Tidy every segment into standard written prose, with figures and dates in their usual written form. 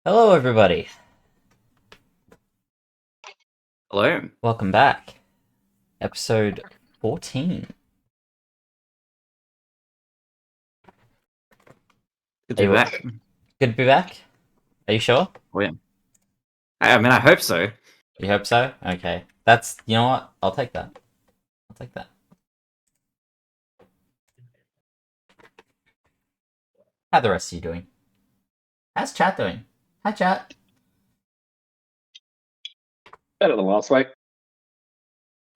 Hello, everybody. Hello. Welcome back. Episode 14. Good Are to be you back. good to be back? Are you sure? Oh yeah. I hope so. You hope so? Okay. You know what? I'll take that. I'll take that. How the rest of you doing? How's chat doing? Hi, chat. Better than last week.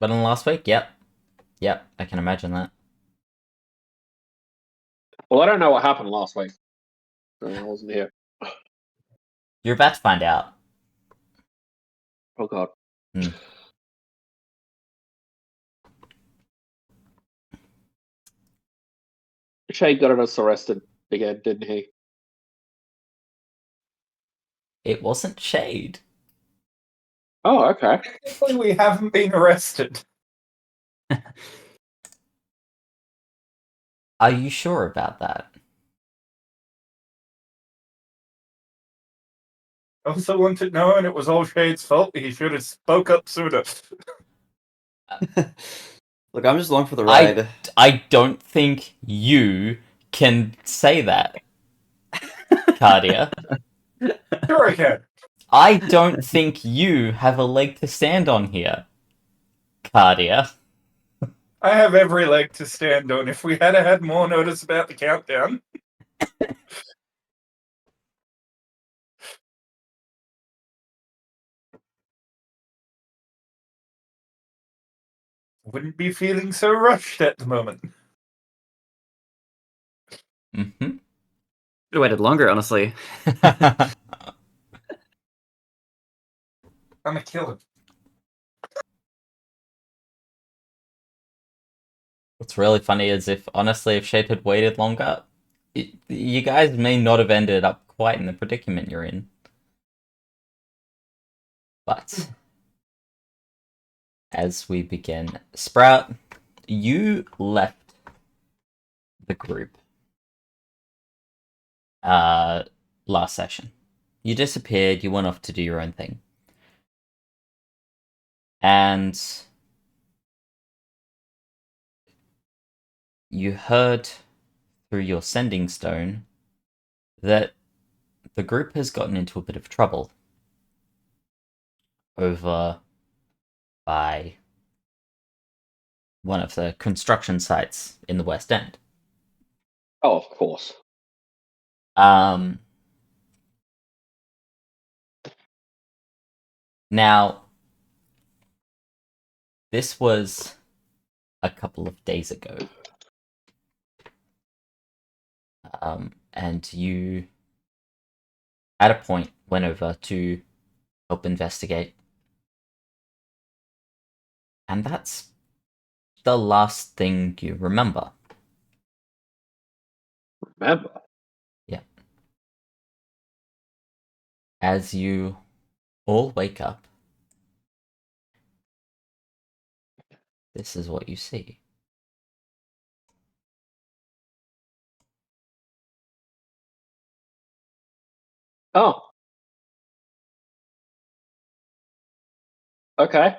Better than last week? Yep. Yep, I can imagine that. Well, I don't know what happened last week. I wasn't here. You're about to find out. Oh god. Hmm. Shane got us arrested again, didn't he? It wasn't Shade. Oh, okay. Technically, we haven't been arrested. Are you sure about that? I also wanted knowing it was all Shade's fault. He should have spoke up sooner. Look, I'm just along for the I ride. I don't think you can say that, Cardia. Sure, I can. I don't think you have a leg to stand on here, Cardia. I have every leg to stand on. If we had more notice about the countdown, wouldn't be feeling so rushed at the moment. Mm-hmm. Should have waited longer, honestly. I'm a killer. What's really funny is honestly, if Shade had waited longer, you guys may not have ended up quite in the predicament you're in. But as we begin, Sprout, you left the group last session. You disappeared, you went off to do your own thing. And you heard through your sending stone that the group has gotten into a bit of trouble over by one of the construction sites in the West End. Oh, of course. Um, Now, this was a couple of days ago. And you, at a point, went over to help investigate. And that's the last thing you remember. Remember? Yeah. As you all wake up, this is what you see. Oh. Okay.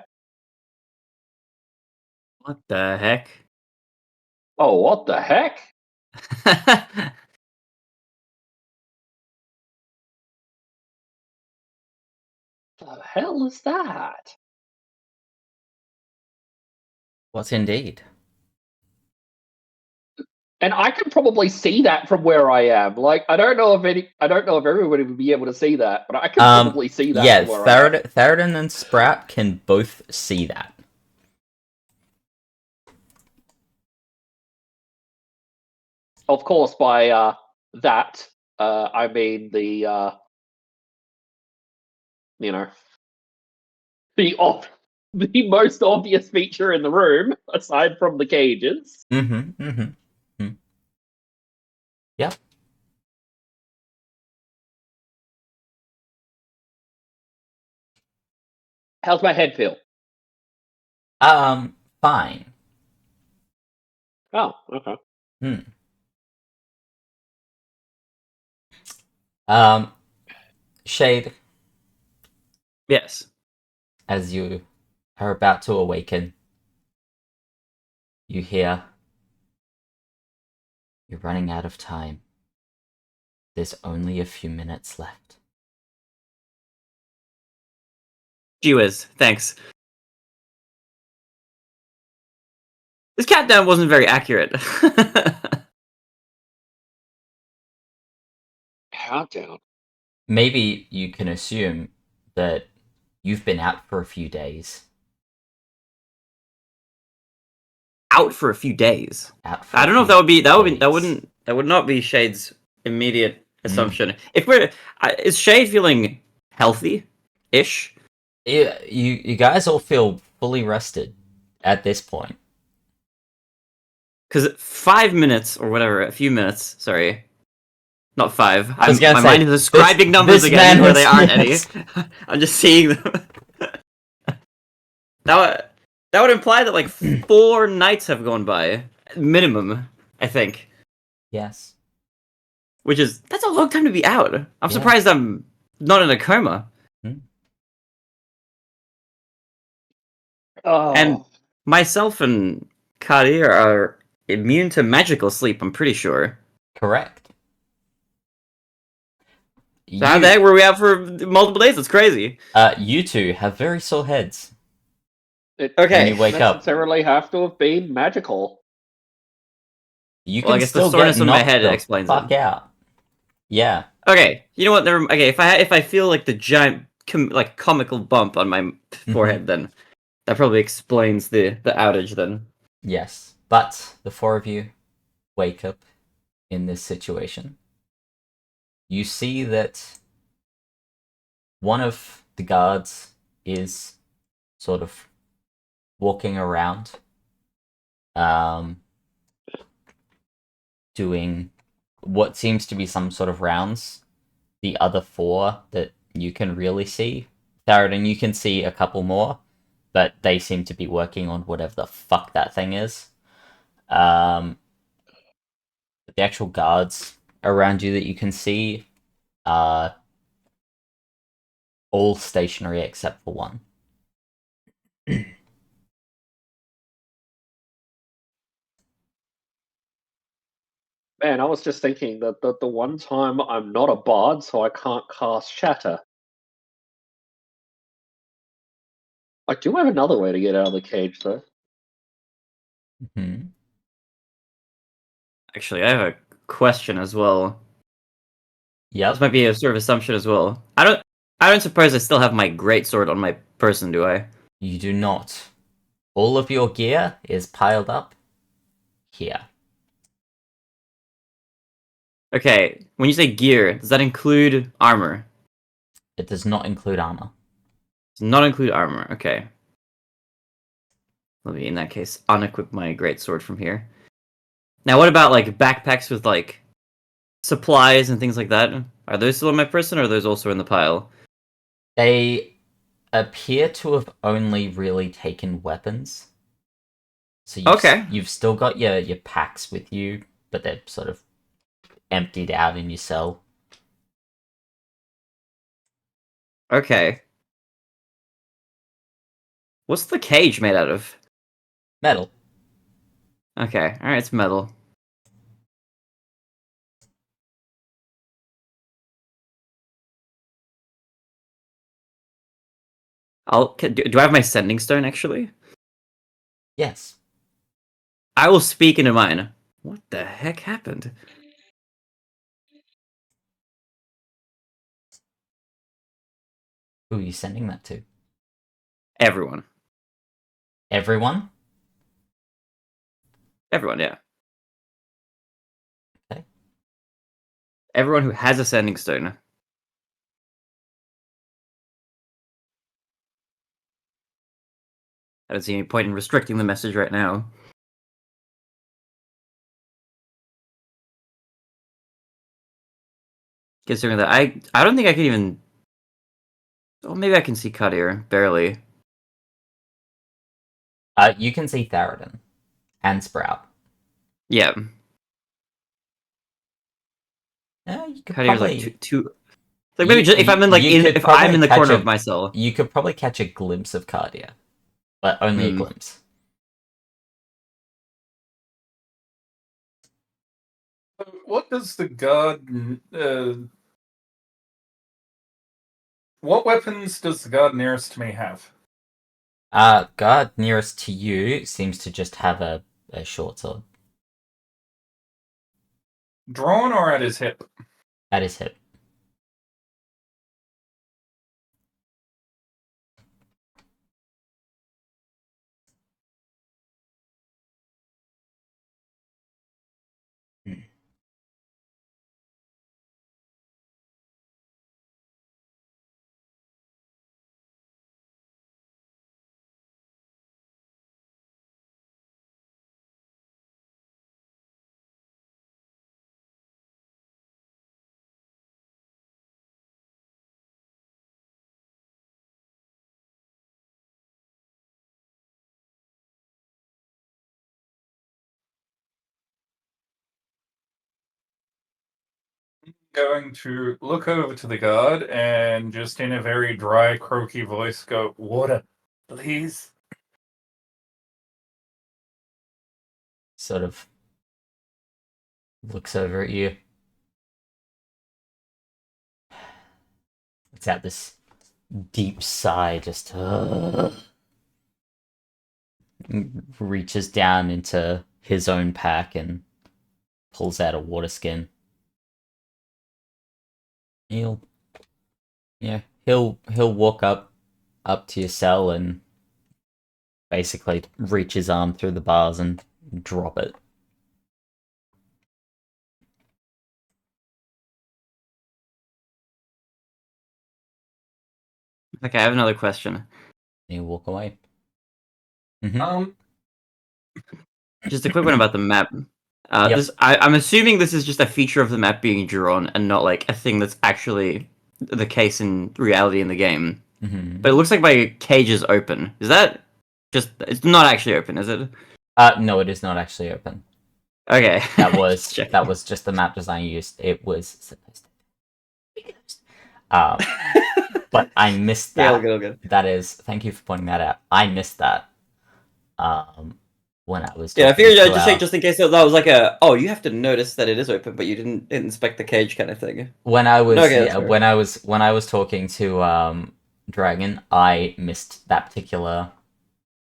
What the heck? Oh, what the heck? The hell is that? What's indeed? And I can probably see that from where I am. Like, I don't know if everybody would be able to see that, but I can probably see that Yeah, from where I am. Theroden and Sprout can both see that. Of course, by that, I mean the the most obvious feature in the room, aside from the cages. Mm-hmm, mm-hmm. Mm-hmm. Yep. How's my head feel? Fine. Oh, okay. Hmm. Um, Shade, Yes. as you are about to awaken, you hear, "You're running out of time. There's only a few minutes left." Gee whiz, thanks. This countdown wasn't very accurate. Countdown. Maybe you can assume that you've been out for a few days. Out for a few days. Out for I a don't know if few that would not be Shade's immediate Mm. assumption. If we're is Shade feeling healthy-ish? Yeah, you guys all feel fully rested at this point. Because 5 minutes or whatever, a few minutes. Sorry, not five. I was gonna my say, mind is describing numbers this again man where has- they aren't any. yes. I'm just seeing them. That would imply that like 4 nights have gone by minimum. I think, Yes. which is that's a long time to be out. I'm Yeah. surprised I'm not in a coma. Oh, And myself and Kadir are immune to magical sleep, I'm pretty sure. Correct. So how the heck were we out for multiple days? That's crazy. You two have very sore heads it Okay. when you wake up. necessarily have to have been magical. You Well, I can guess the still soreness get in my knocked head the explains fuck it. out. Yeah. Okay, you know what? Okay, if I feel like the giant like comical bump on my forehead, then that probably explains the outage. Then Yes. But the four of you wake up in this situation. You see that one of the guards is sort of walking around, doing what seems to be some sort of rounds. The other four that you can really see, Therodon, you can see a couple more, but they seem to be working on whatever the fuck that thing is. The actual guards around you that you can see are all stationary except for one. Man, I was just thinking that the one time I'm not a bard, so I can't cast Shatter. I do have another way to get out of the cage, though. Mm-hmm. actually, I have a question as well. Yep. This might be a sort of assumption as well. I don't suppose I still have my greatsword on my person, do I? You do not. All of your gear is piled up here. Okay, when you say gear, does that include armor? It does not include armor. Does not include armor. Okay. Let me, in that case, unequip my greatsword from here. Now, what about like backpacks with like supplies and things like that? Are those still on my person, or are those also in the pile? They appear to have only really taken weapons. So you've still got your packs with you, but they're sort of emptied out in your cell. Okay. What's the cage made out of? Metal. Okay, alright, it's metal. Do I have my sending stone, actually? Yes. I will speak into mine. What the heck happened? Who are you sending that to? Everyone. Everyone? Everyone, yeah. Okay. Everyone who has a sending stone. I don't see any point in restricting the message right now. Considering that I don't think I can even. Oh, maybe I can see Kadir barely. You can see Therodon and Sprout. Yeah, You could Kadir's probably like two. Like maybe just, if I'm in like you could if I'm in the probably corner catch of my cell. You could probably catch a glimpse of Cardia, but only a Hmm. glimpse. What does the guard? What weapons does the guard nearest to me have? Guard nearest to you seems to just have a short sword Drawn or at his hip? at his hip. Going to look over to the guard and just in a very dry, croaky voice go, "Water, please." Sort of looks over at you. It's out this deep sigh, just reaches down into his own pack and pulls out a water skin. He'll he'll walk up to your cell and basically reach his arm through the bars and drop it. Okay, I have another question. And he'll walk away. Just a quick one about the map. Yep. I'm assuming this is just a feature of the map being drawn and not like a thing that's actually the case in reality in the game. Mm-hmm. But it looks like my cage is open. Is that just? It's not actually open, is it? No, it is not actually open. Okay. That was Just checking. that was just the map design used. It was supposed to be closed. But I missed that. Yeah, all good, all good. That is, thank you for pointing that out. I missed that. When I was Yeah, I talking figured I'd to just say just in case that was like a you have to notice that it is open, but you didn't inspect the cage kind of thing. when I was Okay, that's fair. when I was talking to Dragon, I missed that particular.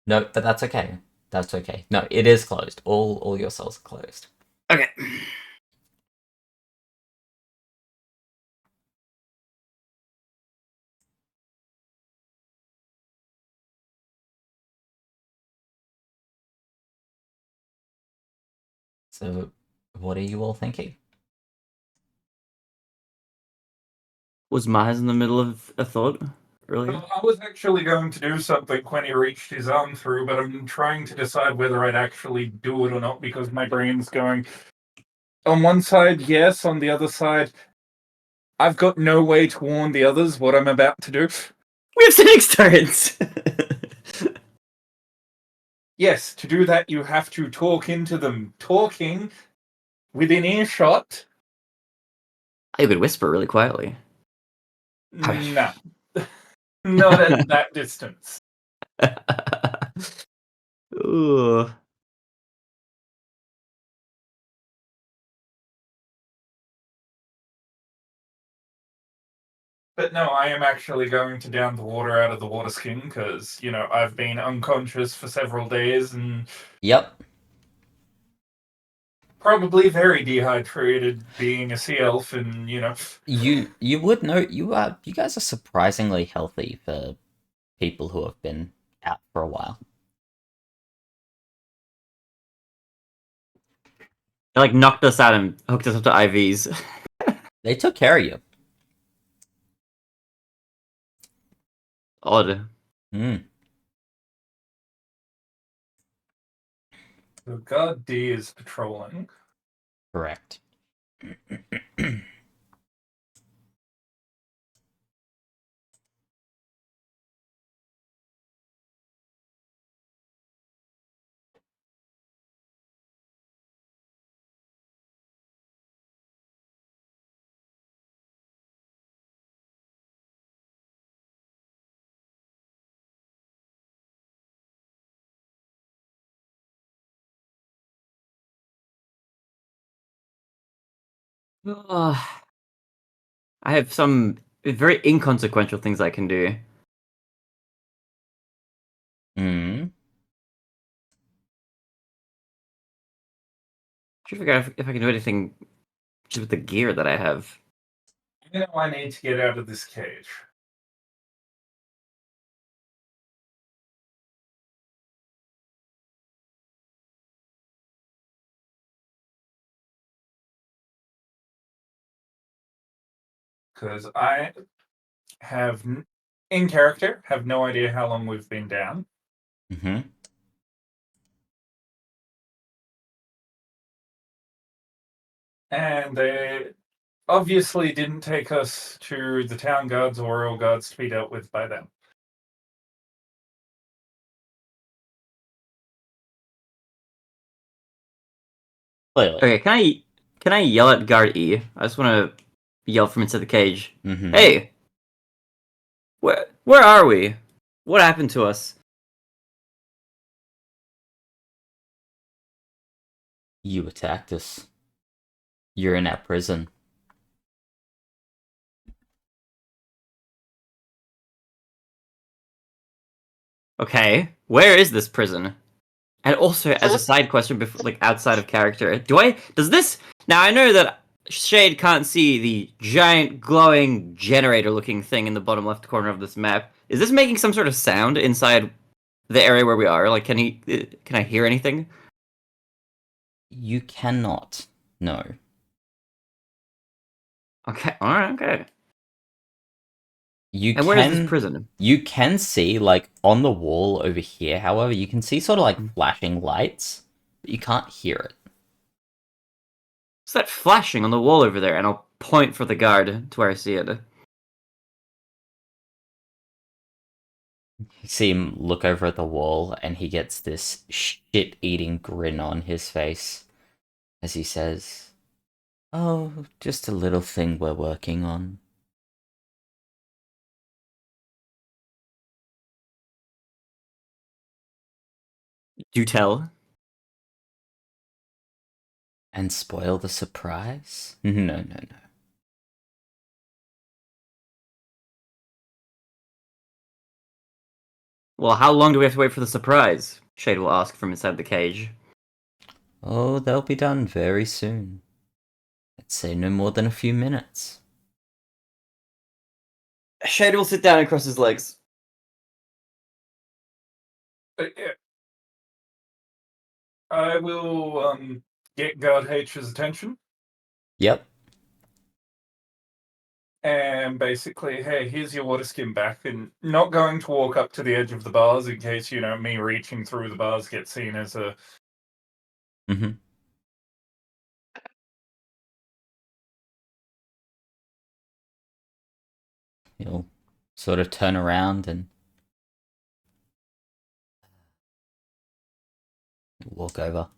No, but that's okay. That's okay. No, it is closed. All your cells are closed. Okay. So, what are you all thinking? Was Maz in the middle of a thought earlier? Well, I was actually going to do something when he reached his arm through, but I'm trying to decide whether I'd actually do it or not because my brain's going, on one side, yes, on the other side, I've got no way to warn the others what I'm about to do. We have sitting turrets. Yes, to do that, you have to talk into them. Talking within earshot. I could whisper really quietly. No. Not at that distance. Ooh. But no, I am actually going to down the water out of the water skin because, I've been unconscious for several days and Yep. probably very dehydrated being a sea elf and, You would know you guys are surprisingly healthy for people who have been out for a while. They like knocked us out and hooked us up to IVs. They took care of you. Odd. Mm, So God D is patrolling. correct. I have some very inconsequential things I can do. Hmm. Trying to figure out if I can do anything just with the gear that I have. You know, I need to get out of this cage. Because I have, in character, have no idea how long we've been down. Hmm. And they obviously didn't take us to the town guards or royal guards to be dealt with by them. Clearly. Okay, can I yell at guard E? I just want to yell from inside the cage. Hmm. Hey, where are we? What happened to us? You attacked us. You're in our prison. Okay, where is this prison? And also, as a side question, before, like outside of character, does this now? I know that Shade can't see the giant glowing generator-looking thing in the bottom left corner of this map. Is this making some sort of sound inside the area where we are? Like, can I hear anything? You cannot. No. Okay, all right, okay. You And where is this prison? You can see, like, on the wall over here, however, you can see sort of like flashing lights, but you can't hear it. What's that flashing on the wall over there? And I'll point for the guard to where I see it. You see him look over at the wall, and he gets this shit-eating grin on his face as he says, "Oh, just a little thing we're working on." Do tell. And spoil the surprise? No, no, no. Well, how long do we have to wait for the surprise? Shade will ask from inside the cage. Oh, they'll be done very soon. I'd say no more than a few minutes. Shade will sit down and cross his legs. I will get Guard H's attention Yep. and basically, hey, here's your water skin back, and not going to walk up to the edge of the bars in case, you know, me reaching through the bars gets seen as a... Mm-hmm. He'll sort of turn around and walk over.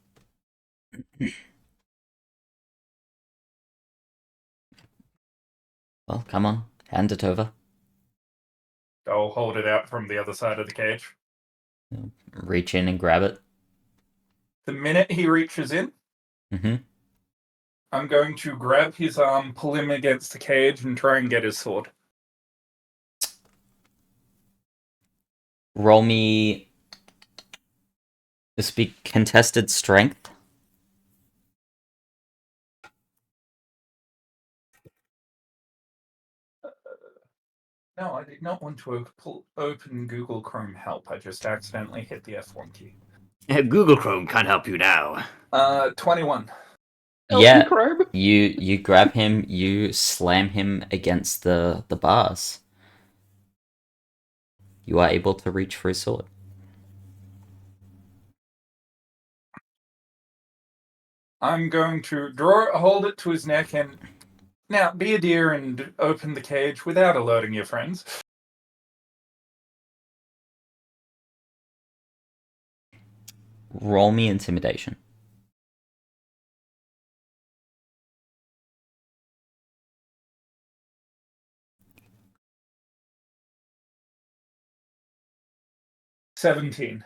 Well, come on, hand it over. I'll hold it out from the other side of the cage. He'll reach in and grab it. The minute he reaches in, Mm-hmm. I'm going to grab his arm, pull him against the cage, and try and get his sword. Roll me. This be contested strength. No, I did not want to open Google Chrome Help. I just accidentally hit the F1 key. Google Chrome can't help you now. 21. Yeah, Chrome. you grab him, you slam him against the bars. You are able to reach for his sword. I'm going to hold it to his neck, and now be a dear and open the cage without alerting your friends. Roll me intimidation. $17.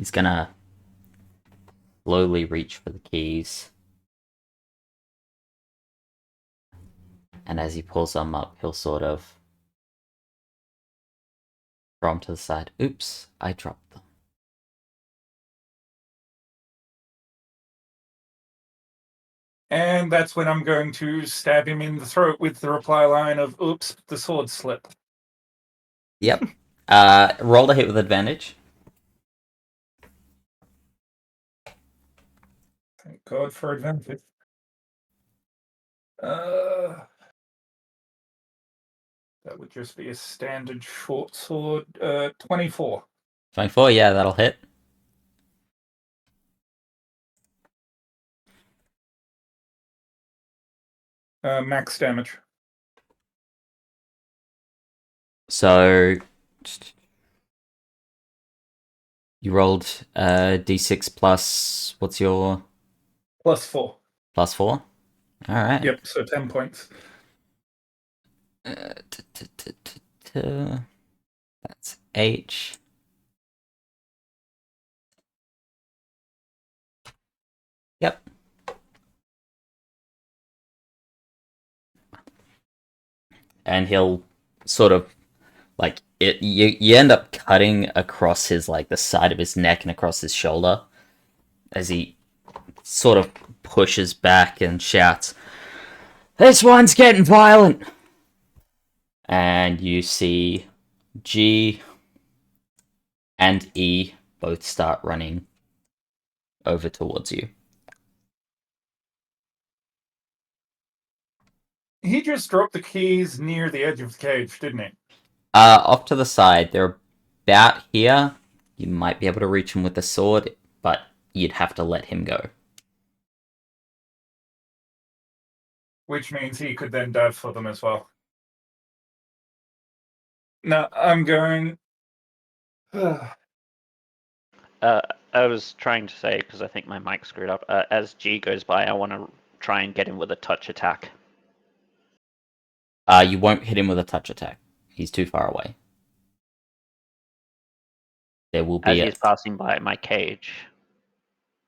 He's gonna slowly reach for the keys. And as he pulls them up, he'll sort of throw them to the side. Oops, I dropped them. And that's when I'm going to stab him in the throat with the reply line of, oops, the sword slipped. Yep. Roll to hit with advantage. Thank God for advantage. That would just be a standard short sword. 24. 24, yeah, that'll hit. Max damage. So you rolled d6 plus, what's your +4. +4? All right. Yep, so 10 points. That's H. Yep. And he'll sort of like it. You end up cutting across his like the side of his neck and across his shoulder as he sort of pushes back and shouts, "This one's getting violent!" And you see G and E both start running over towards you. He just dropped the keys near the edge of the cage, didn't he? Off to the side, they're about here. You might be able to reach him with the sword, but you'd have to let him go. Which means he could then dive for them as well. No, I'm going. I was trying to say, because I think my mic screwed up, as G goes by, I want to try and get him with a touch attack. You won't hit him with a touch attack. He's too far away. There will As be he's passing by my cage.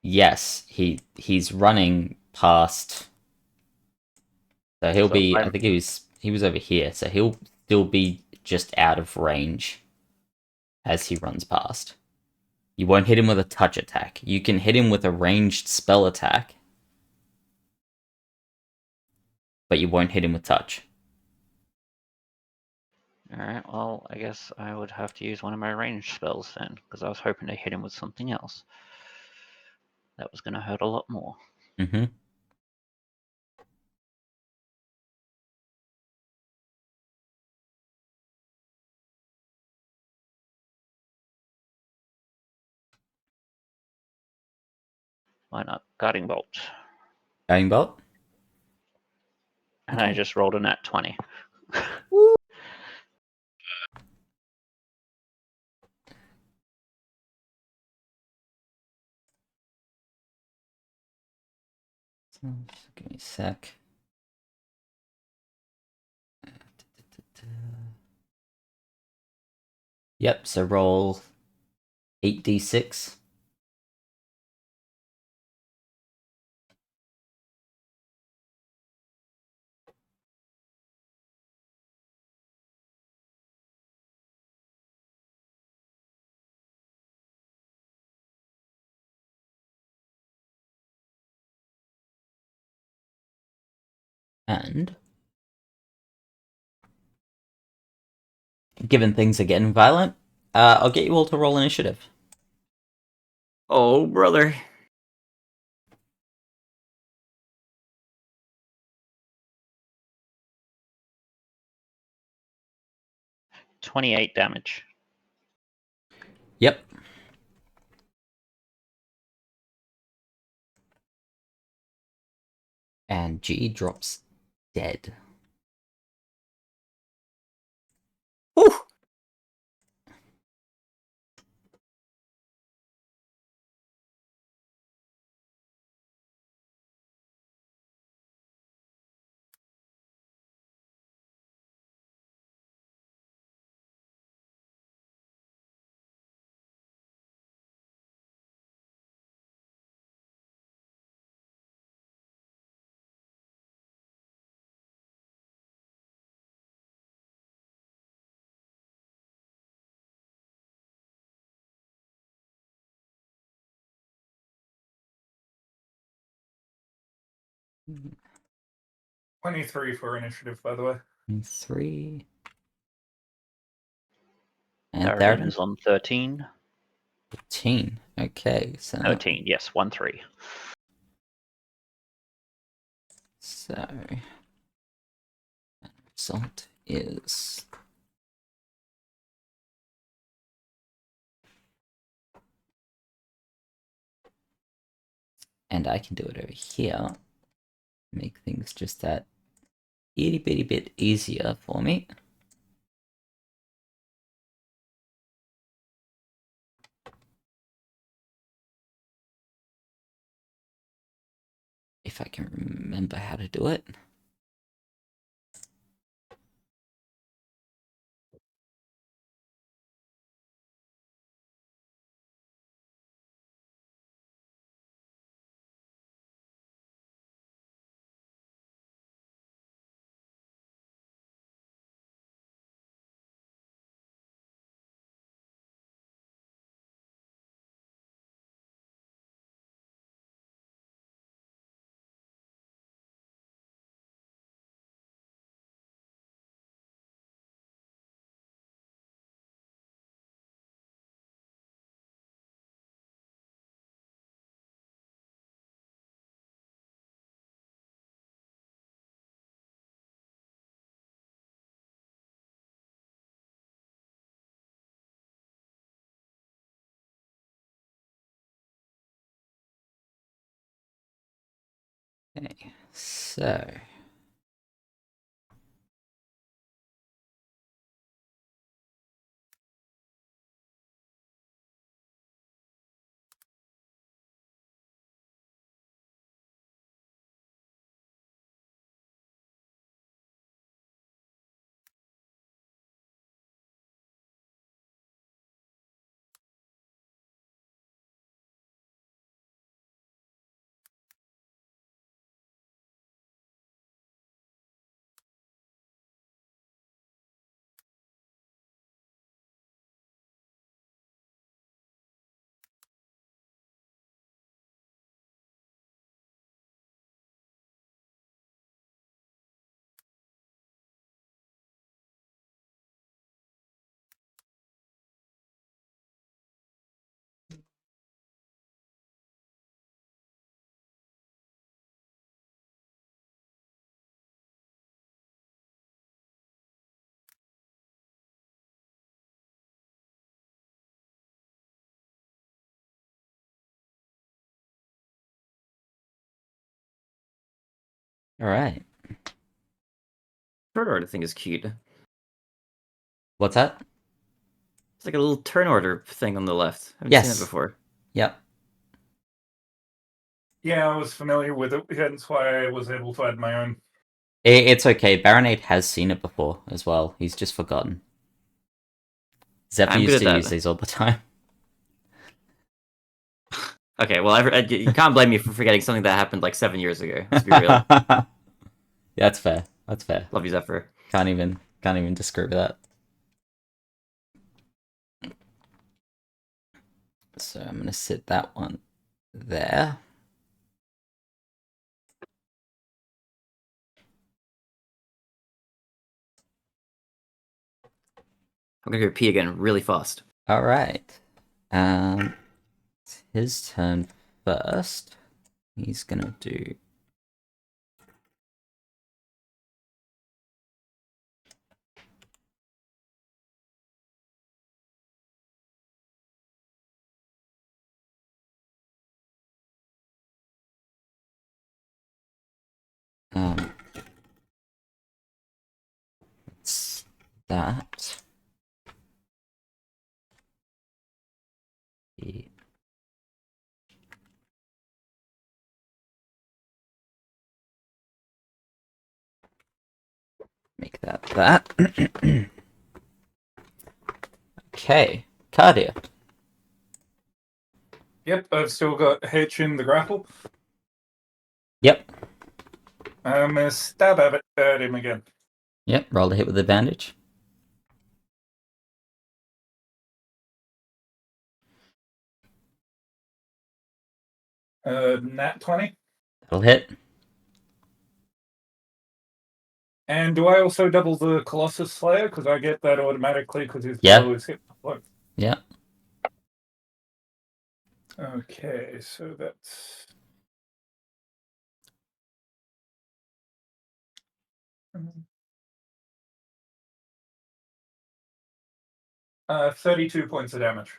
Yes, he's running past. So he'll be. I think he was over here. So he'll still be just out of range as he runs past. You won't hit him with a touch attack. You can hit him with a ranged spell attack, but you won't hit him with touch. Alright, well, I guess I would have to use one of my ranged spells then, because I was hoping to hit him with something else. That was going to hurt a lot more. Mm-hmm. Why not? Guarding Bolt. Guiding bolt. And I just rolled a nat 20. Give me a sec. Yep. So roll 8d6. And given things are getting violent, I'll get you all to roll initiative. Oh, brother. $28 damage. Yep. And G drops dead. Whew. 23 for initiative, by the way. 3. And Theoden Theoden? is on 13. 15. Okay, so 13, yes, 1-3. so result is and I can do it over here. Make things just that itty bitty bit easier for me. If I can remember how to do it. Okay, so all right. Turn order thing is cute. What's that? It's like a little turn order thing on the left. I haven't seen Yes. it before. Yep. Yeah, I was familiar with it, hence why I was able to add my own. It's okay. Baronade has seen it before as well. He's just forgotten. Zephyr I'm good used at to use that. these all the time. Okay, well, you can't blame me for forgetting something that happened like 7 years ago. Let's be real. That's fair. That's fair. Love you, Zephyr. Can't even disagree with that. So I'm gonna sit that one there. I'm gonna go pee again really fast. All right. It's his turn first. He's gonna do. It's that. He- Make that. Okay, Cardia. Yep, I've still got H in the grapple. Yep. I'm gonna stab at him again. Yep. Roll a hit with advantage. Nat 20. That'll hit. And do I also double the Colossus Slayer? Because I get that automatically because his Yeah. blow is hit. Look. Yeah. Okay, so that's... 32 points of damage.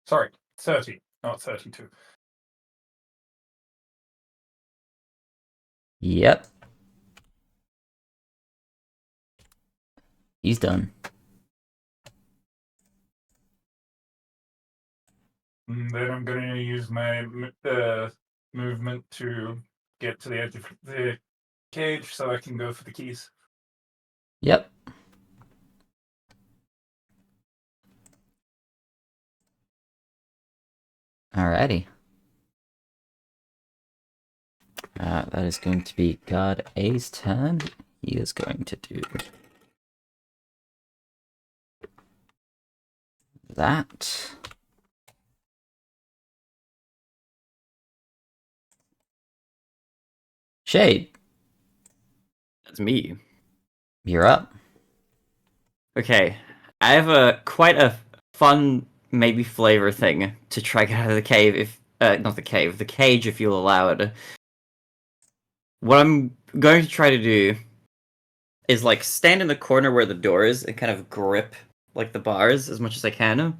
Sorry, 30, not 32. Yep. He's done. And then I'm going to use my movement to get to the edge of the cage so I can go for the keys. Yep. Alrighty. That is going to be guard A's turn. He is going to do that. Shade, That's me. you're up. Okay, I have quite a fun, maybe flavor thing to try get out of the cave. If not the cave, the cage, if you'll allow it. What I'm going to try to do is like stand in the corner where the door is and kind of grip like the bars as much as I can.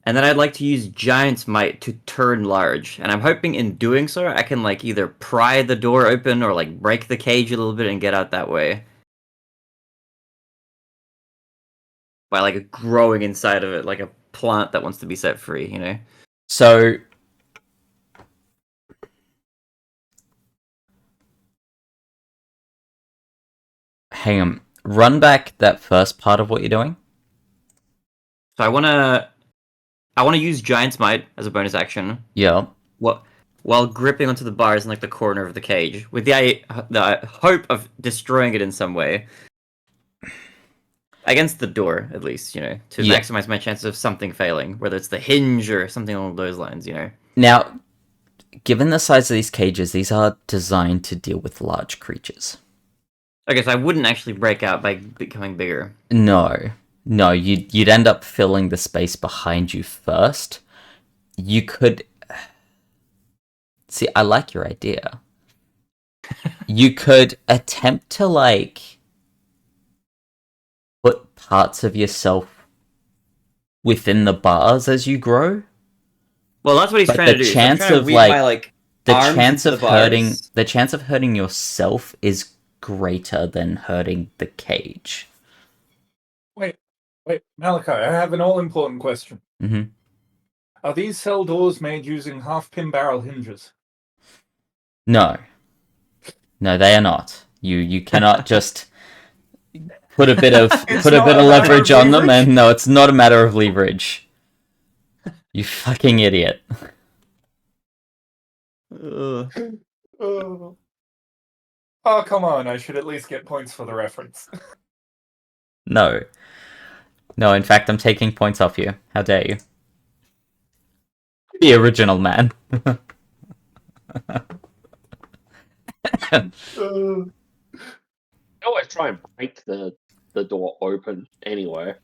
And then I'd like to use Giant's Might to turn large. And I'm hoping in doing so I can like either pry the door open or like break the cage a little bit and get out that way. By like growing inside of it like a plant that wants to be set free, you know? So, hang on. Run back that first part of what you're doing. So I wanna use Giant's Might as a bonus action. Yeah. What while gripping onto the bars in like the corner of the cage, with the hope of destroying it in some way. Against the door, at least, you know, to Yeah. maximize my chances of something failing, whether it's the hinge or something along those lines, you know. Now, given the size of these cages, these are designed to deal with large creatures. Okay, so I wouldn't actually break out by becoming bigger. No, you'd end up filling the space behind you first. You could see. I like your idea. You could attempt to like put parts of yourself within the bars as you grow. Well, that's what he's But trying the to do. chance so I'm trying to of, weave like, my, The arms chance into of the bars. hurting yourself is greater than hurting the cage. Wait, Malachi, I have an all-important question. Mm-hmm. Are these cell doors made using half-pin barrel hinges? No, they are not. You cannot just put a bit of It's put a not bit a of matter leverage of on them, leverage? and no, it's not a matter of leverage. You fucking idiot. Ugh. Oh. Oh, come on, I should at least get points for the reference. No. No, in fact, I'm taking points off you. How dare you? The original man. I always try and break the door open anyway.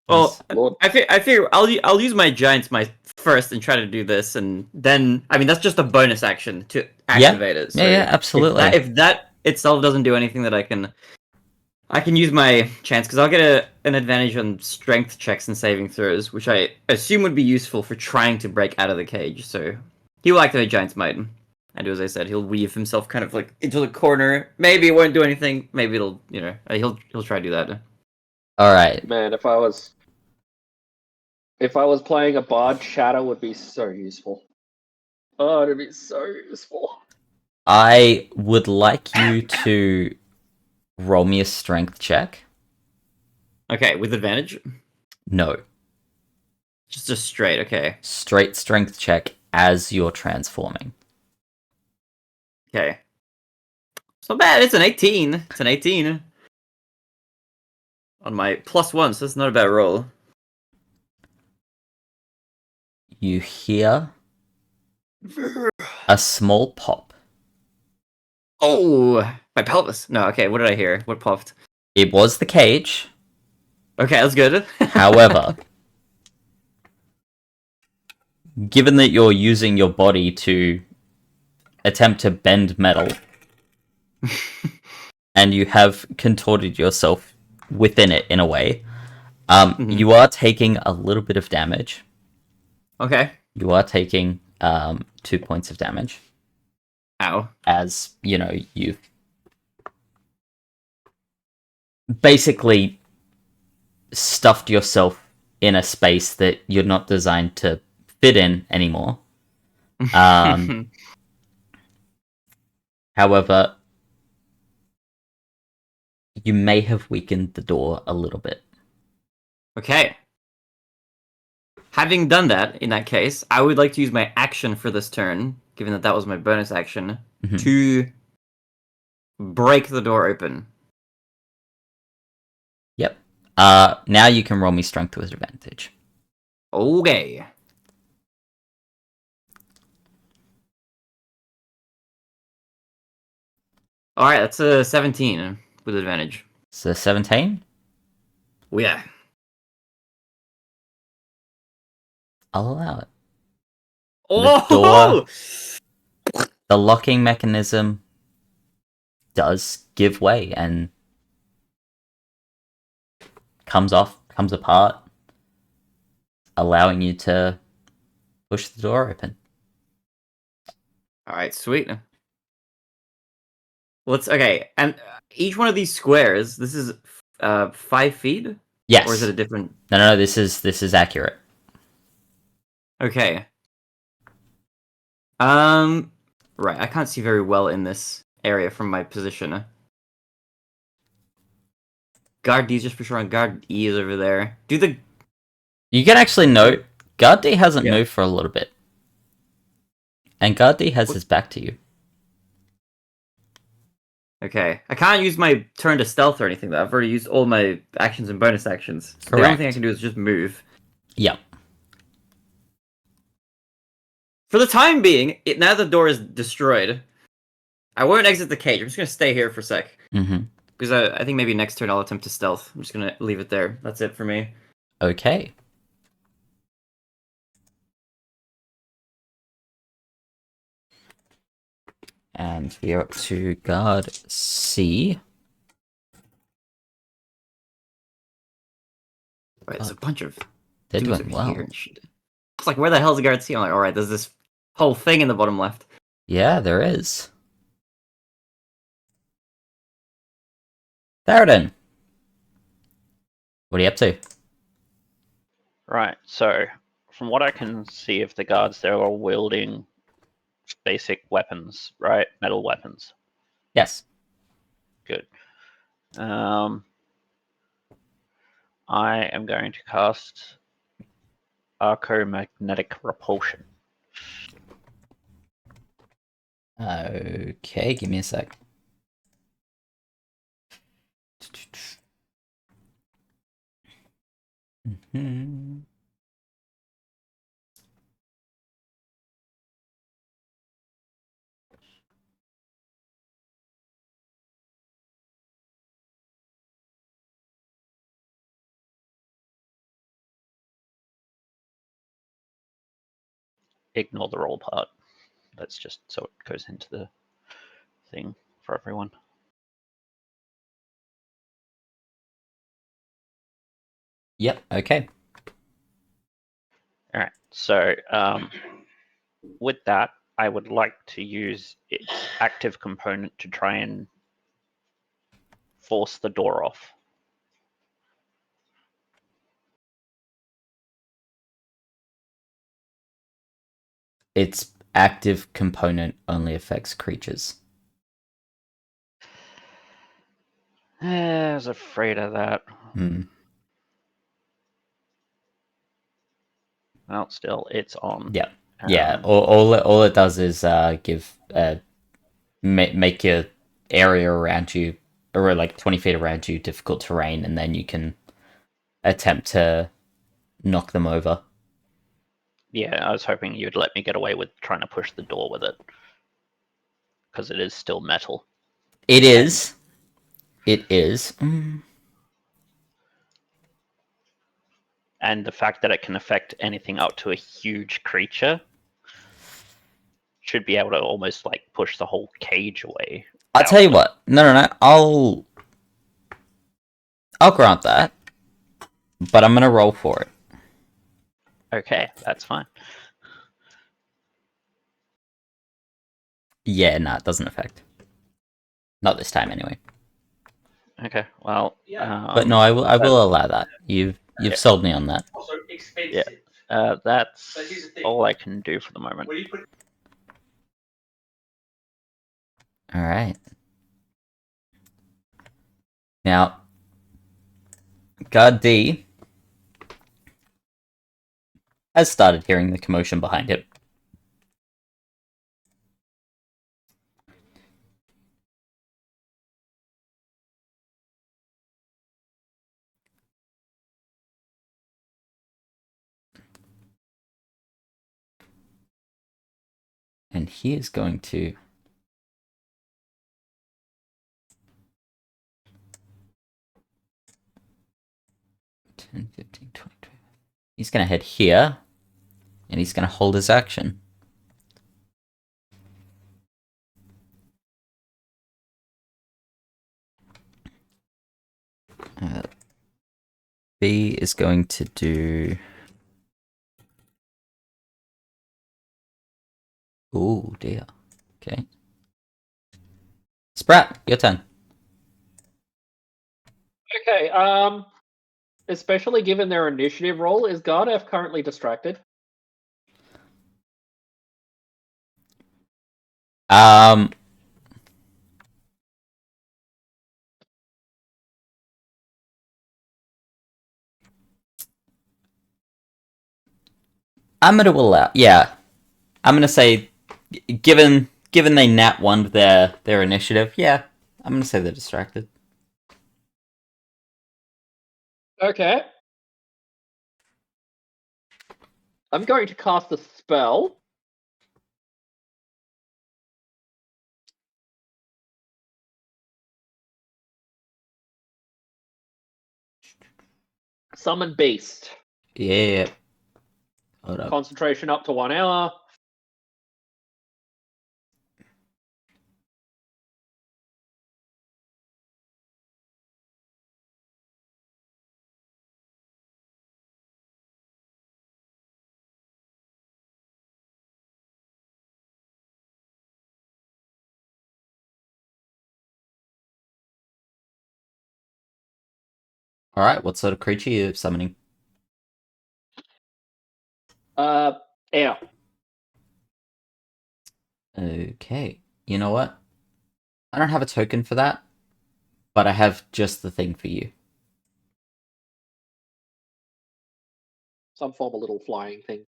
Well, Lord. I figure I'll use my Giant's Might first and try to do this, and then I mean that's just a bonus action to activate it. So yeah, absolutely. If that itself doesn't do anything, that I can use my chance because I'll get an advantage on strength checks and saving throws, which I assume would be useful for trying to break out of the cage. So he will activate Giant's Might and do as I said. He'll weave himself kind of like into the corner. Maybe it won't do anything. Maybe it'll, you know, he'll try to do that. All right. Man, if I was playing a bard, Shadow would be so useful. Oh, it'd be so useful. I would like you to roll me a strength check. Okay, with advantage. No. Just a straight. Okay. Straight strength check as you're transforming. Okay. It's not bad. It's an 18. It's an 18. On my +1, so that's not a bad roll. You hear a small pop. Oh, my pelvis. No, okay. What did I hear? What puffed? It was the cage. Okay, that's good. However, given that you're using your body to attempt to bend metal, and you have contorted yourself within it in a way, you are taking a little bit of damage. Okay. You are taking 2 points of damage. Ow. As, you've basically stuffed yourself in a space that you're not designed to fit in anymore. However, you may have weakened the door a little bit. Okay. Having done that, in that case, I would like to use my action for this turn, given that that was my bonus action, to break the door open. Yep. Now you can roll me strength with advantage. Okay. Alright, that's a 17 with advantage. So 17? Oh, yeah. I'll allow it. Oh! The locking mechanism does give way and comes apart, allowing you to push the door open. Alright, sweet. Okay, and each one of these squares, this is 5 feet? Yes. Or is it a different... No, this is accurate. Okay. Right, I can't see very well in this area from my position. Guard D is just for sure on guard E is over there. You can actually note, guard D hasn't moved for a little bit. And guard D has his back to you. Okay. I can't use my turn to stealth or anything, though. I've already used all my actions and bonus actions. So the only thing I can do is just move. Yep. For the time being, now the door is destroyed, I won't exit the cage. I'm just going to stay here for a sec. Mm-hmm. Because I think maybe next turn I'll attempt to stealth. I'm just going to leave it there. That's it for me. Okay. And we're up to guard C. Right, there's a bunch of They're dudes doing over well. here and shit. It's like, where the hell's the guard C? I'm like, alright, there's this whole thing in the bottom left. Yeah, there is. Theroden, what are you up to? Right, so from what I can see of the guards, they're all wielding basic weapons, right? Metal weapons. Yes. Good. I am going to cast Arcomagnetic Repulsion. Okay, give me a sec. Mm-hmm. Ignore the roll part. That's just so it goes into the thing for everyone. Yep, okay. Alright, so with that, I would like to use its active component to try and force the door off. Its active component only affects creatures. I was afraid of that. Well, still, it's on. Yep. Yeah. All it does is make your area around you, or like 20 feet around you, difficult terrain, and then you can attempt to knock them over. Yeah, I was hoping you'd let me get away with trying to push the door with it, because it is still metal. It is. It is. And the fact that it can affect anything up to a huge creature should be able to almost like push the whole cage away. I'll tell you what. No. I'll grant that, but I'm gonna roll for it. Okay, that's fine. Yeah, no, it doesn't affect. Not this time, anyway. Okay, well, But no, I will allow that. You've Yeah. sold me on that. Also expensive. that's But here's the thing. all I can do for the moment. When you put All right. Now, Guard D has started hearing the commotion behind him. And he is going to... $10, $15, $20. He's going to head here, and he's going to hold his action. B is going to do... Ooh, dear. Okay. Sprat, your turn. Okay, especially given their initiative roll, is Guard F currently distracted? I'm gonna allow... Yeah. I'm gonna say, given they nat 1'd their initiative, yeah, I'm gonna say they're distracted. Okay. I'm going to cast a spell. Summon Beast. Yeah. Hold up. Concentration up to 1 hour. Alright, what sort of creature are you summoning? Air. Okay. You know what? I don't have a token for that, but I have just the thing for you. Some form of little flying thing.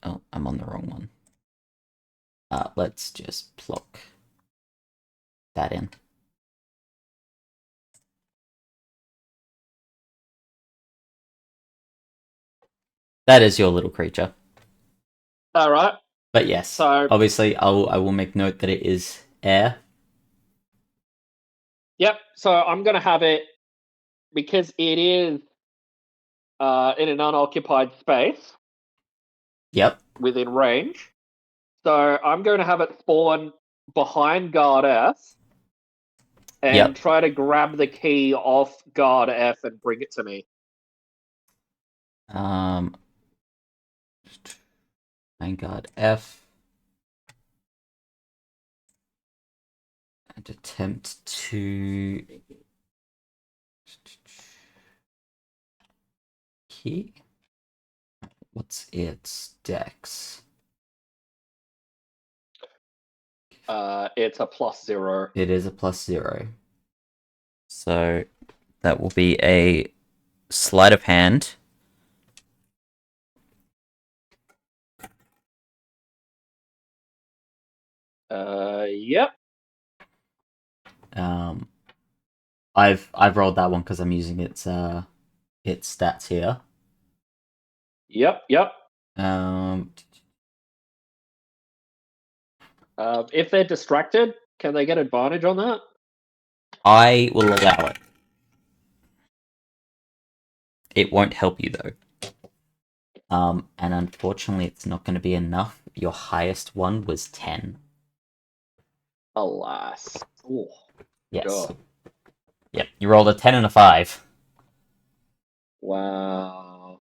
Oh, I'm on the wrong one. Let's just pluck that in. That is your little creature. Alright. But yes, So obviously I will make note that it is air. Yep, so I'm gonna have it because it is in an unoccupied space Yep. within range. So I'm going to have it spawn behind Guard F and Yep. try to grab the key off Guard F and bring it to me. Vanguard F. And attempt to... Key? What's its dex? It's a +0. It is a +0. So that will be a sleight of hand. Yep. I've rolled that one because I'm using its stats here. Yep. Um, If they're distracted, can they get advantage on that? I will allow it. It won't help you though. And unfortunately, it's not going to be enough. Your highest one was 10. Alas. Ooh, Yes. God. Yep. You rolled a 10 and a 5. Wow.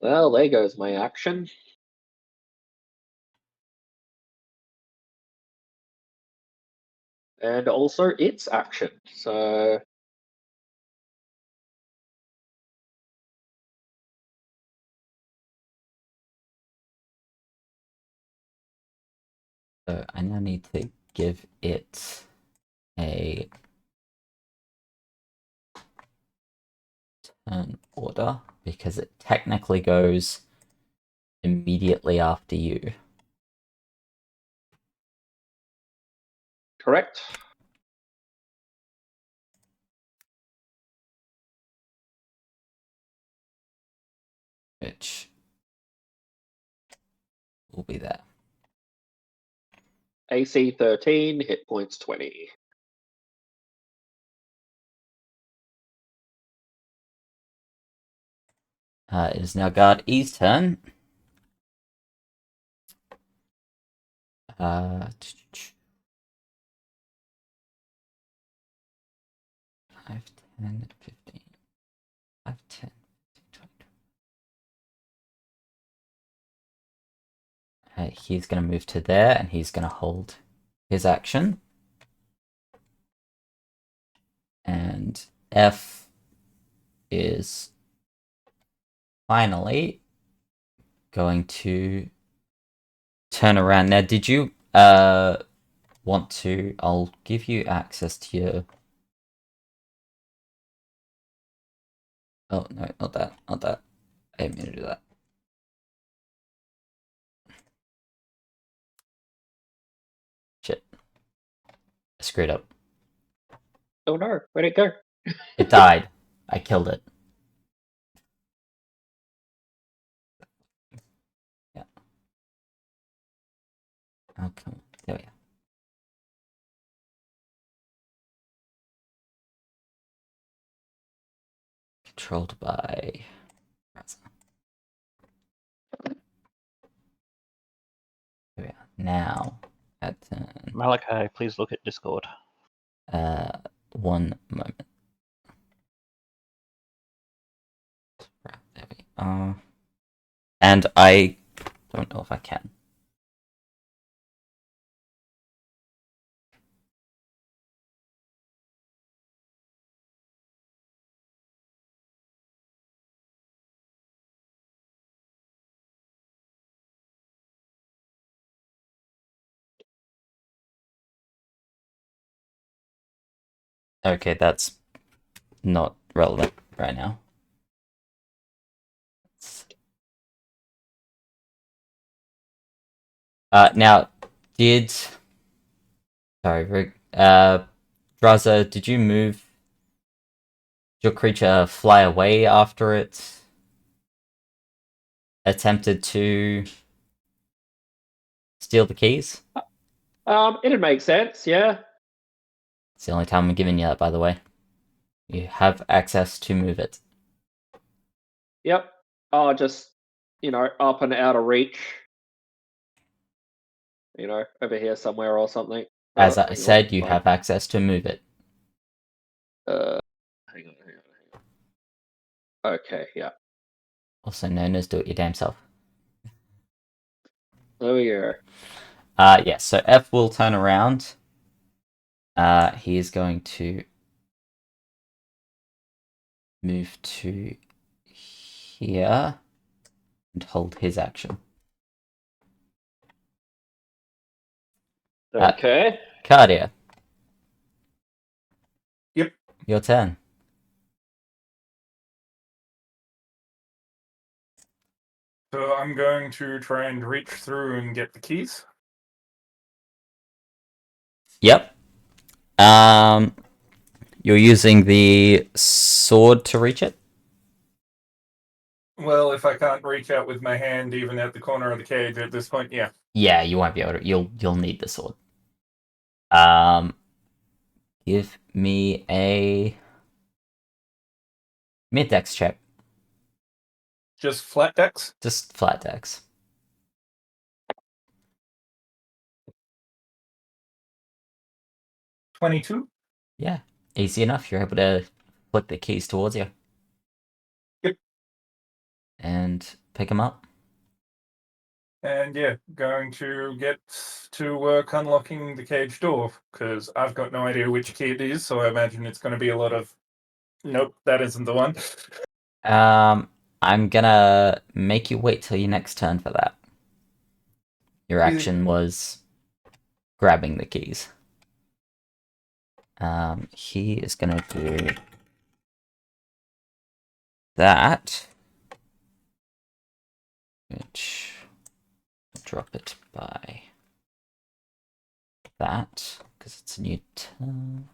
Well, there goes my action. And also its action. So So I now need to give it a turn order because it technically goes immediately after you. correct. Which will be there. AC 13, hit points 20. It is now Guard E's turn. 5, 10, 15. 5, 10, 15, 20. He's going to move to there and he's going to hold his action. And F is finally going to turn around. Now, did you want to? I'll give you access to your. Oh no, not that, not that. I didn't mean to do that. Shit, I screwed up. Oh no, where'd it go? It died. I killed it. Yeah. Oh come on, there we go. Controlled by. There we are. Now, at turn. Malachi, please look at Discord. 1 moment. Right, there we are. And I don't know if I can. Okay, that's not relevant right now. Now, sorry, Draza, did you move your creature fly away after it attempted to steal the keys? It'd make sense, yeah. It's the only time I'm giving you that, by the way. You have access to move it. Yep. Oh, just, up and out of reach. Over here somewhere or something. As Oh, I hang on, said, you fine. have access to move it. Hang on. Okay, yeah. Also known as do it your damn self. There we go. Yes, so F will turn around. He is going to move to here and hold his action. Okay. Cardia. Yep. Your turn. So I'm going to try and reach through and get the keys. Yep. You're using the sword to reach it? Well, if I can't reach out with my hand even at the corner of the cage at this point, yeah. Yeah, you won't be able to. You'll need the sword. Give me a mid-dex check. Just flat decks? Just flat dex. 22? Yeah, easy enough. You're able to flick the keys towards you. Yep. And pick them up. And yeah, going to get to work unlocking the cage door, because I've got no idea which key it is, so I imagine it's going to be a lot of, nope, that isn't the one. I'm gonna make you wait till your next turn for that. Your action was grabbing the keys. He is gonna do that, which drop it by that because it's a new turn.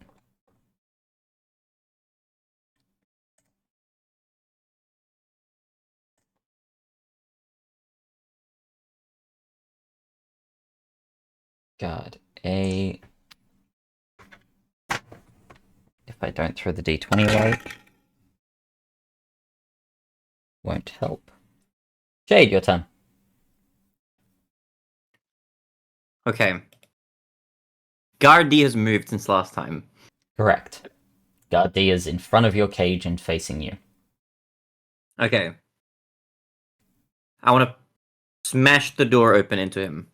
God, if I don't throw the d20 away, won't help. Jade, your turn. Okay. Guard D has moved since last time. Correct. Guard D is in front of your cage and facing you. Okay. I want to smash the door open into him.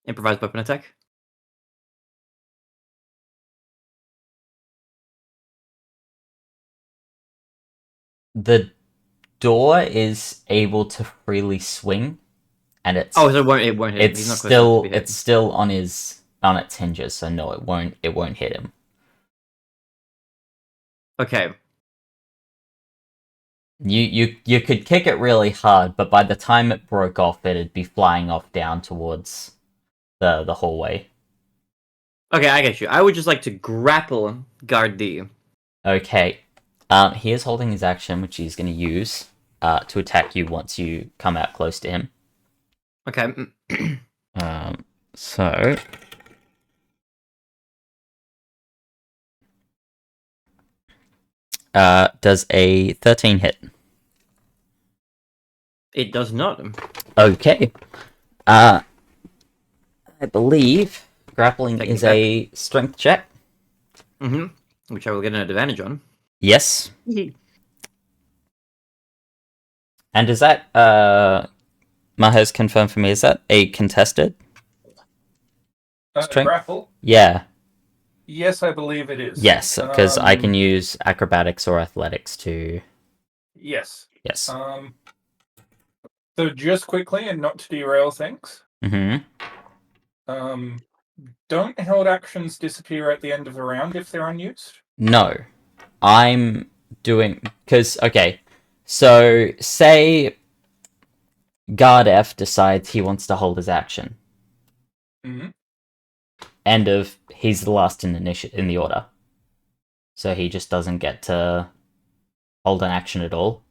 Improvised weapon attack. The door is able to freely swing, and it's Oh, so it won't hit him. it's He's not close enough to be hit. it's still on its hinges, so no, it won't hit him. Okay. You could kick it really hard, but by the time it broke off, it'd be flying off down towards the hallway. Okay, I get you. I would just like to grapple Guard D. Okay. He is holding his action, which he's going to use to attack you once you come out close to him. Okay. So does a 13 hit? It does not. Okay. I believe grappling Taking is that. a strength check. Mm-hmm. Which I will get an advantage on. Yes. And is that Maha's confirmed for me? Is that a contested? Strength? Grapple? Yeah. Yes, I believe it is. Yes, because I can use acrobatics or athletics to. Yes. Yes. So just quickly, and not to derail things, Mm-hmm. don't held actions disappear at the end of the round if they're unused? No, I'm doing because okay. So say guard F decides he wants to hold his action. Mm-hmm. End of. He's the last in the order, so he just doesn't get to hold an action at all.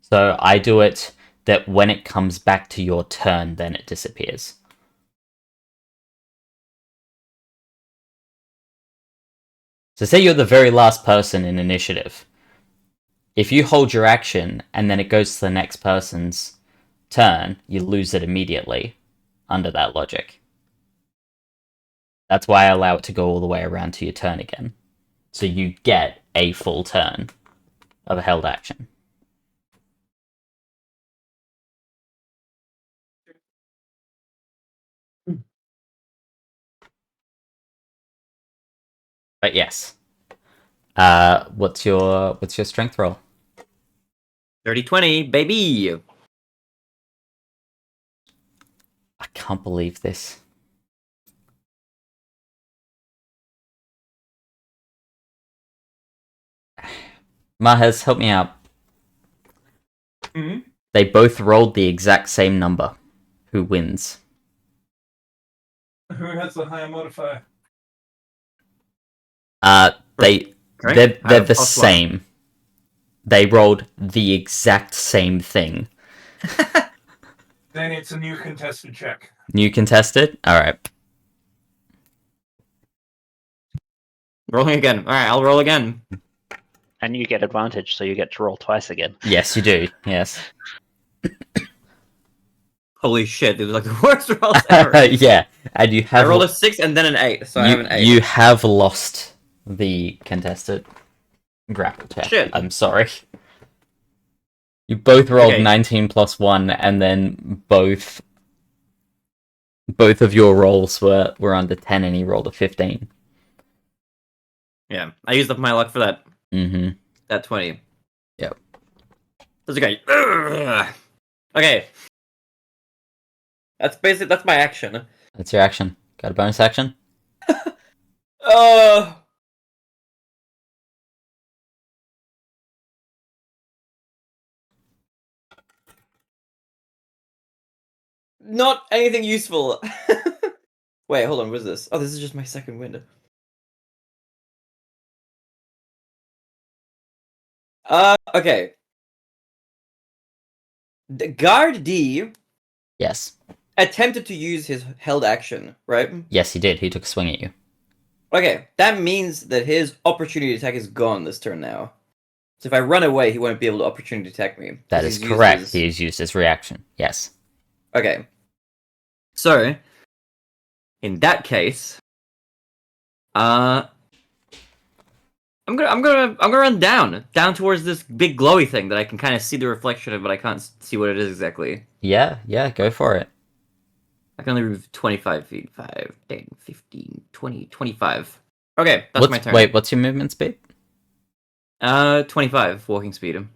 So I do it that when it comes back to your turn, then it disappears. So say you're the very last person in initiative. If you hold your action and then it goes to the next person's turn, you lose it immediately under that logic. That's why I allow it to go all the way around to your turn again. So you get a full turn of a held action. But yes. What's your strength roll? 30-20, baby! I can't believe this. Mahez, help me out. Mm-hmm. They both rolled the exact same number. Who wins? Who has the higher modifier? They're Correct? I the have +1. same. They rolled the exact same thing. Then it's a new contested check. New contested? Alright. Rolling again. Alright, I'll roll again. And you get advantage, so you get to roll twice again. Yes, you do. Yes. Holy shit, it was like the worst rolls ever. Yeah, and you I have rolled a 6 and then an 8, so I have an 8. you have lost the contested grapple check. Shit. I'm sorry. You both rolled Okay. 19 plus 1, and then both of your rolls were under 10, and he rolled a 15. Yeah, I used up my luck for that. Mm-hmm. That 20. Yep. That's okay. Ugh. Okay. That's my action. That's your action. Got a bonus action? Not anything useful. Wait, hold on, what is this? Oh, this is just my second window. Okay. The guard D Yes. attempted to use his held action, right? Yes, he did. He took a swing at you. Okay, that means that his opportunity attack is gone this turn now. So if I run away, he won't be able to opportunity attack me. That 'cause is he's used correct. his- He has used his reaction. Yes. Okay. So, in that case, I'm gonna run down towards this big glowy thing that I can kind of see the reflection of, but I can't see what it is exactly. Yeah, go for it. I can only move 25 feet. 5, 10, 15, 20, 25. Okay, that's my turn. Wait, what's your movement speed? 25 walking speed.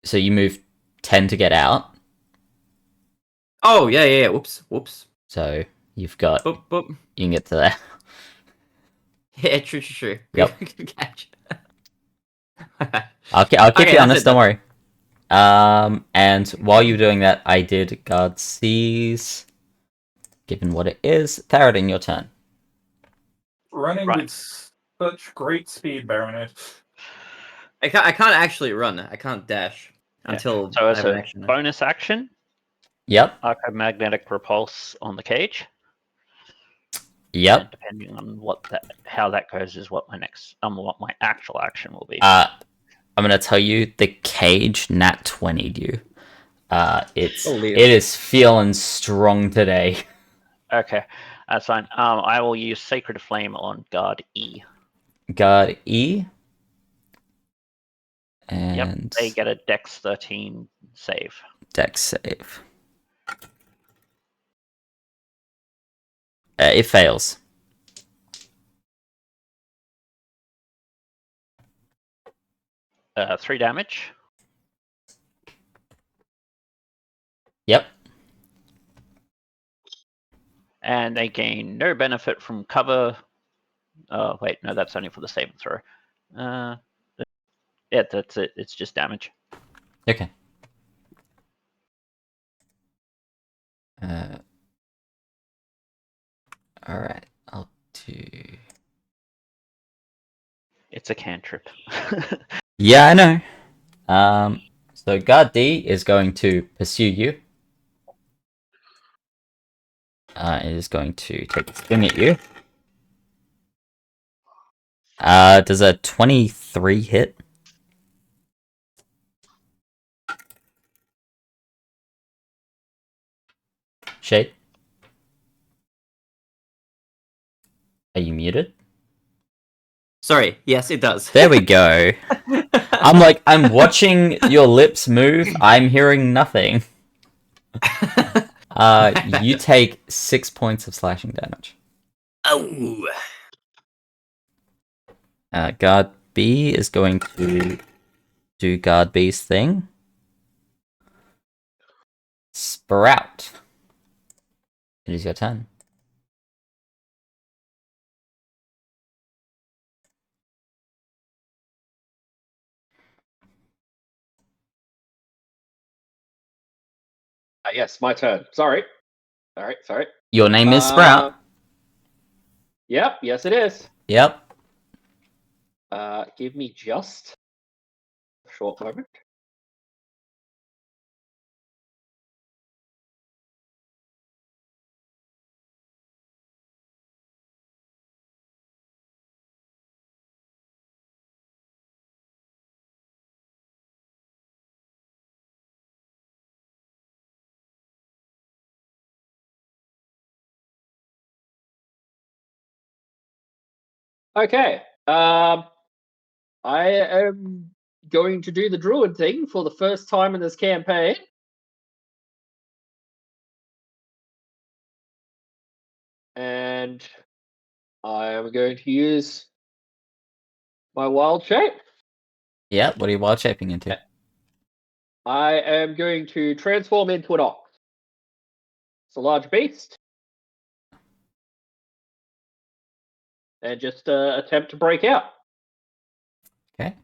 So you move 10 to get out. Oh, yeah. Whoops. So you've got... Boop, boop. You can get to there. Yeah, true. Yep. Good catch. I'll keep Okay, you that's honest, it, don't worry. And while you're doing that, I did guard C's. Given what it is, Therodin, your turn. Running Right. with such great speed, Baronet. I can't actually run. I can't dash until So I as have an a action. bonus action, Yep. arcomagnetic repulse on the cage. Yep. And depending on how that goes is what my actual action will be. I'm gonna tell you, the cage nat 20'd you. It Holy. is feeling strong today. Okay, that's fine. I will use Sacred Flame on guard E. Guard E. And Yep, they get a Dex 13 save. Dex save. It fails. Uh, 3 damage. Yep. And they gain no benefit from cover. Oh, wait, no, that's only for the saving throw. Yeah, that's it. It's just damage. Okay. Alright, I'll do... It's a cantrip. Yeah, I know. So guard D is going to pursue you. It is going to take a swing at you. Does a 23 hit? Shade? Are you muted? Sorry. Yes, it does. There we go. I'm watching your lips move. I'm hearing nothing. You take 6 points of slashing damage. Oh. Guard B is going to do Guard B's thing. Sprout. It is your turn. Yes, my turn. Sorry. All right, sorry. Your name is Sprout. Yep, yes it is. Yep. Give me just a short moment. Okay. I am going to do the druid thing for the first time in this campaign. And I am going to use my wild shape. Yeah, what are you wild shaping into? I am going to transform into an ox. It's a large beast. And just attempt to break out. Okay.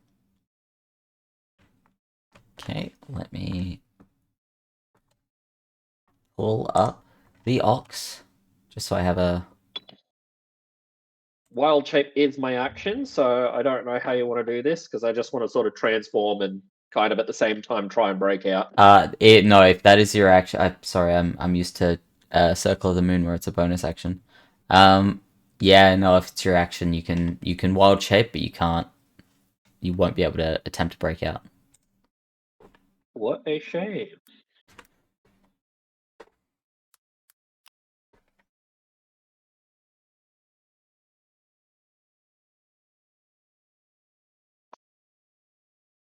Okay, let me pull up the ox, just so I have a... Wild shape is my action, so I don't know how you want to do this, because I just want to sort of transform and kind of at the same time try and break out. No, if that is your action... sorry, I'm used to Circle of the Moon where it's a bonus action. Yeah, no, if it's your action, you can wild shape, but you won't be able to attempt to break out. What a shame.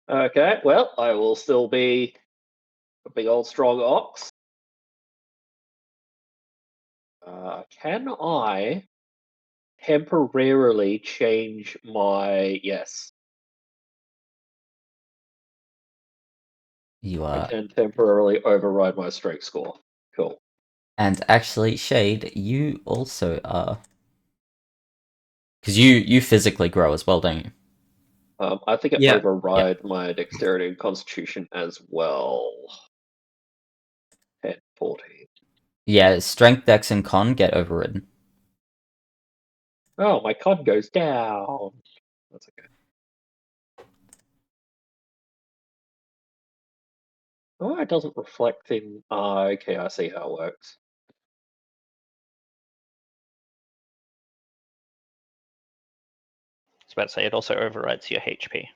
Okay, well, I will still be a big old strong ox. Can I temporarily change my... Yes, You I are... can temporarily override my strength score. Cool. And actually, Shade, you also are... Because you physically grow as well, don't you? I think it Yeah. override my dexterity and constitution as well. 10, 14. Yeah, strength, dex, and con get overridden. Oh, my con goes down. That's okay. Oh, it doesn't reflect in... okay, I see how it works. I was about to say it also overrides your HP.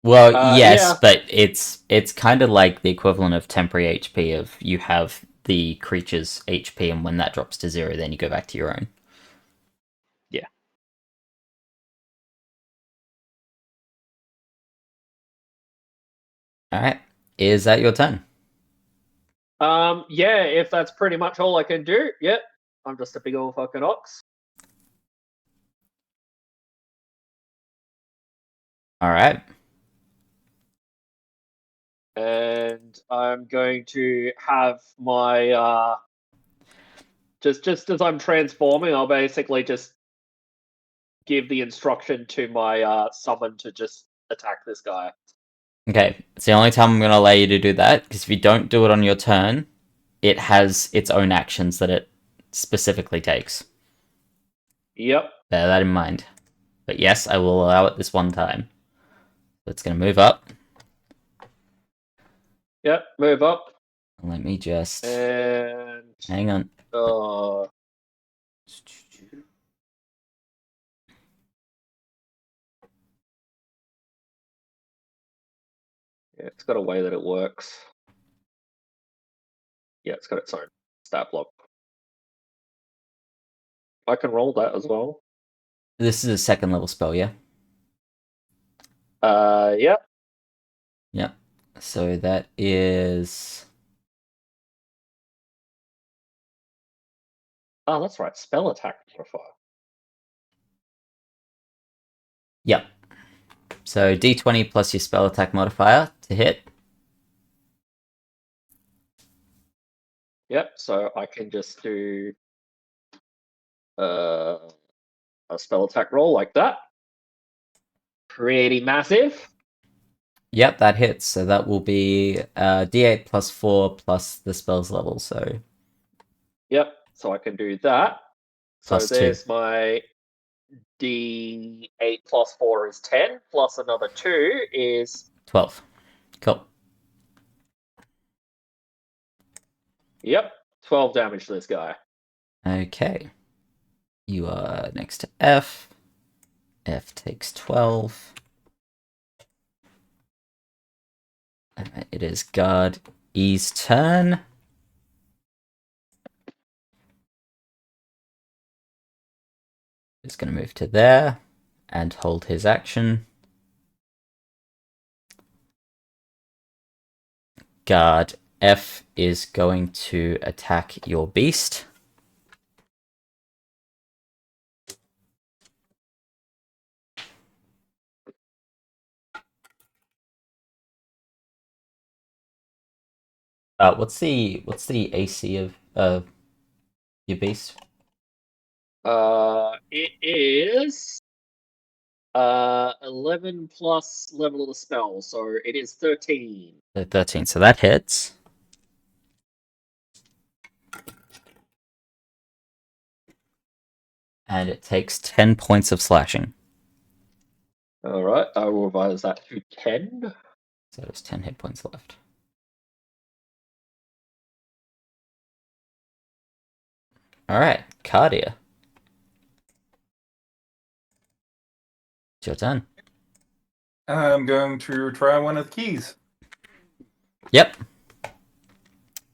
Well, yes, Yeah. but it's kind of like the equivalent of temporary HP of you have the creature's HP, and when that drops to 0, then you go back to your own. Yeah. Alright, is that your turn? Yeah, if that's pretty much all I can do, yep. I'm just a big old fucking ox. Alright. And I'm going to have my just as I'm transforming, I'll basically just give the instruction to my summon to just attack this guy. Okay, it's the only time I'm going to allow you to do that, because if you don't do it on your turn, it has its own actions that it specifically takes. Yep. Bear that in mind. But yes, I will allow it this one time. So it's going to move up. Yep, move up. Let me just... And hang on. yeah, it's got a way that it works. Yeah, it's got its own stat block. I can roll that as well. This is a second level spell, yeah? Yeah. Yeah. So that is... Oh, that's right. Spell attack modifier. Yep. So d20 plus your spell attack modifier to hit. Yep, so I can just do a spell attack roll like that. Pretty massive. Yep, that hits. So that will be d8 plus 4 plus the spell's level. So Yep, so I can do that. So plus 2. there's my D8 plus 4 is 10, plus another 2 is 12. Cool. Yep, 12 damage to this guy. Okay. You are next to F. F takes 12. It is guard E's turn. He's going to move to there and hold his action. Guard F is going to attack your beast. What's the AC of your beast? It is 11 plus level of the spell, so it is 13. 13, so that hits. And it takes 10 points of slashing. Alright, I will revise that to 10. So there's 10 hit points left. Alright, Cardia. It's your turn. I'm going to try one of the keys. Yep.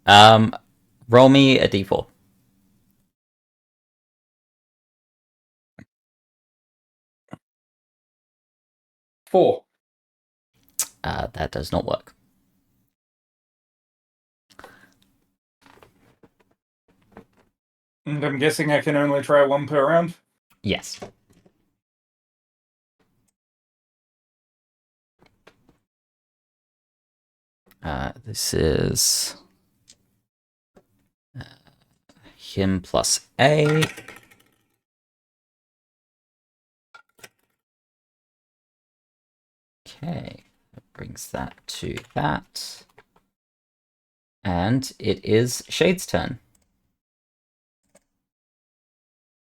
Roll me a d4. 4. That does not work. And I'm guessing I can only try one per round? Yes. This is him plus A. Okay, that brings that to that. And it is Shade's turn.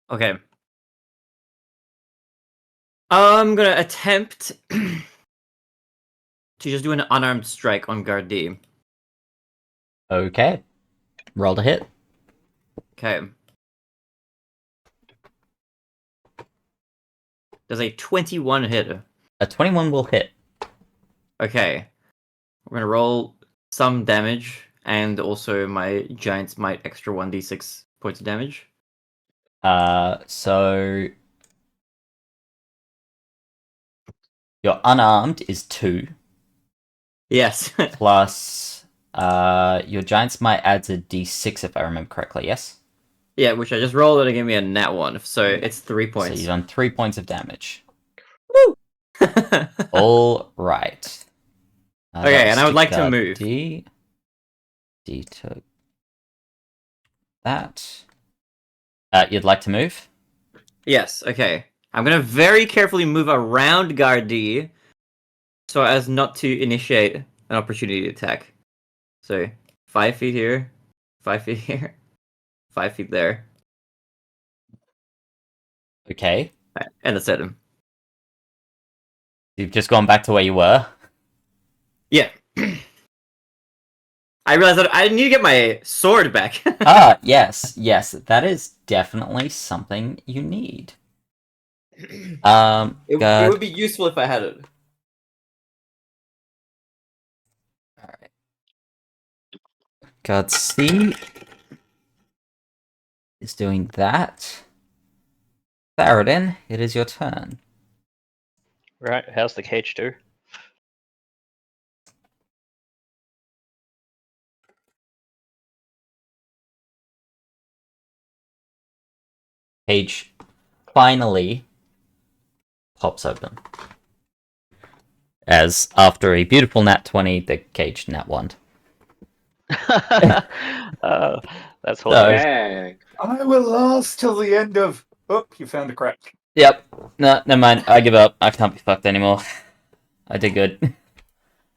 Okay. I'm gonna attempt to just do an unarmed strike on guard D. Okay. Roll to hit. Okay. Does a 21 hit? A 21 will hit. Okay. We're gonna roll some damage, and also my Giant's Might extra 1d6 points of damage. So your unarmed is 2. Yes. Plus your Giant's Might adds a d6 if I remember correctly, yes? Yeah, which I just rolled and it gave me a nat 1, so it's 3 So points. you've done 3 points of damage. Woo! All right. Okay, and I would like to move. D took that. You'd like to move? Yes, okay. I'm gonna very carefully move around guard D so as not to initiate an opportunity attack. So 5 feet here, 5 feet here, 5 feet there, Okay. and that's it. You've just gone back to where you were. Yeah. I realized that I need to get my sword back. Yes. That is definitely something you need. It God. would be useful if I had it. Alright. God C is doing that. Therodin, it is your turn. Right, how's the cage do? Cage finally pops open. As after a beautiful nat 20, the cage nat 1. That's hilarious. Dang. I will last till the end of... Oh, you found a crack. Yep. No, never mind. I give up. I can't be fucked anymore. I did good. Cage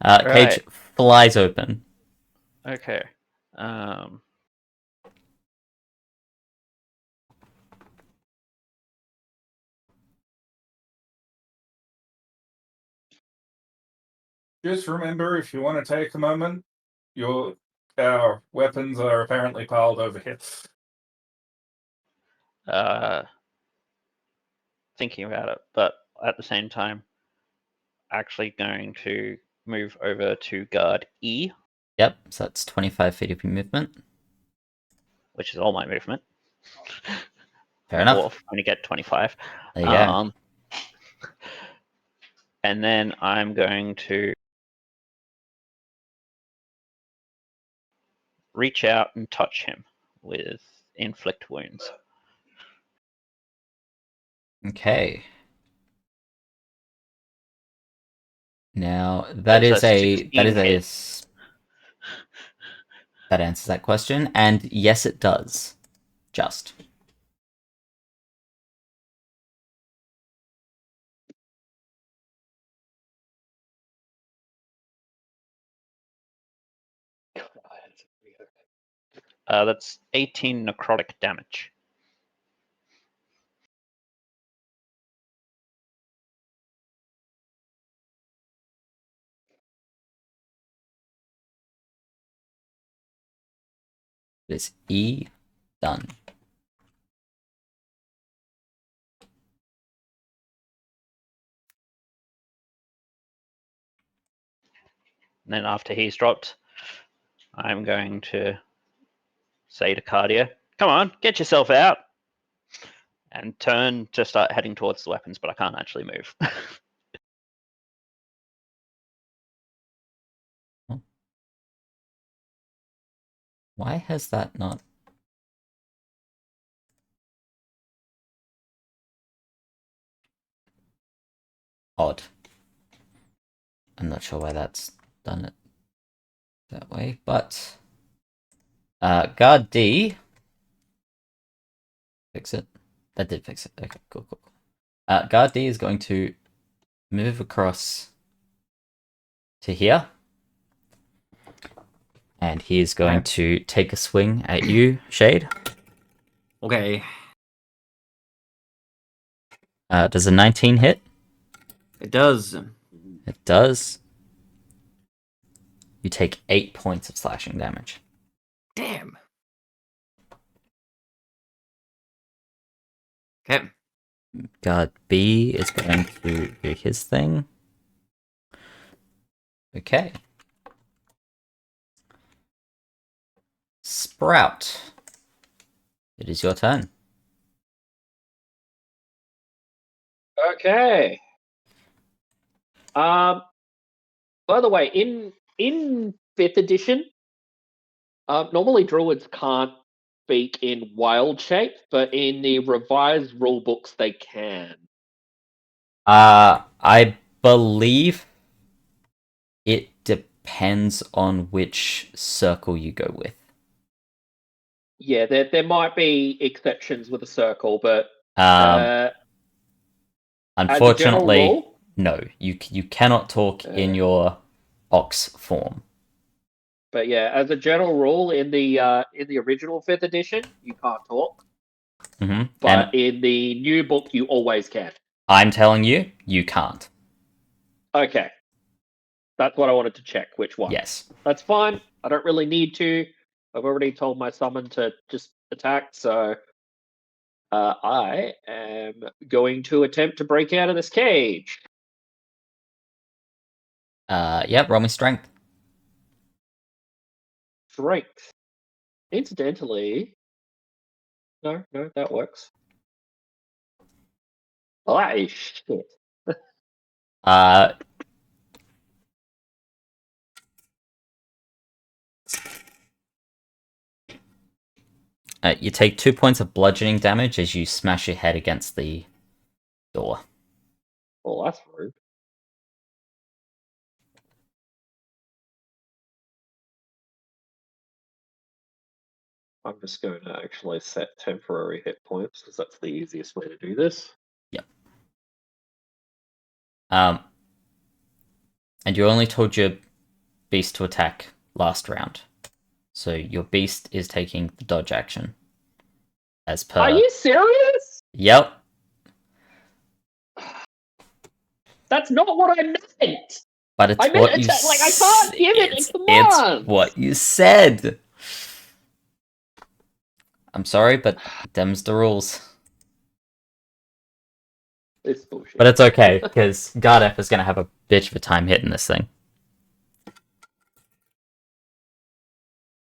Right. flies open. Okay. Just remember, if you want to take a moment, our weapons are apparently piled over here. Thinking about it, but at the same time, actually going to move over to guard E, Yep, so that's 25 feet of your movement. which is all my movement. Fair enough. Dwarf only get 25. There you go. And then I'm going to reach out and touch him with inflict wounds. Okay. Now that That's is a 16 hit. that answers that question, and yes, it does. Just. That's 18 necrotic damage. It's E. Done. And then after he's dropped, I'm going to say to Cardia, come on, get yourself out. And turn to start heading towards the weapons, but I can't actually move. Why has that not... Odd. I'm not sure why that's done it that way, but... guard D... Fix it. That did fix it. Okay, cool. Guard D is going to move across to here. And he is going to take a swing at you, Shade. Okay. Does a 19 hit? It does. It does. You take 8 points of slashing damage. Damn. Okay. Guard B is going to do his thing. Okay. Sprout. It is your turn. Okay. By the way, in 5th edition, normally druids can't speak in wild shape, but in the revised rule books they can. I believe it depends on which circle you go with. Yeah, there might be exceptions with a circle, but Unfortunately, as a general rule, no. You cannot talk in your ox form. But yeah, as a general rule, in the original 5th edition, you can't talk. Mm-hmm. But in the new book, you always can. I'm telling you, you can't. Okay. That's what I wanted to check, which one. Yes. That's fine. I don't really need to. I've already told my summon to just attack, so I am going to attempt to break out of this cage. Yep, roll me strength. Strength. Incidentally... No, that works. Oh, that is shit. You take 2 points of bludgeoning damage as you smash your head against the door. Oh, that's rude. I'm just going to actually set temporary hit points because that's the easiest way to do this. Yep. And you only told your beast to attack last round. So your beast is taking the dodge action. As per... Are you serious? Yep. That's not what I meant! But it's I meant what you attack, like, I can't give it it's, a command. It's what you said. I'm sorry, but them's the rules. It's bullshit. But it's okay, because Gardef is going to have a bitch of a time hitting this thing.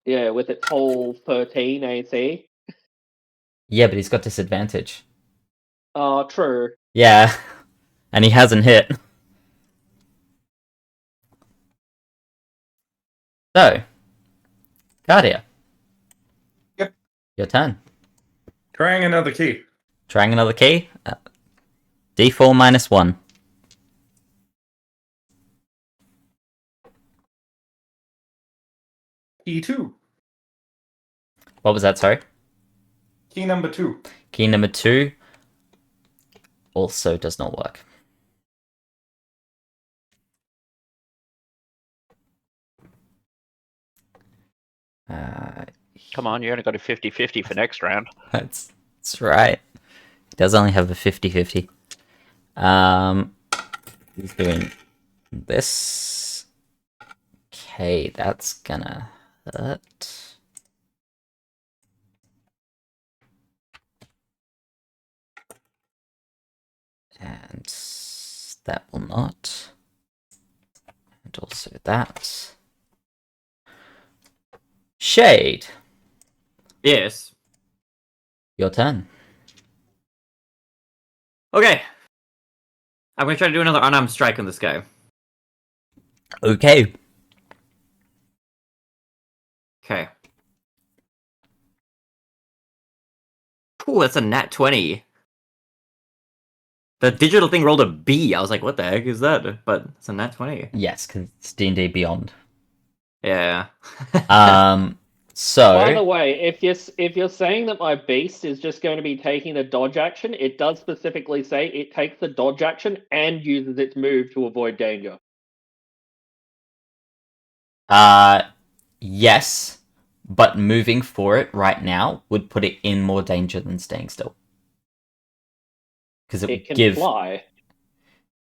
Yeah, with its whole 13 AC. Yeah, but he's got disadvantage. Oh, true. Yeah, and he hasn't hit. So, Guardia. Yep. Your turn. Trying another key. Trying another key. D4 minus 1. Key 2. What was that, sorry? Key number 2. Key number 2 also does not work. Come on, you only got a 50-50 for next round. That's right. He does only have a 50-50. He's doing this. Okay, that's gonna hurt. And that will not. And also that. Shade, Yes. your turn. Okay. I'm gonna try to do another unarmed strike on this guy. Okay. Okay. Ooh, that's a nat 20. The digital thing rolled a B. I was like, what the heck is that? But it's a nat 20. Yes, because it's D&D Beyond. Yeah. So By the way, if you're saying that my beast is just going to be taking the dodge action, it does specifically say it takes the dodge action and uses its move to avoid danger. yes, but moving for it right now would put it in more danger than staying still. Because it would It can give fly.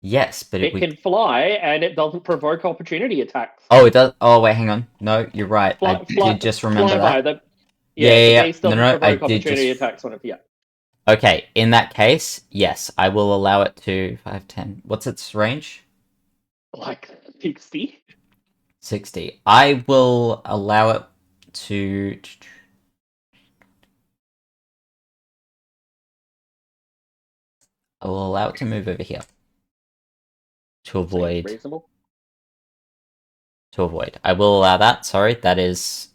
Yes, but It can fly, and it doesn't provoke opportunity attacks. Oh, it does. Oh, wait, hang on. No, you're right. I Fly- did just remember flyby, that. the Yeah. beast doesn't No, I provoke did opportunity just. attacks on it. Yeah. Okay, in that case, yes, I will allow it to 5, 10. What's its range? Like 60. 60. I will allow it to. I will allow it to move over here. To Seems avoid. reasonable. To avoid. I will allow that. Sorry, that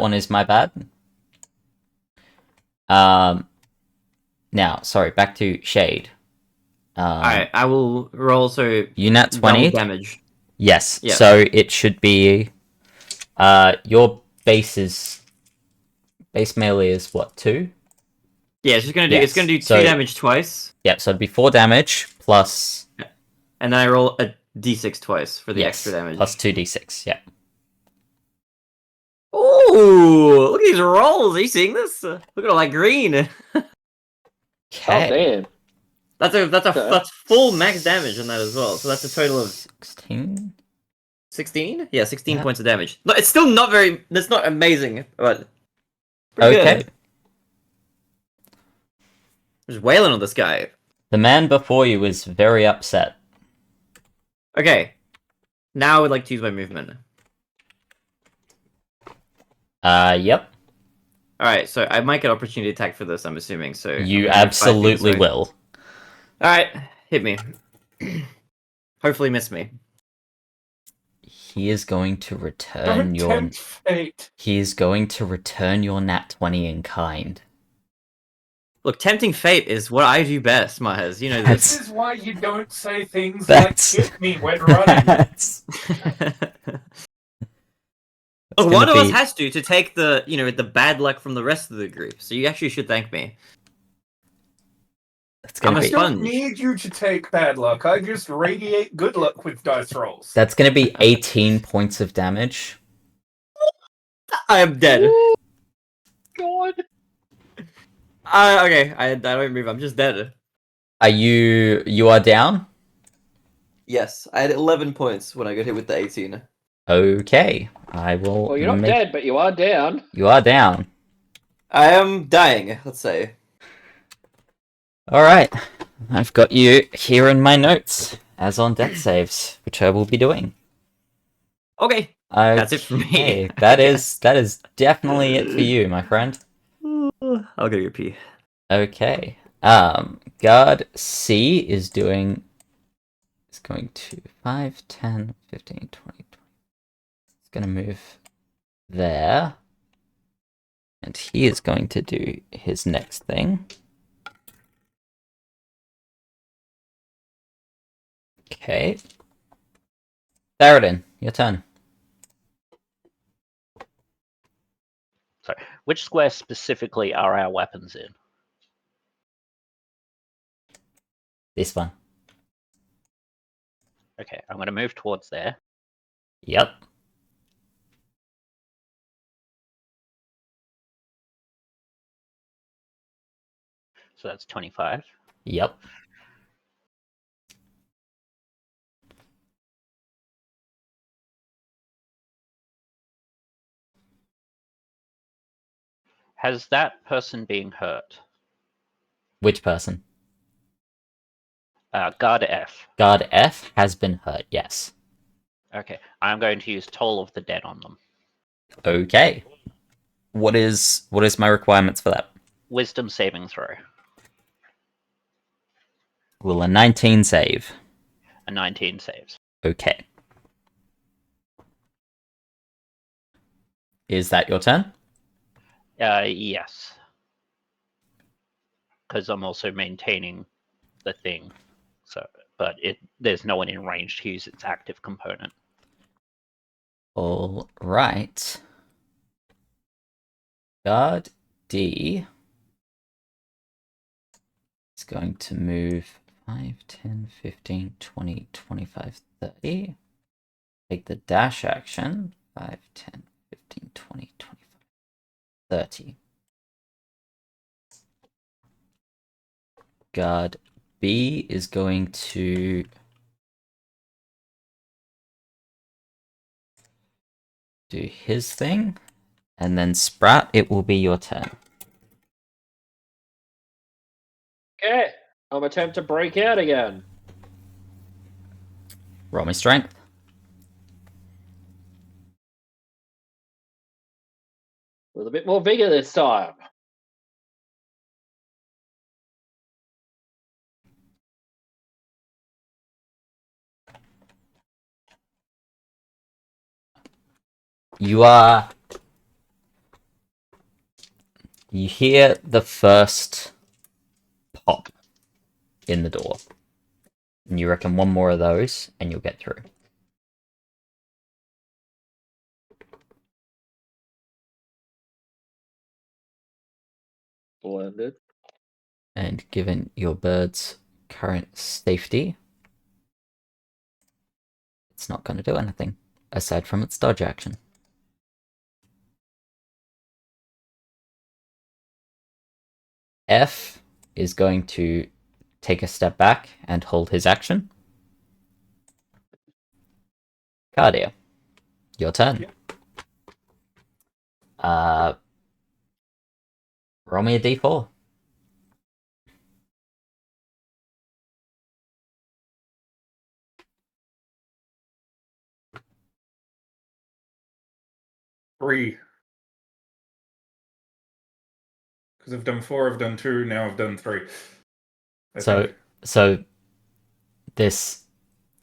one is my bad. Now, sorry, back to Shade. Alright, I will roll so You nat 20? double damage. Yes. Yeah. So it should be your base melee is what, 2? Yeah, it's just gonna do Yes, it's gonna do 2 so- damage twice. Yep, so it'd be 4 damage plus And then I roll a D6 twice for the yes, extra damage. plus 2d6, yeah. Ooh, look at these rolls. Are you seeing this? Look at all that green. Oh Okay. damn! That's full max damage on that as well. So that's a total of 16? 16? Yeah, 16 Yeah. points of damage. No, it's still not very. That's not amazing, but pretty Okay. good. Just wailing on this guy. The man before you is very upset. Okay, now I would like to use my movement. Yep. All right, so I might get opportunity attack for this. I'm assuming. So I'm You gonna do 5 things, absolutely right? will. All right, hit me. Hopefully, miss me. He is going to return Don't your. tempt fate. He is going to return your nat 20 in kind. Look, tempting fate is what I do best, Mahez. You know That's- this. This is why you don't say things That's- like hit me when running. That's Look, gonna one of us be- has to take the the bad luck from the rest of the group. So you actually should thank me. That's gonna I'm a be. I don't sponge. need you to take bad luck. I just radiate good luck with dice rolls. That's gonna be 18 points of damage. I am dead. God. Okay, I don't move. I'm just dead. You are down? Yes, I had 11 points when I got hit with the 18. Okay, I will. Well, you're not make... dead, but you are down. You are down. I am dying, let's say. All right, I've got you here in my notes as on death saves, which I will be doing. Okay, that's it for me. Okay, that is definitely it for you, my friend. I'll go your pee. Okay. Guard C is going to 5, 10, 15, 20. It's going to move there. And he is going to do his next thing. Okay. Theroden, your turn. Sorry, which square specifically are our weapons in? This one. Okay, I'm going to move towards there. Yep. So that's 25. Yep. Has that person been hurt? Which person? Guard F. Guard F has been hurt, yes. Okay, I'm going to use Toll of the Dead on them. Okay. What is my requirements for that? Wisdom saving throw. Will a 19 save? A 19 saves. Okay. Is that your turn? Yes. Because I'm also maintaining the thing. So, but there's no one in range to use its active component. All right. Guard D is going to move 5, 10, 15, 20, 25, 30. Take the dash action. 5, 10, 15, 20, 25, 30. Guard B is going to do his thing. And then Sprout, it will be your turn. Okay, I'm attempt to break out again. Roll me strength. With a bit more vigor this time. You hear the first pop in the door. And you reckon one more of those and you'll get through. Blended. And given your bird's current safety, it's not going to do anything aside from its dodge action. F is going to take a step back and hold his action. Cardia, your turn. Roll me a d4. Three. Because I've done 4, I've done 2, now I've done 3. I think. So this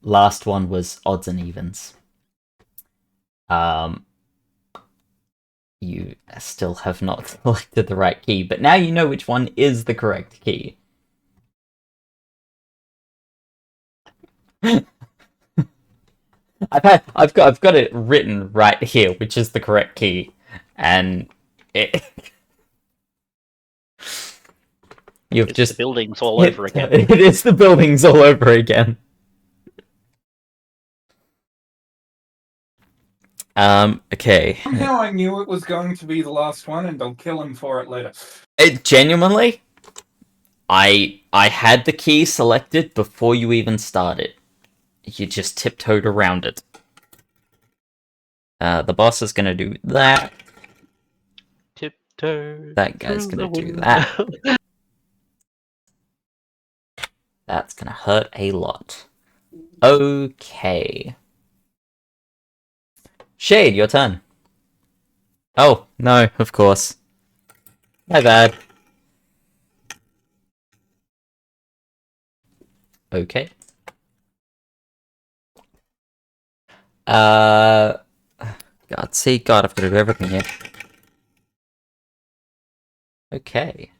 last one was odds and evens. You still have not selected the right key, but now you know which one is the correct key. I've got it written right here, which is the correct key, and it. You've It's just the buildings all over again. It is the buildings all over again. Okay. Somehow I knew it was going to be the last one, and I'll kill him for it later. Genuinely, I had the key selected before you even started. you just tiptoed around it. The boss is gonna do that. Tiptoe. That guy's through gonna the do window. that. That's gonna hurt a lot. Okay. Shade, your turn. Oh, no, of course. My bad. Okay. God, see, God, I've got to do everything here. Okay.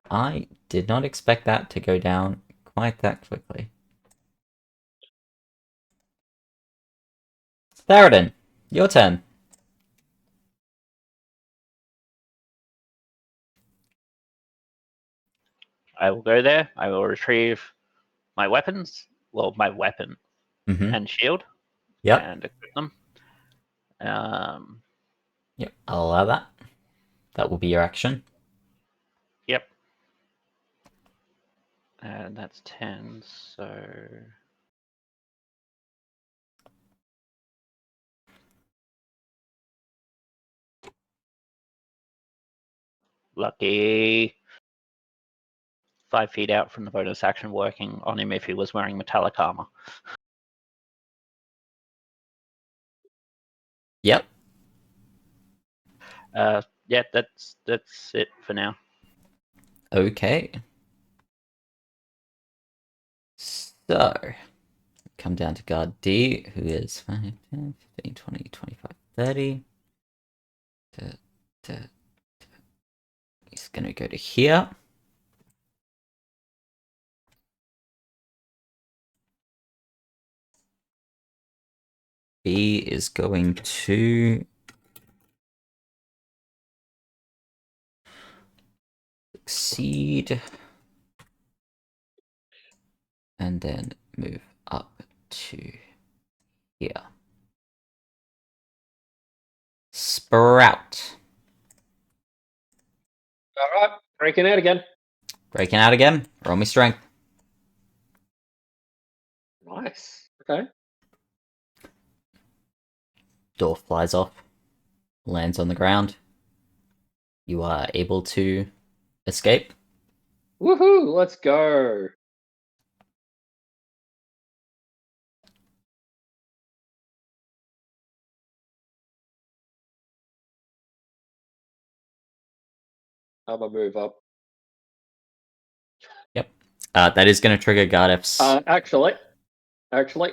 I did not expect that to go down quite that quickly. Theoden, your turn. I will go there. I will retrieve my weapons. Well, my weapon Mm-hmm. and shield. Yep. And equip them. Yep, I'll allow that. That will be your action. Yep. And that's 10, so... Lucky. 5 feet out from the bonus action working on him if he was wearing metallic armor. Yep. Yeah, that's it for now. Okay. So, come down to guard D, who is 5, 10, 15, 20, 25, 30. He's going to go to here. B is going to succeed. And then move up to here. Sprout. All right, breaking out again. Breaking out again. Roll me strength. Nice. Okay. Door flies off. Lands on the ground. You are able to escape. Woohoo! Let's go. I'm gonna move up. That is going to trigger guard F's. Actually,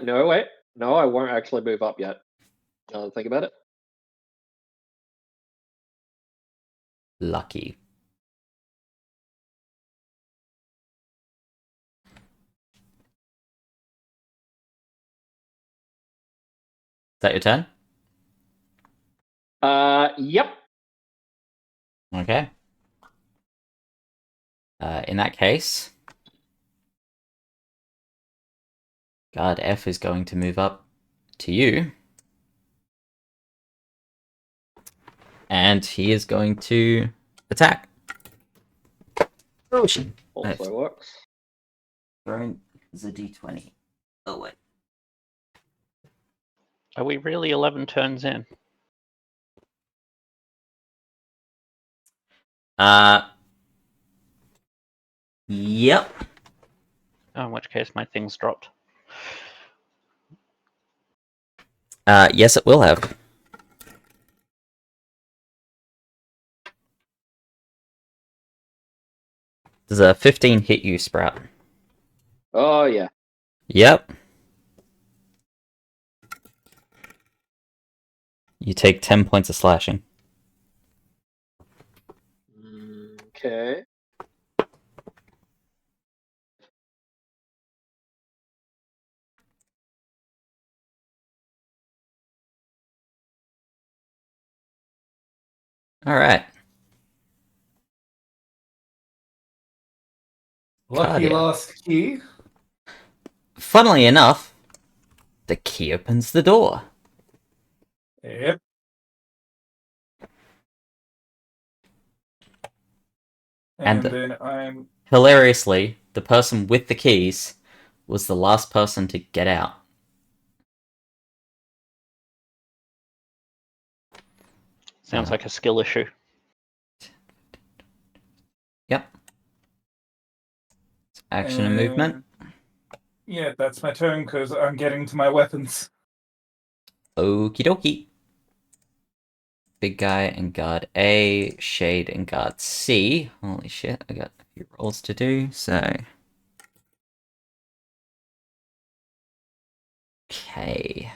no, wait. No, I won't actually move up yet. Now that I think about it. Lucky. Is that your turn? Yep. Okay. In that case, guard F is going to move up to you. And he is going to attack. Oh, shit. Also works. Throwing is a d20. Oh, wait. Are we really 11 turns in? Yep. Oh, in which case my thing's dropped. Yes, it will have. Does a 15 hit you, Sprout? Oh yeah. Yep. You take 10 points of slashing. Okay. Alright. Lucky Cardia. last key. Funnily enough, the key opens the door. Yep. And And then I'm hilariously, the person with the keys was the last person to get out. Sounds like a skill issue. Yep. Action and movement. Yeah, that's my turn because I'm getting to my weapons. Okie dokie. Big guy and guard A, Shade and guard C. Holy shit, I got a few rolls to do, so. Okay.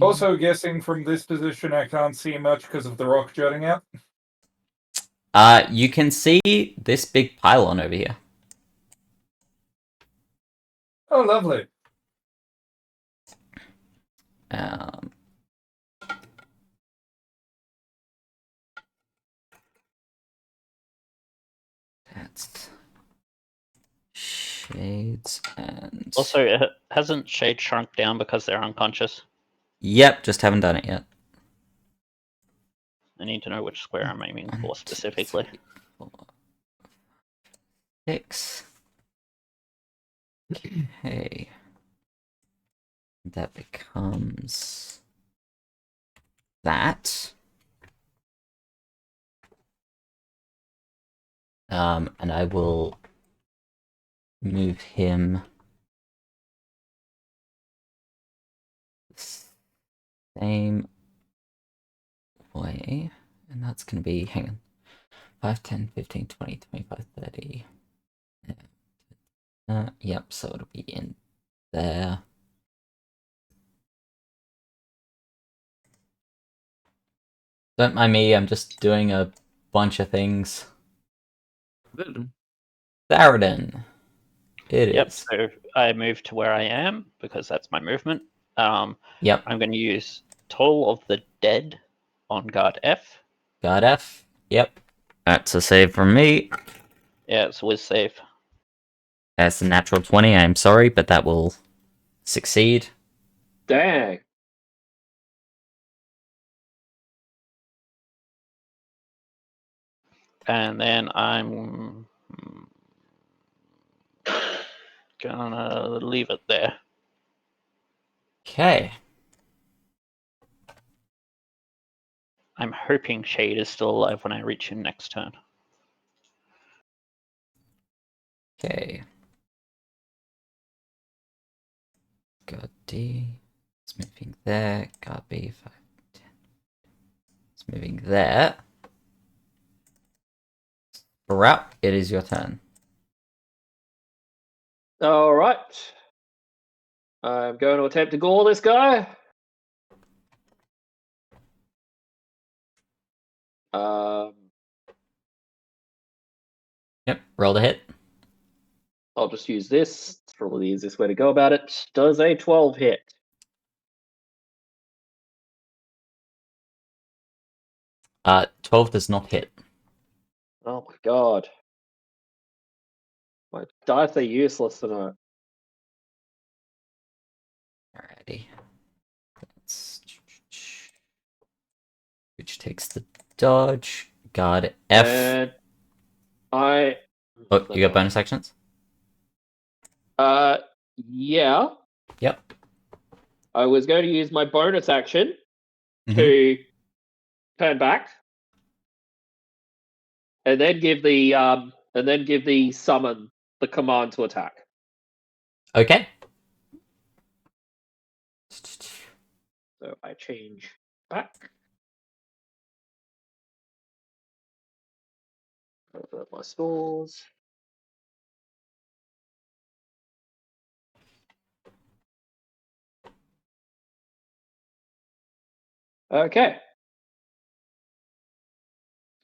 Also, guessing from this position, I can't see much because of the rock jutting out. You can see this big pylon over here. Oh, lovely. That's Shades and... Also, hasn't Shade shrunk down because they're unconscious? Yep, just haven't done it yet. I need to know which square I'm aiming for specifically. 1, 2, 3, 4, 6. Okay. That becomes that. And I will move him same way, and that's going to be, hang on, 5, 10, 15, 20, 25, 30. Yep, so it'll be in there. Don't mind me, I'm just doing a bunch of things. Good. Theroden. It Yep, is. so I move to where I am because that's my movement. Yep. I'm going to use Toll of the Dead on guard F. Guard F. Yep. That's a save from me. Yeah, it's whiz save. That's a natural 20, I'm sorry, but that will succeed. Dang. And then I'm gonna leave it there. Okay. I'm hoping Shade is still alive when I reach him next turn. Okay. Guard D. It's moving there. Guard B. 5, 10. It's moving there. Barat, it is your turn. All right. I'm going to attempt to gore this guy. Yep, roll the hit. I'll just use this. It's probably the easiest way to go about it. Does a 12 hit? 12 does not hit. Oh my god. My dice are useless tonight. Alrighty. That's... Which takes the dodge. Guard F. And Oh, you got bonus actions? Yeah. Yep. I was going to use my bonus action to turn back, and then give the summon the command to attack. Okay. So I change back. Over my stores. Okay.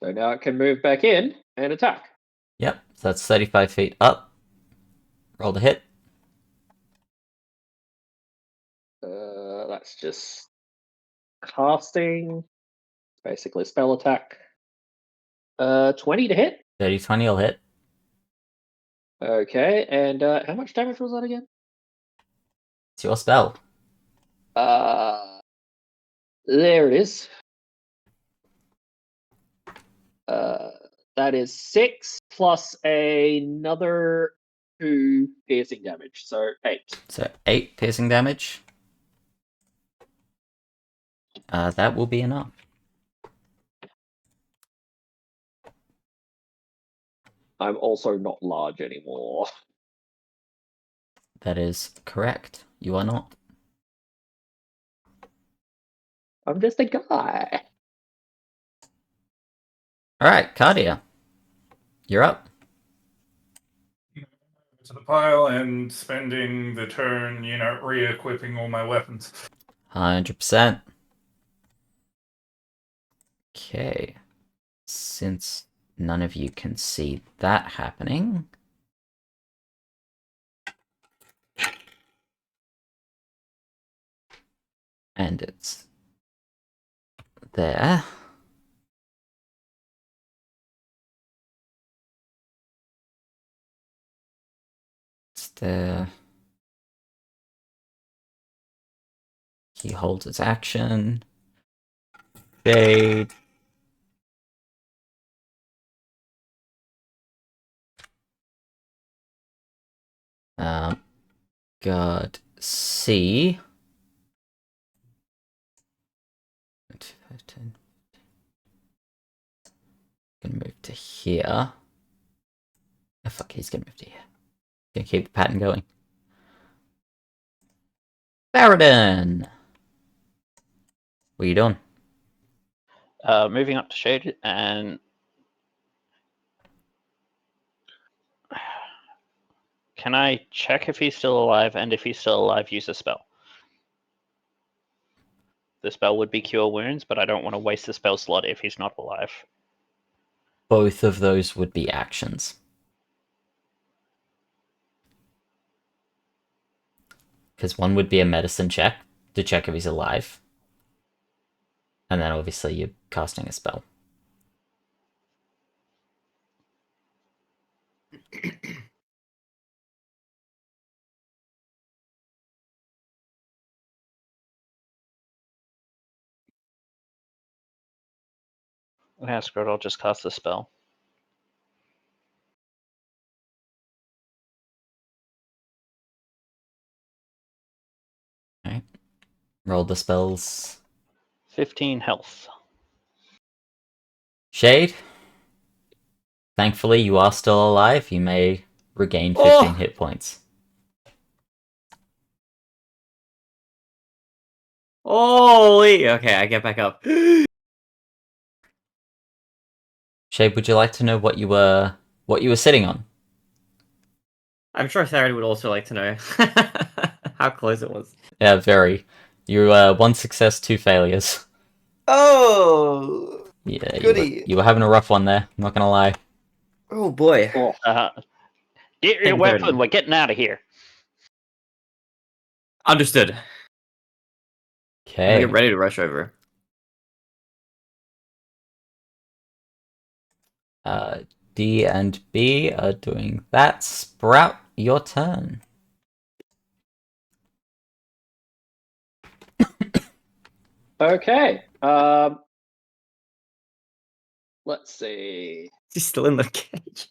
So now it can move back in and attack. Yep, so that's 35 feet up. Roll the hit. That's just casting. Basically spell attack. 20 to hit. 30, 20 will hit. Okay, and how much damage was that again? It's your spell. There it is. That is 6 plus another 2 piercing damage, so 8. So 8 piercing damage. That will be enough. I'm also not large anymore. That is correct. You are not. I'm just a guy. Alright, Cardia. You're up. To the pile and spending the turn, re-equipping all my weapons. 100%. Okay. Since none of you can see that happening, and it's there. It's there. He holds his action. Shade. God. C. Gonna move to here. Oh, fuck, he's gonna move to here. Gonna keep the pattern going. Baradin! What are you doing? Moving up to Shade and can I check if he's still alive, and if he's still alive, use a spell? The spell would be Cure Wounds, but I don't want to waste the spell slot if he's not alive. Both of those would be actions. Because one would be a medicine check to check if he's alive. And then obviously you're casting a spell. Yeah, screw it, I'll just cast the spell. Alright. Roll the spells. 15 health. Shade. Thankfully, you are still alive. You may regain 15 hit points. Holy! Okay, I get back up. Shade, would you like to know what you were sitting on? I'm sure Tharid would also like to know how close it was. Yeah, very. You 1 success, 2 failures. Oh! Yeah, Goody. you were having a rough one there. I'm not gonna lie. Oh boy. Oh, Get your 10:30. weapon, we're getting out of here. Understood. I'm Okay. gonna get ready to rush over. D and B are doing that. Sprout, your turn. okay. Let's see. He's still in the cage.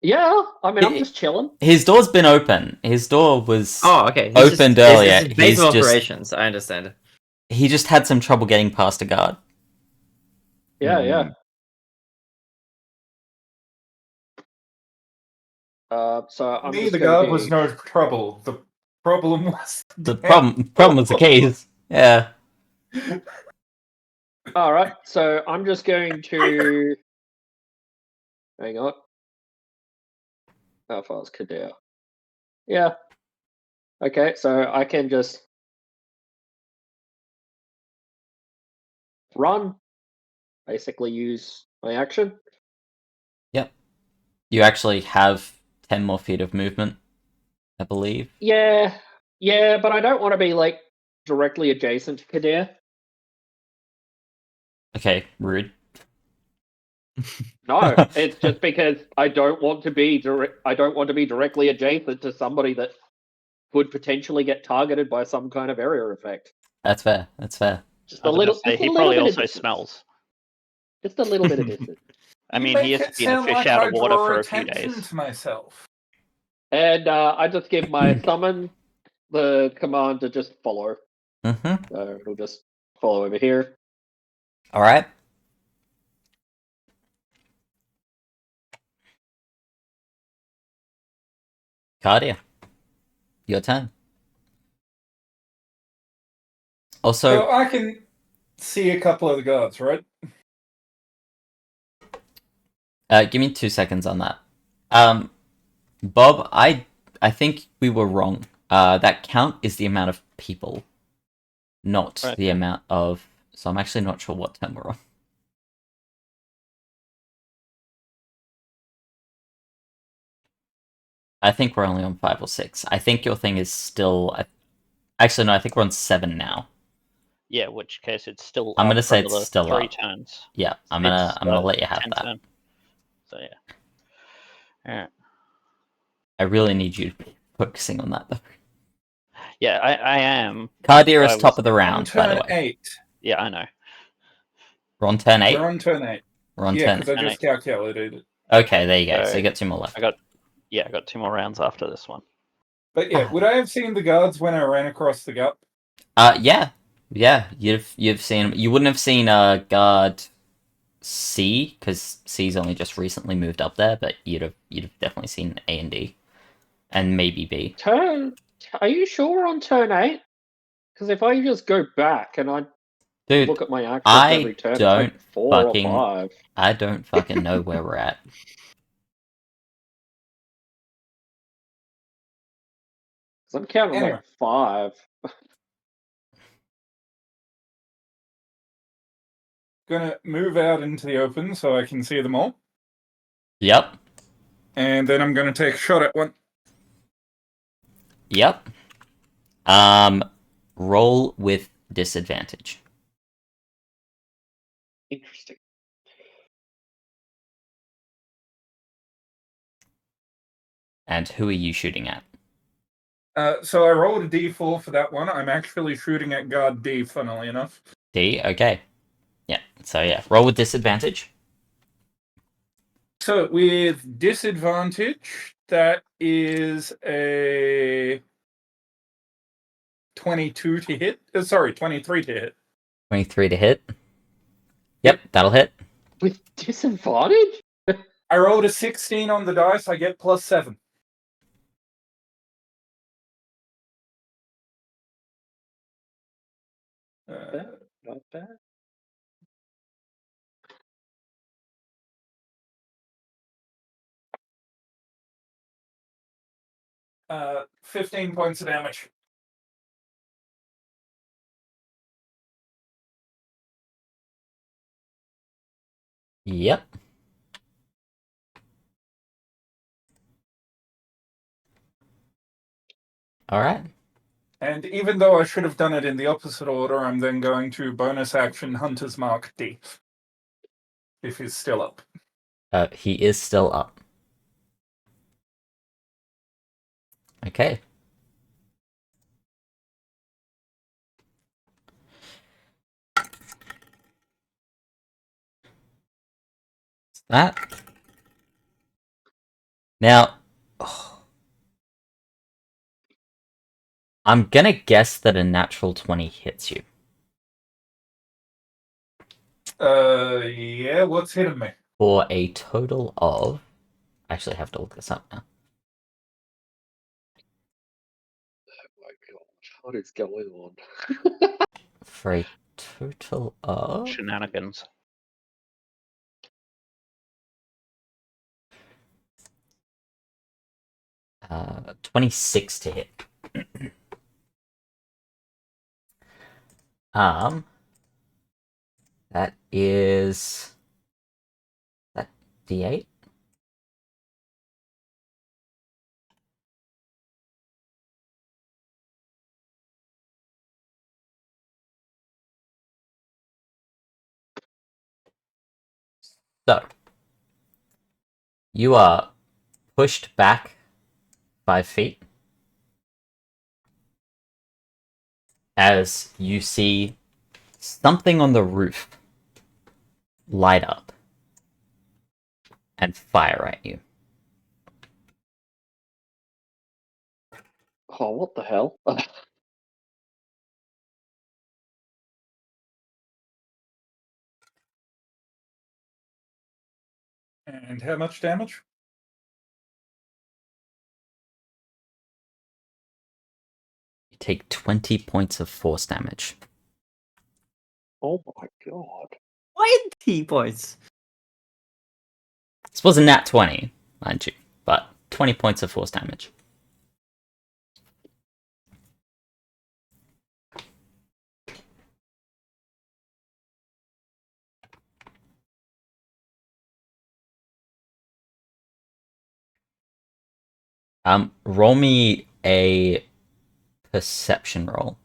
Yeah, I mean, I'm just chilling. His door's been open. His door was Oh, okay. opened earlier. It's base of He's just- operations. I understand. He just had some trouble getting past a guard. Yeah, Hmm. yeah. So I'm Me, just the gonna guard be... was no trouble. The problem was The problem was the keys. Yeah. All right, so I'm just going to... Hang on. How far is Kadir? Yeah. Okay, so I can just run. Basically use my action. Yep. You actually have 10 more feet of movement, I believe. Yeah, but I don't want to be, like, directly adjacent to Kadir. Okay, rude. No, it's just because I don't want to be directly adjacent to somebody that could potentially get targeted by some kind of area effect. That's fair. That's fair. Just I a was gonna little, say, just a he little probably bit of also distance. smells. Just a little bit of distance. I You mean, make he has it been a sound fish like out I of water draw for a few attention days. to myself. And I just give my summon the command to just follow. Mm-hmm. It'll just follow over here. All right. Cardia, your turn. Also, So I can see a couple of the guards, right? give me 2 seconds on that. Bob, I think we were wrong. That count is the amount of people, not the Okay. amount of. So I'm actually not sure what turn we're on. I think we're only on 5 or 6. I think your thing is still. Actually, no. I think we're on 7 now. Yeah, which case it's still I'm up gonna for say it's another still 3 up. turns. Yeah, I'm It's, gonna let you have 10 that. turn. So yeah. Alright. I really need you to be focusing on that though. Yeah, I am. Cardia I is top was- of the On round, by the turn way. 8. Yeah, I know. We're on turn 8. We're on turn 8. We're on Yeah, turn. because I turn just 8. calculated it. Okay, there you go. So So you got 2 more left. I got 2 more rounds after this one. But yeah, would I have seen the guards when I ran across the gap? Yeah. You've seen. You wouldn't have seen guard C because C's only just recently moved up there, but you'd have definitely seen A and D, and maybe B. Are you sure we're on turn 8? Because if I just go back and I Dude, look at my actions I every turn, it's don't like 4 fucking- or 5. I don't fucking know where we're at. Because I'm counting Anyway. like 5. Gonna move out into the open so I can see them all. Yep. And then I'm gonna take a shot at one. Yep. Roll with disadvantage. Interesting. And who are you shooting at? So I rolled a d4 for that one. I'm actually shooting at guard D, funnily enough. D. Okay. Yeah. So yeah, roll with disadvantage. So with disadvantage, that is a 22 to hit. Sorry, 23 to hit. 23 to hit. Yep, that'll hit. With disadvantage? I rolled a 16 on the dice. I get plus 7. Not bad. Uh, 15 points of damage. Yep. All right. And even though I should have done it in the opposite order, I'm then going to bonus action Hunter's Mark D. If he's still up. He is still up. Okay. That. Now, I'm gonna guess that a natural 20 hits you. Yeah, what's hitting me? For a total of. I actually have to look this up now. Oh my god, what is going on? For a total of. Shenanigans. 26 to hit. That is. That D8? So, you are pushed back 5 feet. as you see something on the roof light up and fire at you. Oh, what the hell? And how much damage? You take 20 points of force damage. Oh my god. 20 points. This was a nat 20, mind you, but 20 points of force damage. Roll me a perception roll.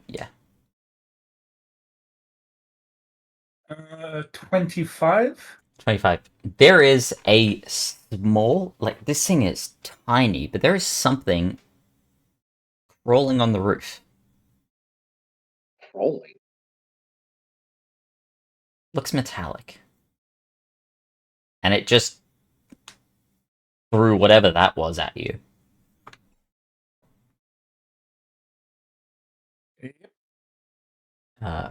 Yeah. 25. 25. There is a small, like, this thing is tiny, but there is something crawling on the roof. Rolling. Looks metallic. And it just threw whatever that was at you. Uh,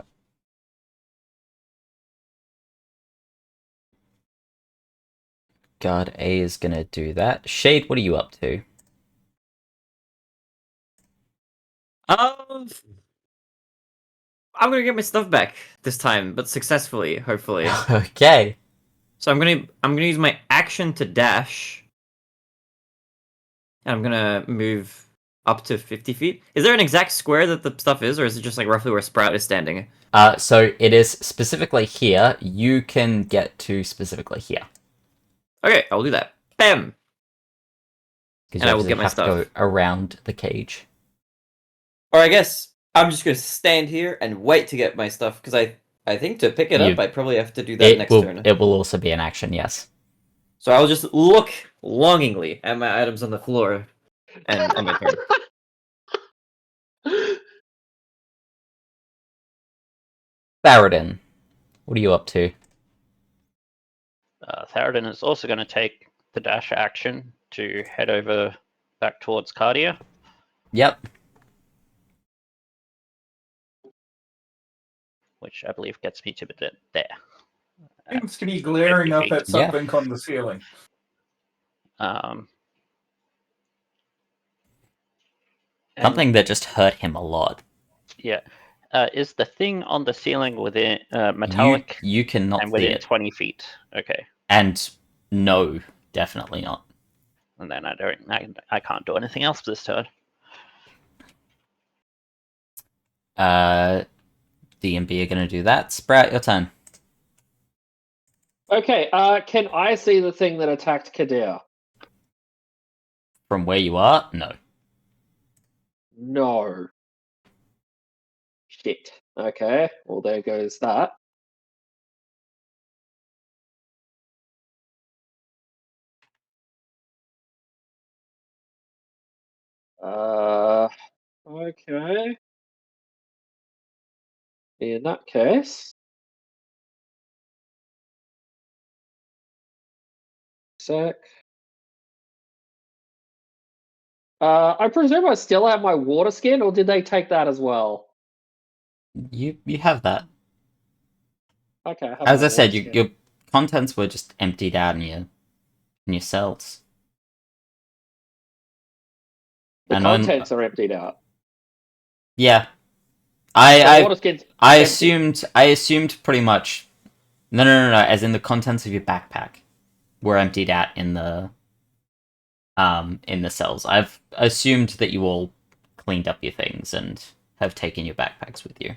God, A is gonna do that. Shade, what are you up to? I'm gonna get my stuff back this time, but successfully, hopefully. Okay. So I'm gonna use my action to dash. And I'm gonna move up to 50 feet. Is there an exact square that the stuff is, or is it just like roughly where Sprout is standing? So it is specifically here. You can get to specifically here. Okay, I'll do that. Bam! Because And you I will get my have to go stuff. around the cage. Or I guess I'm just gonna stand here and wait to get my stuff, because I think to pick it up, I probably have to do that next turn. It will also be an action, yes. So I'll just look longingly at my items on the floor and end my turn. Baradin, what are you up to? Theoden is also going to take the dash action to head over back towards Cardia. Yep. Which I believe gets me to there. Seems to be glaring 50 up feet. at something on the ceiling. Something that just hurt him a lot. Yeah. Is the thing on the ceiling within metallic You cannot and see within it. 20 feet? Okay. And no, definitely not. And then I can't do anything else this turn. DMB are going to do that. Sprout, your turn. Okay, can I see the thing that attacked Kadir? From where you are? No. No. Shit. Okay, well there goes that. Okay. In that case, sec. I presume I still have my water skin, or did they take that as well? You have that. Okay, I have As my I said, water skin. your contents were just emptied out in your cells. The and contents are emptied out. Yeah. The water skin's I empty. assumed pretty much. No, as in the contents of your backpack were emptied out in the cells. I've assumed that you all cleaned up your things and have taken your backpacks with you.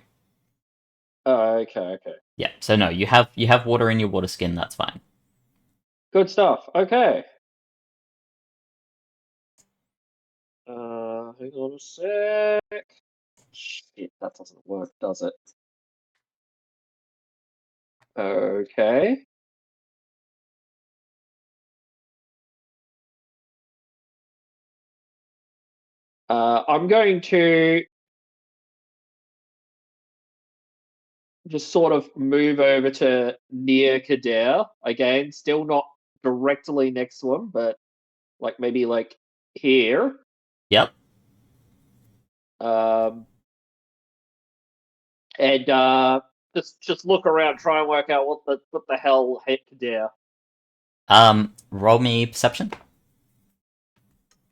Oh, okay. Yeah. So no, you have water in your water skin. That's fine. Good stuff. Okay. Hang on a sec. Shit, that doesn't work, does it? Okay. I'm going to just sort of move over to near Kader again, still not directly next to him, but like maybe like here. Yep. And just look around, try and work out what the hell hit Kader. Roll me perception.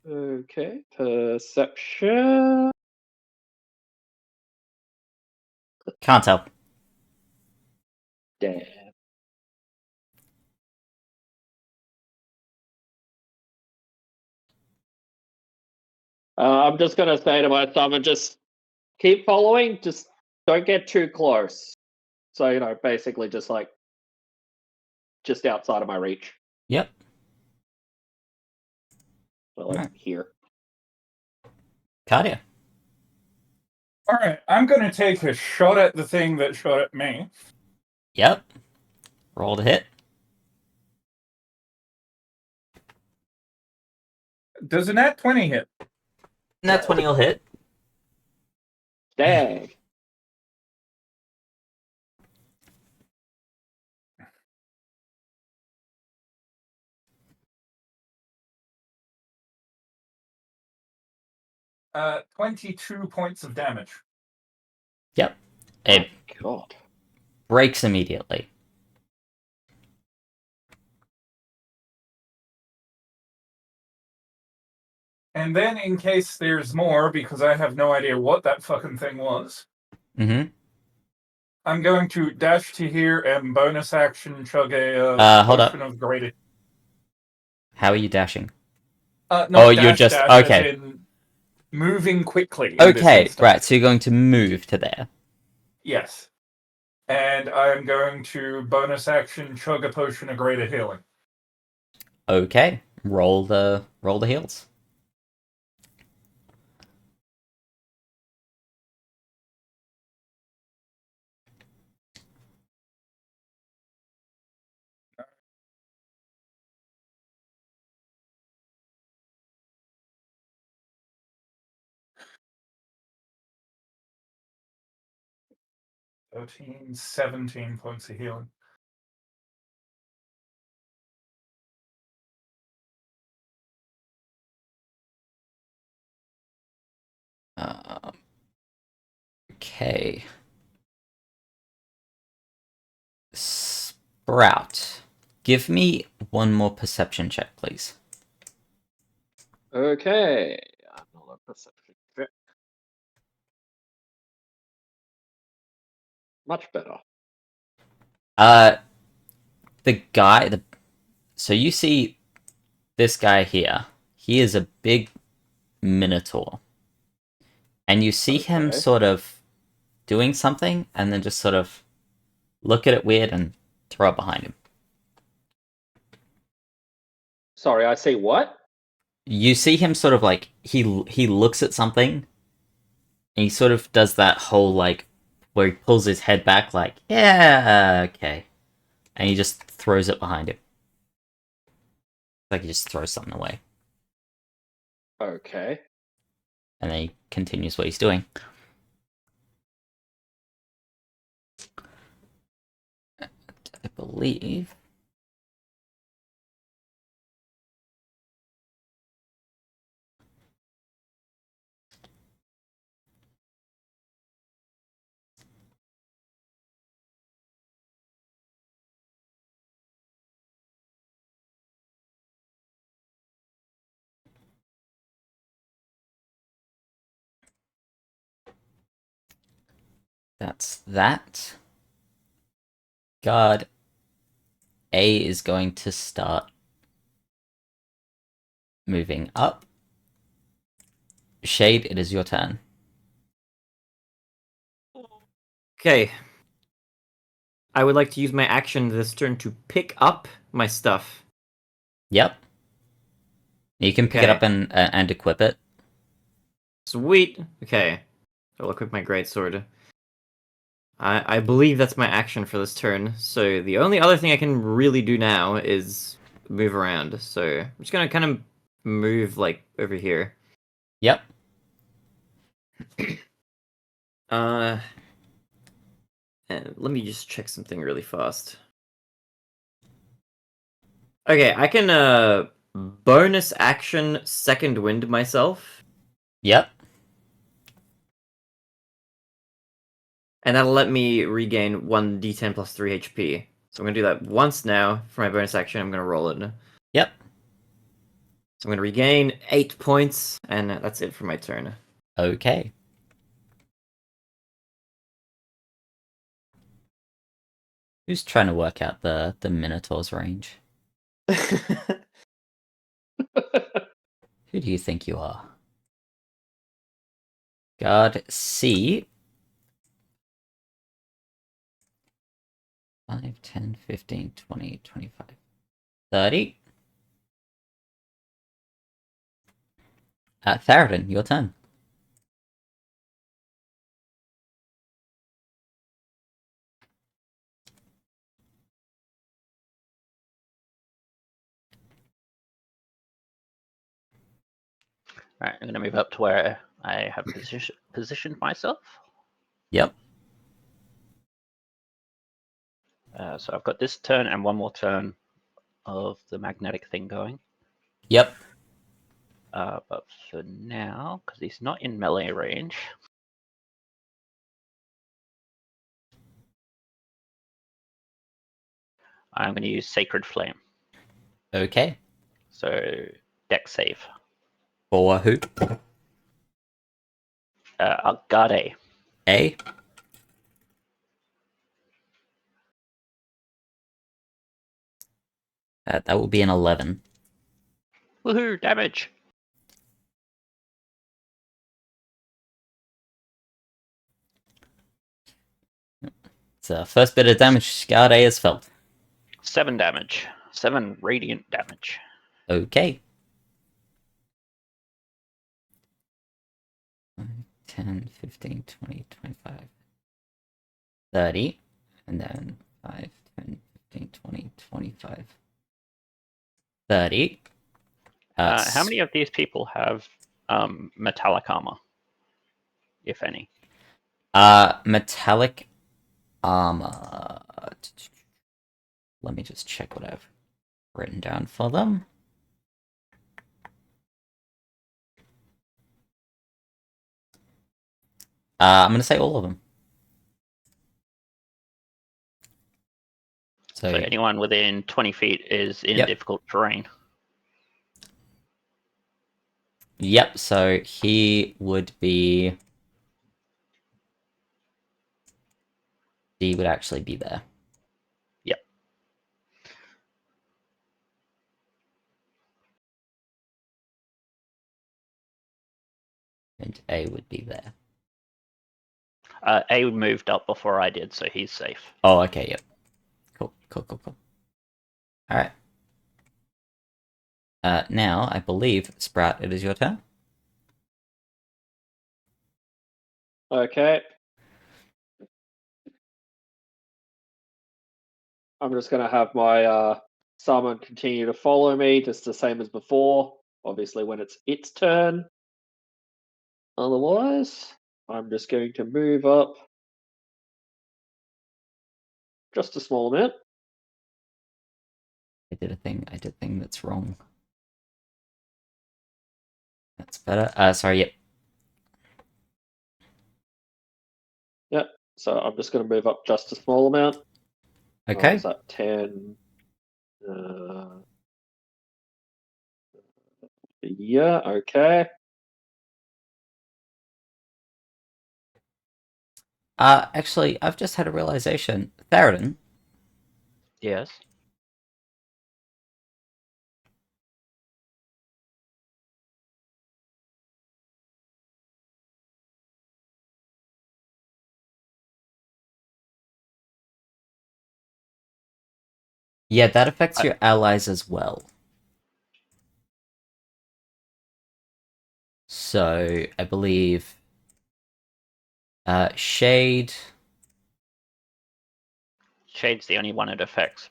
Okay, perception. Can't tell. Damn. I'm just gonna say to my summon, just keep following, just don't get too close. So, you know, basically just like just outside of my reach. Yep. So like Alright. here. All Cardia. right, I'm going to take a shot at the thing that shot at me. Yep. Roll to hit. Does a nat 20 hit? Nat 20 will hit. Dang. 22 points of damage. Yep. It God. breaks immediately. And then, in case there's more, because I have no idea what that fucking thing was, Mm-hmm. I'm going to dash to here and bonus action chug a Hold up. potion of greater. How are you dashing? No, Oh, dash, you're just- dash, okay. as in moving quickly. In this Okay, instance. right, so you're going to move to there. Yes. And I am going to bonus action chug a potion of greater healing. Okay. Roll the heals. Thirteen, 17 points of healing. Okay. Sprout. Give me one more perception check, please. Okay. Another perception check. Much better. So you see this guy here. He is a big minotaur. And you see him Okay. sort of doing something and then just sort of look at it weird and throw it behind him. Sorry, I see what? You see him sort of like he looks at something and he sort of does that whole like where he pulls his head back like, yeah, okay. And he just throws it behind him. Like he just throws something away. Okay. And then he continues what he's doing. I believe. That's that. Guard A is going to start moving up. Shade, it is your turn. Okay. I would like to use my action this turn to pick up my stuff. Yep. You can pick it Okay. up and equip it. Sweet. Okay. I'll equip my greatsword. I believe that's my action for this turn. So the only other thing I can really do now is move around. So I'm just gonna kind of move like over here. Yep. Let me just check something really fast. Okay, I can bonus action second wind myself, Yep. and that'll let me regain 1d10 plus 3 HP. So I'm gonna do that once now for my bonus action. I'm gonna roll it. Yep. So I'm gonna regain 8 points, and that's it for my turn. Okay. Who's trying to work out the Minotaur's range? Who do you think you are? Guard C. 5, 10, 15, 20, 25, 30. Theroden, your turn. Alright, I'm going to move up to where I have positioned myself. Yep. So I've got this turn and one more turn of the magnetic thing going. Yep. But for now, because he's not in melee range, I'm going to use Sacred Flame. Okay. So, dex save. For who? Guard A. A. That will be an 11. Woohoo! Damage! So first bit of damage Guard A has felt. 7 damage. 7 radiant damage. Okay. 10, 15, 20, 25, 30. And then 5, 10, 15, 20, 25, 30. How many of these people have metallic armor? If any. Metallic armor. Let me just check what I've written down for them. I'm going to say all of them. So anyone within 20 feet is in difficult terrain. Yep, so he would be... He would actually be there. Yep. And A would be there. A moved up before I did, so he's safe. Oh, okay, yep. Cool. Alright. Now, I believe, Sprout, it is your turn. Okay. I'm just going to have my summon continue to follow me, just the same as before. Obviously, when it's its turn. Otherwise, I'm just going to move up just a small amount. I did a thing that's wrong. That's better. Sorry, yep. Yep. So I'm just going to move up just a small amount. Okay. Is that 10? Yeah, okay. Actually, I've just had a realization. Theroden, Yes. yeah, that affects your allies as well. So, I believe... Shade... Shade's the only one it affects.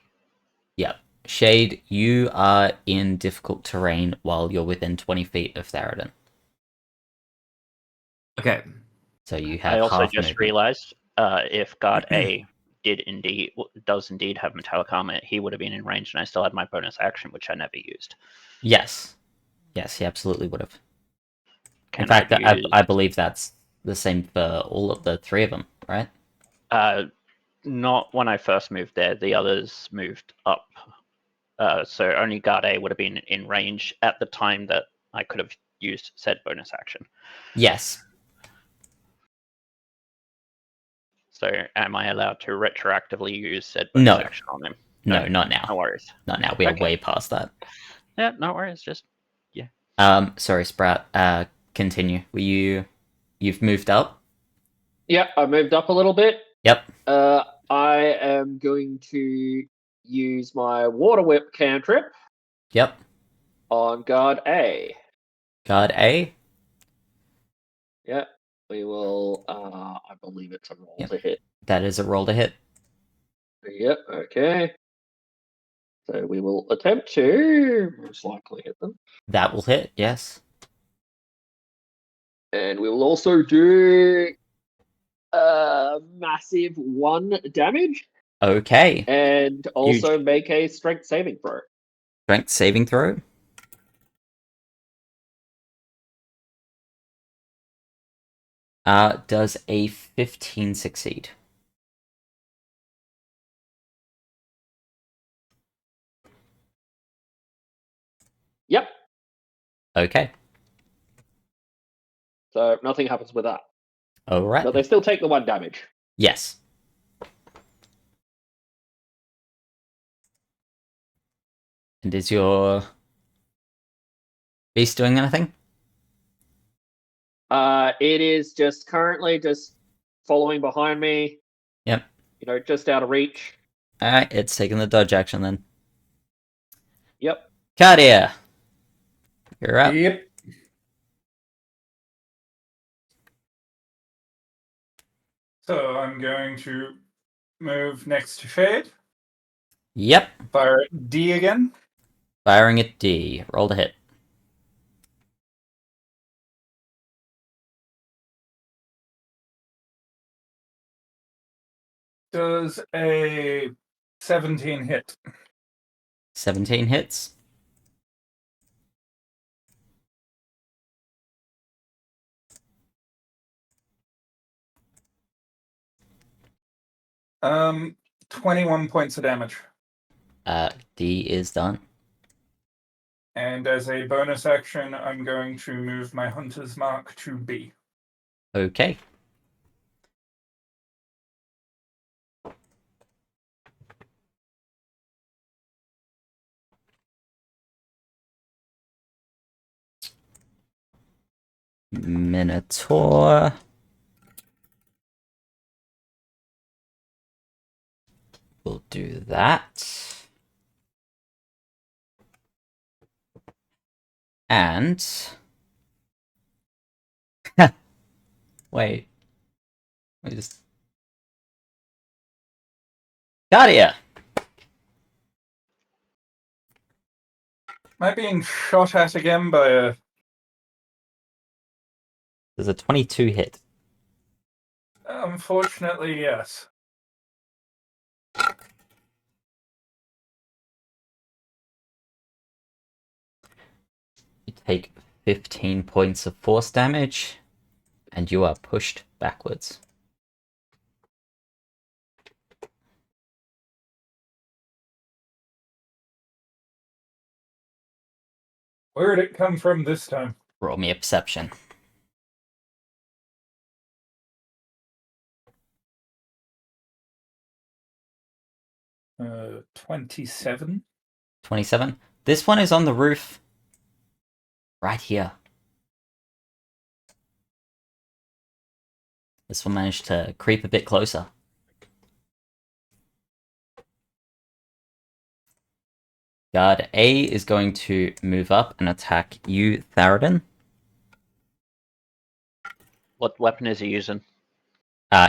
Yep. Shade, you are in difficult terrain while you're within 20 feet of Theroden. Okay. So you have I also half just movement. realized if guard A does indeed have metallic armor, he would have been in range, and I still had my bonus action, which I never used. Yes. Yes, he absolutely would have. In Can fact, I use? I believe that's the same for all of the three of them, right? Not when I first moved there. The others moved up. So only guard A would have been in range at the time that I could have used said bonus action. Yes. So am I allowed to retroactively use said bonus No. action on him? No, not now. No worries. Not now. We are Okay. way past that. Yeah, no worries. Just Sorry, Sprout. Continue. You've moved up? Yep, I moved up a little bit. Yep. I am going to use my water whip cantrip Yep. on guard A. Guard A. Yep. We will I believe it's a roll Yep. to hit. That is a roll to hit. Yep, okay. So we will attempt to most likely hit them. That will hit, yes. And we will also do massive 1 damage Okay. and also make a strength saving throw. Strength saving throw. Does a 15 succeed? Yep. Okay. So nothing happens with that. Alright. But they still take the 1 damage. Yes. And is your beast doing anything? It is just currently just following behind me. Yep. You know, just out of reach. Alright, it's taking the dodge action then. Yep. Cardia! You're up. Yep. So I'm going to move next to Fade. Yep. Fire at D again. Firing at D. Roll to hit. Does a 17 hit. 17 hits. Um, 21 points of damage. D is done. And as a bonus action, I'm going to move my Hunter's Mark to B. Okay. Minotaur. We'll do that. And... Wait. Let me just... Guardia! Am I being shot at again by a... There's a 22 hit. Unfortunately, yes. You take 15 points of force damage, and you are pushed backwards. Where did it come from this time? Roll me a perception. 27. 27. This one is on the roof. Right here. This one managed to creep a bit closer. Guard A is going to move up and attack you, Theroden. what weapon is he using?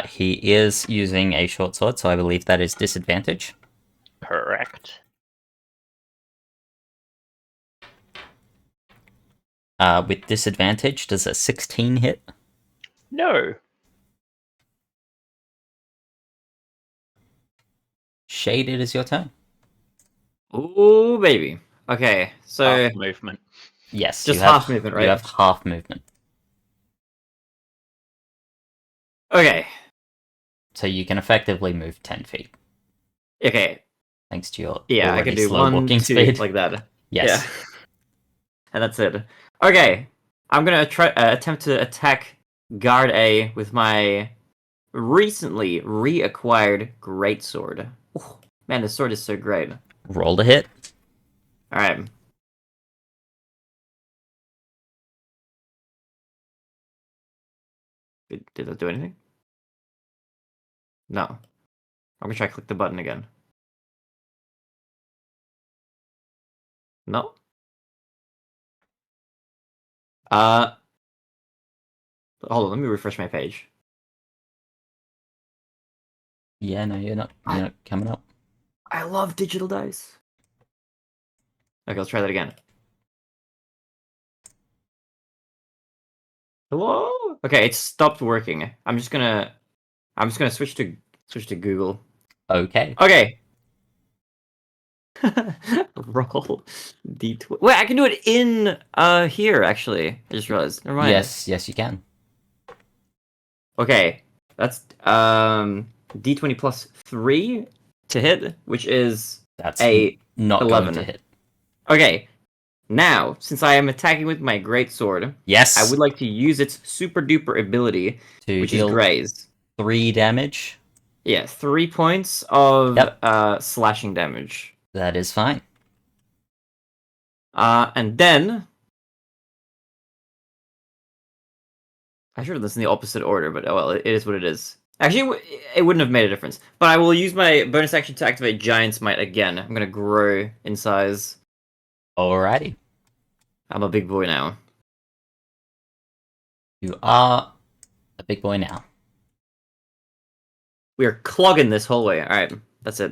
He is using a short sword, so I believe that is disadvantage. Correct. With disadvantage, does a 16 hit? No. Shade, it is your turn. Ooh, baby. Okay, so Half movement. Yes, just you have, half movement, You right? have half movement. Okay, So you can effectively move 10 feet, okay. thanks to your Yeah, I already can do slow 1, walking 2, speed. like that. Yes. Yeah. And that's it. Okay, I'm gonna try attempt to attack guard A with my recently reacquired greatsword. Ooh, man, this sword is so great. Roll to hit. All right. Did that do anything? No. I'm gonna try to click the button again. No. Uh, hold on. Let me refresh my page. Yeah, no, you're not coming up. I love digital dice. Okay, let's try that again. Hello? Okay, it stopped working. I'm just gonna switch to Google. Okay. Okay. Roll D20. Wait, I can do it in here actually. I just realized. Never mind. Yes, you can. Okay. That's D20 plus 3 to hit, which is That's a not 11. going to hit. Okay. Now, since I am attacking with my greatsword, Yes. I would like to use its super duper ability, to which is deal graze. 3 damage. Yeah, 3 points of Yep. slashing damage. That is fine. And then I should have listened in the opposite order, but oh well, it is what it is. Actually, it wouldn't have made a difference. But I will use my bonus action to activate Giant Smite again. I'm gonna grow in size. Alrighty. I'm a big boy now. You are a big boy now. We are clogging this hallway. All right, that's it.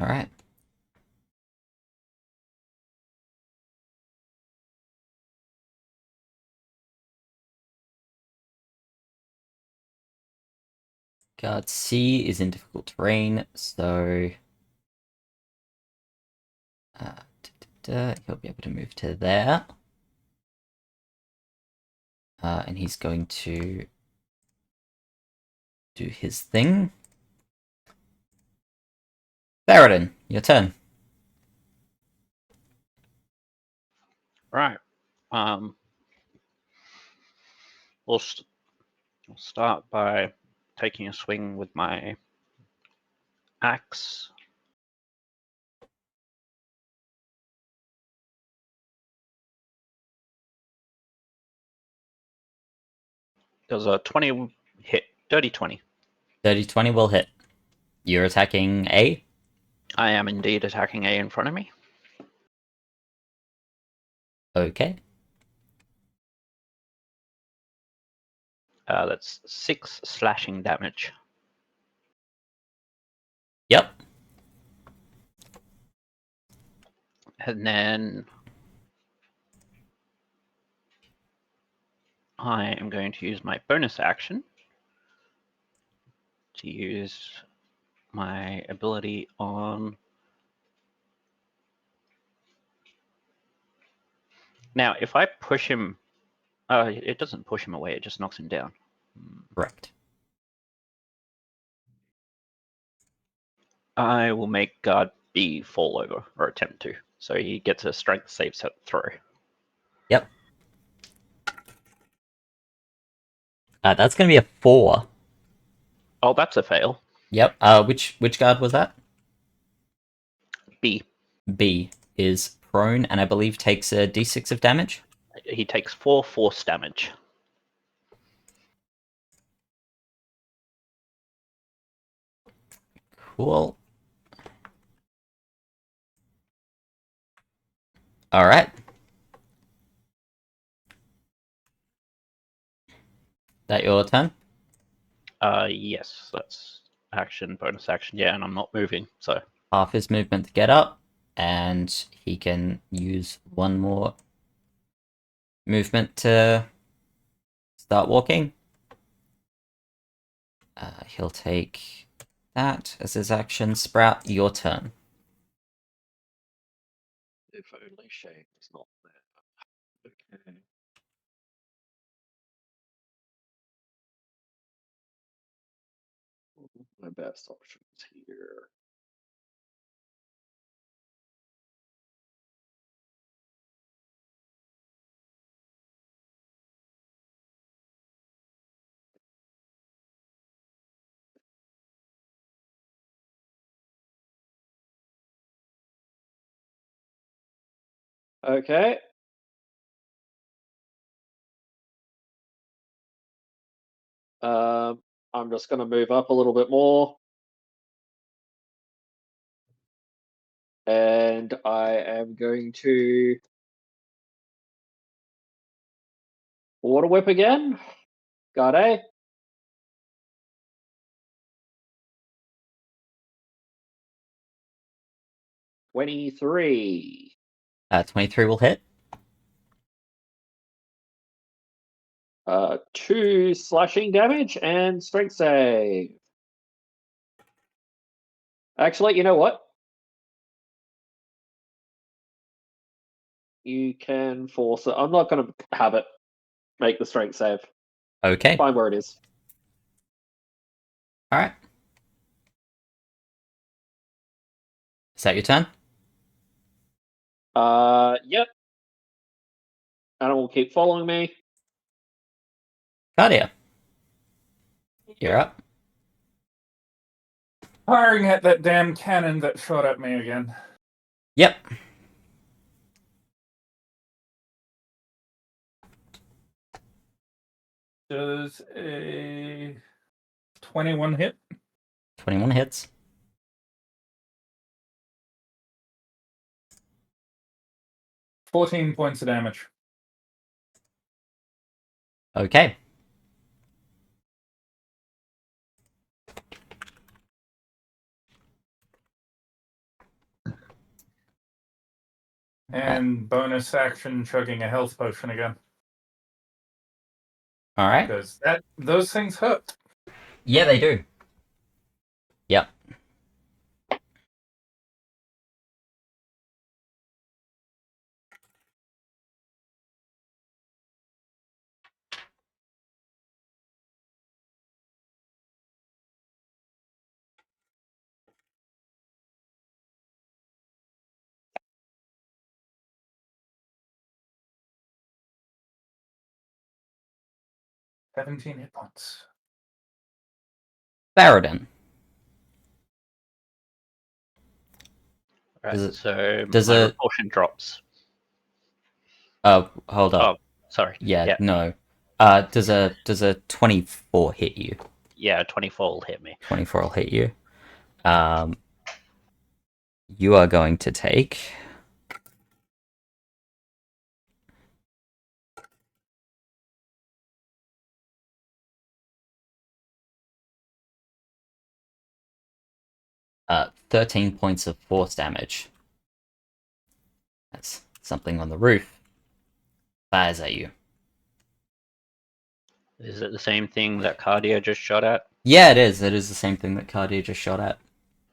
Alright. Guard C is in difficult terrain, so he'll be able to move to there. And he's going to do his thing. Theroden, your turn. Right. We'll start by taking a swing with my axe. Does a 20 hit? Dirty 20. 30-20 will hit. You're attacking A? I am indeed attacking A in front of me. Okay. That's 6 slashing damage. Yep. And then I am going to use my bonus action to use my ability on... Now, if I push him... it doesn't push him away, it just knocks him down. Correct. I will make guard B fall over, or attempt to. So he gets a strength save set throw. Yep. That's going to be a 4. Oh, that's a fail. Yep. Which guard was that? B. B is prone and I believe takes a d6 of damage. He takes 4 force damage. Cool. Alright. That your turn? Yes, that's action, bonus action. Yeah, and I'm not moving, so... Half his movement to get up, and he can use 1 more movement to start walking. He'll take that as his action. Sprout, your turn. If only Shane was not there. Okay. My best options here. Okay. I'm just going to move up a little bit more. And I am going to Water Whip again. Got a. 23. 23 will hit. 2 slashing damage and strength save. Actually, you know what? You can force it. I'm not going to have it make the strength save. Okay. Fine where it is. All right. Is that your turn? Yep. And it will keep following me. Cardia. You're up. Firing at that damn cannon that shot at me again. Yep. Does a 21 hit? 21 hits. 14 points of damage. Okay. And bonus action chugging a health potion again. All right. Because those things hurt. Yeah, they do. Yep. Seventeen hit points. Baradin. Right, Does it- so does my it- repulsion drops. Oh, hold up. Oh, sorry. Yeah, Yeah. no. Does a 24 hit you? Yeah, 24 will hit me. 24 will hit you. You are going to take 13 points of force damage. That's something on the roof. Fires at you. Is it the same thing that Cardia just shot at? Yeah, it is. It is the same thing that Cardia just shot at.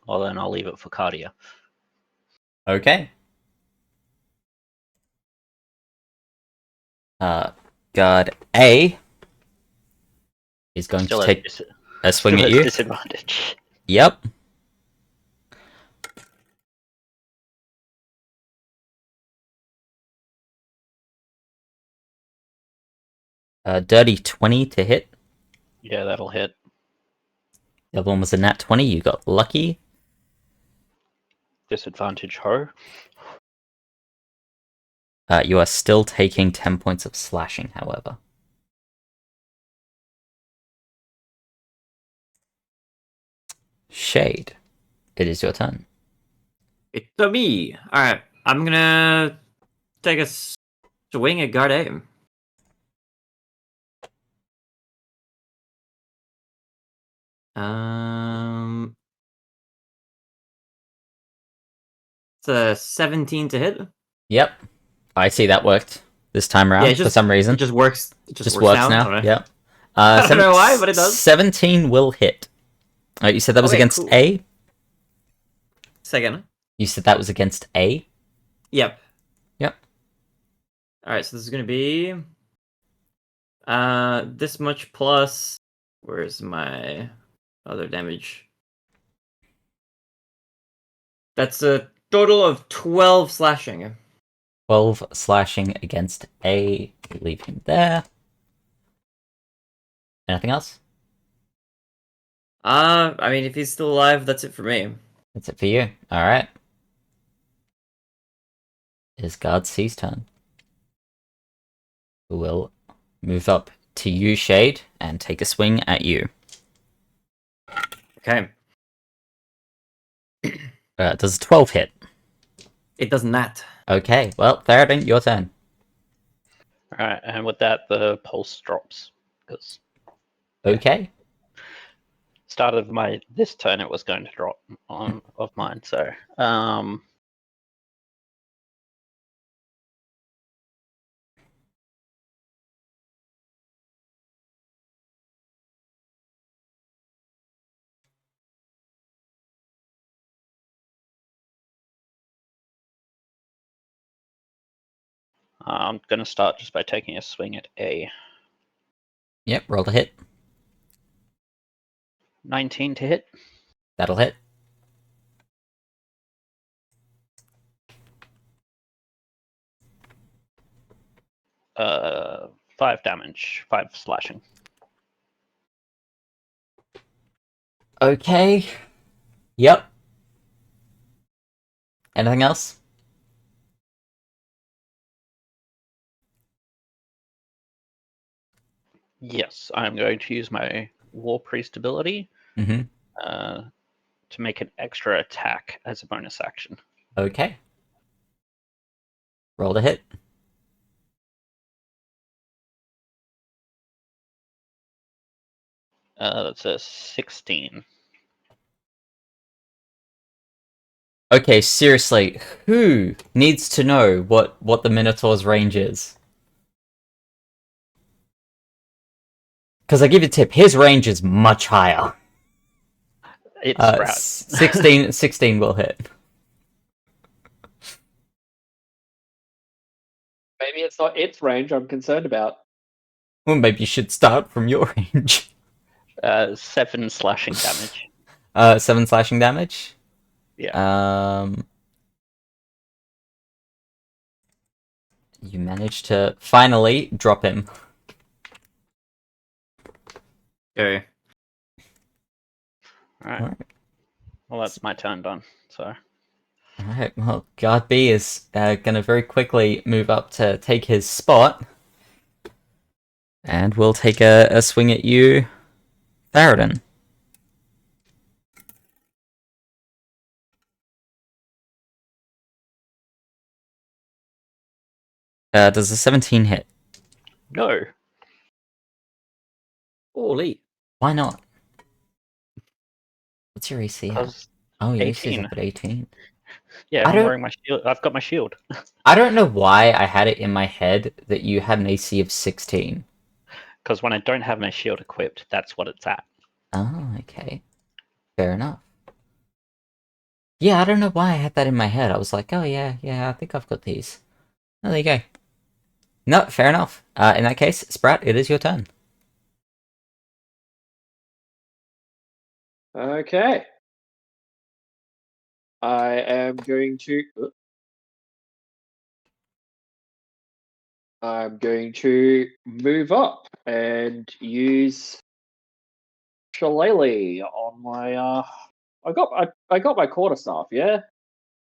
Well, then I'll leave it for Cardia. Okay. Guard A is going Still to at take a swing still at you. disadvantage. Yep. Dirty 20 to hit. Yeah, that'll hit. The other one was a nat 20. You got lucky. Disadvantage ho. You are still taking 10 points of slashing, however. Shade, it is your turn. It's a me. All right, I'm gonna take a swing at guard A. It's a 17 to hit. Yep. I see that worked this time around Yeah, for some reason. It just works. It Just works now. Alright. Yep. I don't know why, but it does. 17 will hit. You said that was Okay, against cool. A? Second. You said that was against A? Yep. Yep. Alright, so this is gonna be this much plus where's my other damage? That's a total of 12 slashing. 12 slashing against A. Leave him there. Anything else? I mean if he's still alive, that's it for me. That's it for you. Alright. It is Guard C's turn. Who will move up to you, Shade, and take a swing at you. Okay. Does a 12 hit? It does not. Okay, well, Theoden, your turn. Alright, and with that, the pulse drops. Because Okay. start of this turn, it was going to drop on of mine. So, I'm going to start just by taking a swing at A. Yep, roll to hit. 19 to hit. That'll hit. Uh, 5 damage, 5 slashing. Okay. Yep. Anything else? Yes, I'm going to use my War Priest ability Mm-hmm. to make an extra attack as a bonus action. Okay. Roll to hit. That's a 16. Okay, seriously, who needs to know what the Minotaur's range is? Because I give you a tip, his range is much higher. It's Sprout. 16 will hit. Maybe it's not its range I'm concerned about. Well, maybe you should start from your range. 7 slashing damage. 7 slashing damage? Yeah. You managed to finally drop him. Okay. Alright. Alright. Well, that's my turn done. So, Alright, well, Guard B is gonna very quickly move up to take his spot. And we'll take a swing at you, Theoden. Does a 17 hit? no. Holy. Why not? What's your AC at? 'Cause Oh, your AC is 18. up at 18. Yeah, I I'm don't- wearing my shield. I've got my shield. I don't know why I had it in my head that you had an AC of 16. Because when I don't have my shield equipped, that's what it's at. Oh, okay. Fair enough. Yeah, I don't know why I had that in my head. I was like, oh yeah, I think I've got these. Oh, there you go. No, fair enough. In that case, Sprat, it is your turn. Okay. I am going to. I'm going to move up and use Shillelagh on my. I got my quarterstaff. Yeah.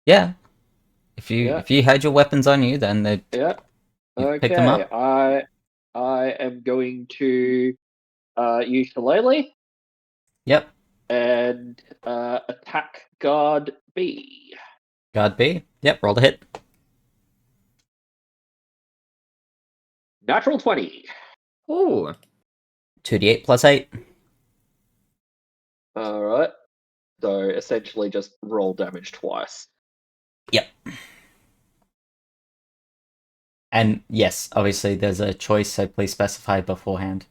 Yeah. If Yeah. you had your weapons on you, then they'd Yeah. you'd pick them Okay. up. I am going to use Shillelagh Yep. and attack guard B. Guard B. Yep, roll the hit. Natural 20. Ooh. 2d8 plus 8. All right. So essentially just roll damage twice. Yep. And yes, obviously there's a choice, so please specify beforehand.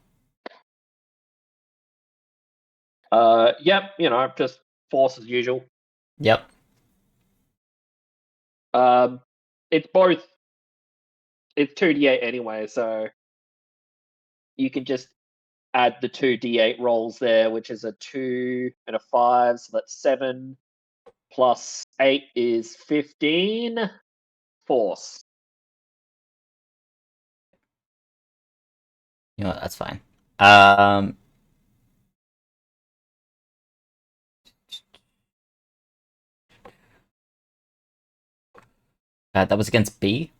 Yep, just force as usual. Yep. It's both. It's 2d8 anyway, so you can just add the 2d8 rolls there, which is a 2 and a 5, so that's 7 plus 8 is 15 force. You know what? That's fine. That was against B.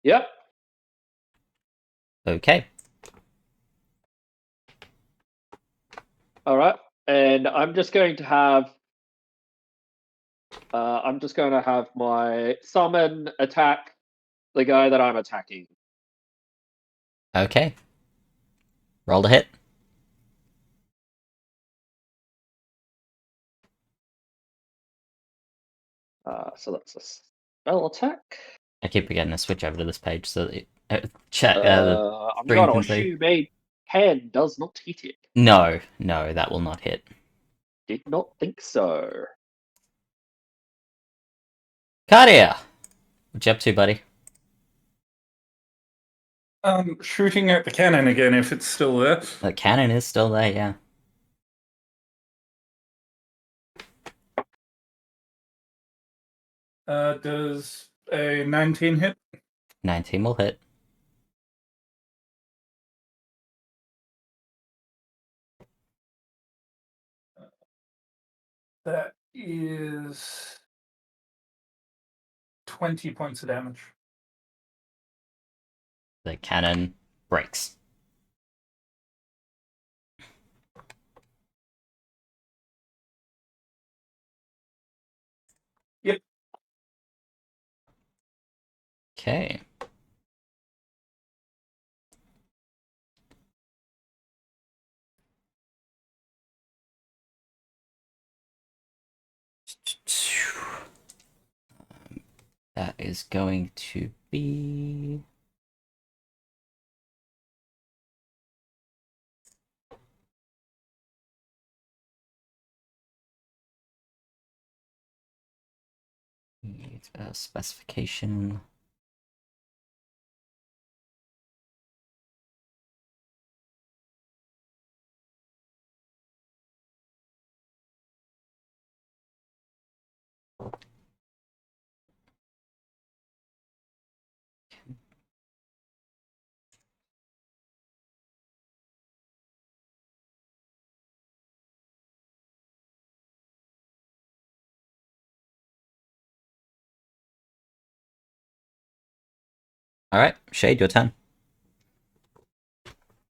Yep. Okay. All right, and I'm just going to have my summon attack the guy that I'm attacking. Okay. Roll to hit. So that's a spell attack. I keep forgetting to switch over to this page so that the I'm stream gonna can see. assume a 10 does not hit it. No, that will not hit. Did not think so. Cardia! What you up to, buddy? Shooting at the cannon again if it's still there. The cannon is still there, yeah. Does a 19 hit? 19 will hit. That is 20 points of damage. The cannon breaks. Yep. Okay. That is going to be... specification. Alright, Shade, your turn.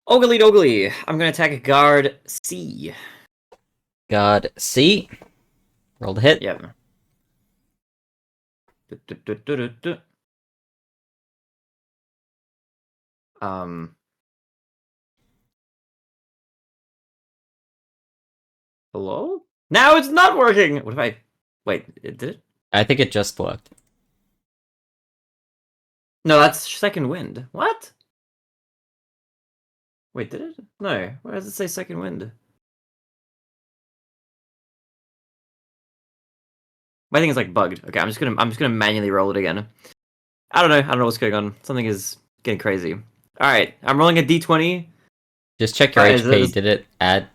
Ogly dogly. I'm gonna attack guard C. Guard C. Roll the hit. Yep. Hello? Now it's not working! What if I... Wait, it did it? I think it just worked. No, that's second wind. What? Wait, did it? No. Where does it say second wind? My thing is like bugged. Okay, I'm just gonna manually roll it again. I don't know what's going on. Something is getting crazy. Alright, I'm rolling a D20. Just check your Alright, HP. Did it add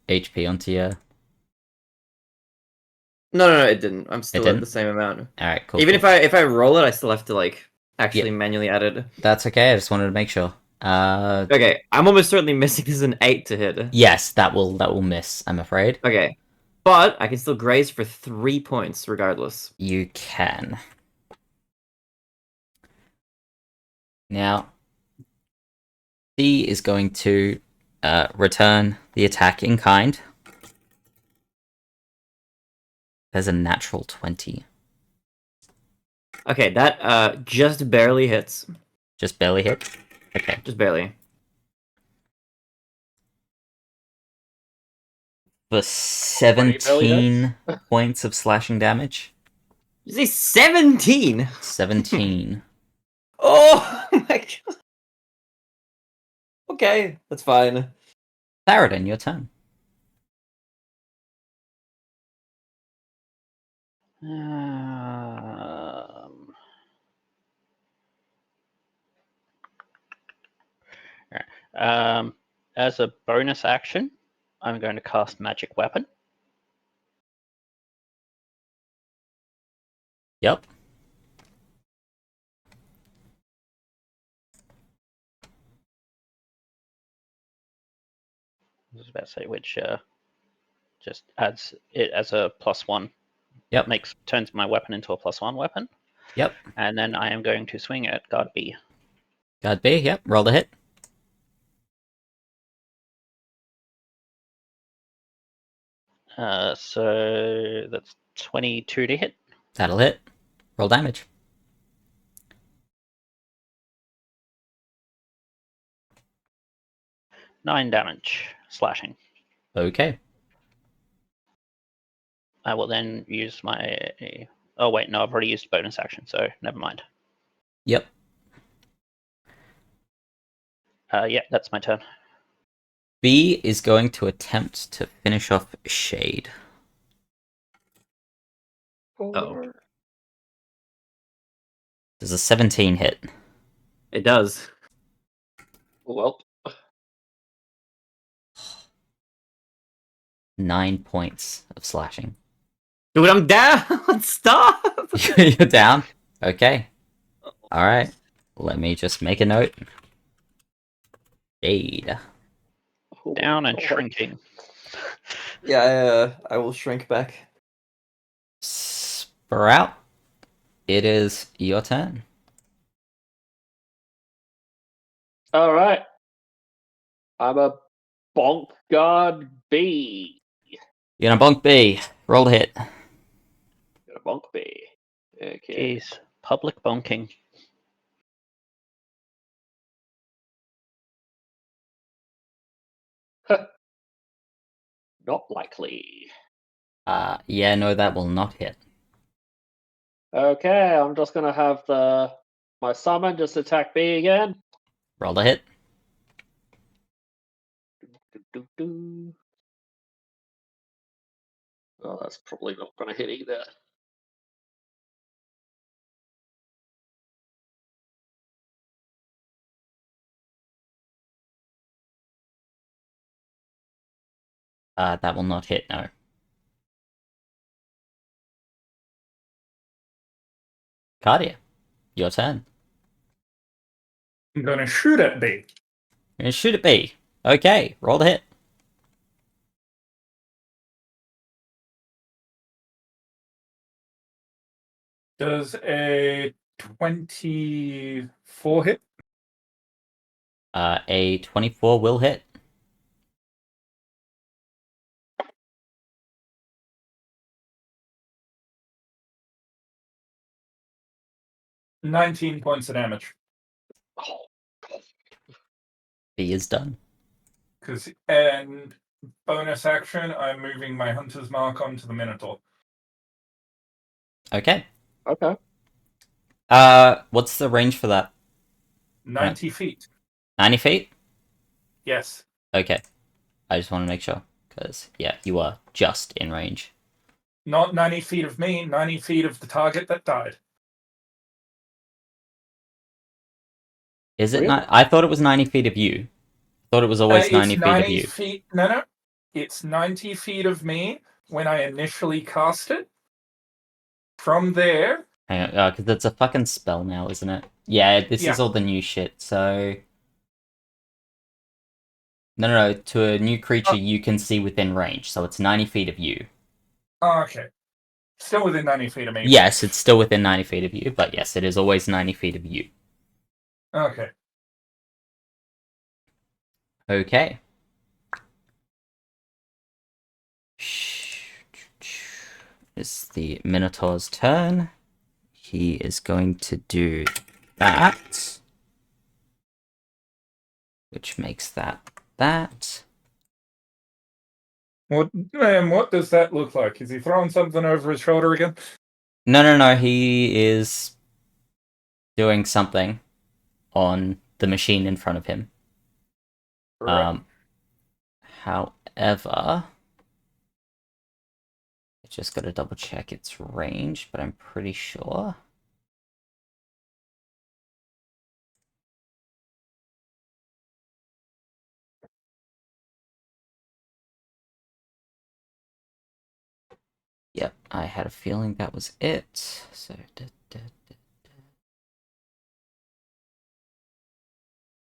HP onto your... No, it didn't. I'm still at didn't? the same amount. Alright, cool. Even cool. if I roll it, I still have to like actually manually add it. That's okay, I just wanted to make sure. Okay, I'm almost certainly missing this an 8 to hit. Yes, that will miss, I'm afraid. Okay. But I can still graze for 3 points regardless. You can. Now, C is going to return the attack in kind. There's a natural 20. Okay, that just barely hits. Just barely hit? Okay. Just barely. For 17 points of slashing damage. You say 17? 17. Oh my god. Okay, that's fine. Tharadin, your turn. As a bonus action, I'm going to cast Magic Weapon. Yep. I was about to say, which just adds it as a +1. Yep. Turns my weapon into a +1 weapon. Yep. And then I am going to swing at guard B. Guard B. Yep. Roll the hit. So that's 22 to hit. That'll hit. Roll damage. Nine damage, slashing. Okay. I will then use my... Oh wait, no, I've already used bonus action, so never mind. Yep. Yeah, that's my turn. B is going to attempt to finish off Shade. Oh. Does a 17 hit? It does. Well, 9 points of slashing. Dude, I'm down! Stop! You're down? Okay. Alright. Let me just make a note. Shade. Down and oh, shrinking. Yeah, I will shrink back. Sprout. It is your turn. all right. I'm a bonk guard B. You're gonna bonk B. Roll the hit. Got a bonk B. Okay. Jeez, public bonking. Not likely. Yeah, no, that will not hit. Okay, I'm just gonna have my summon just attack B again. Roll the hit. Do. Oh, that's probably not gonna hit either. That will not hit, no. Cardia, your turn. I'm gonna shoot at B. You're gonna shoot at B. Okay, roll the hit. Does a 24 hit? A 24 will hit. $19 points of damage. Oh, B is done. And bonus action, I'm moving my hunter's mark onto the Minotaur. Okay. okay. What's the range for that? 90 feet. 90 feet? Yes. Okay. I just want to make sure. Because, yeah, you are just in range. Not 90 feet of me, 90 feet of the target that died. Is it Really? not? I thought it was 90 feet of you. Thought it was always 90 feet of you. Feet. No. It's 90 feet of me when I initially cast it. From there. Hang on, because it's a fucking spell now, isn't it? Yeah, this is all the new shit, so... No. To a new creature you can see within range, so it's 90 feet of you. Oh, okay. Still within 90 feet of me. Yes, it's still within 90 feet of you, but yes, it is always 90 feet of you. Okay. Okay. It's the Minotaur's turn. He is going to do that. Which makes that. What does that look like? Is he throwing something over his shoulder again? No. He is doing something on the machine in front of him. Right. However, just got to double check its range, but I'm pretty sure. Yep, I had a feeling that was it. So,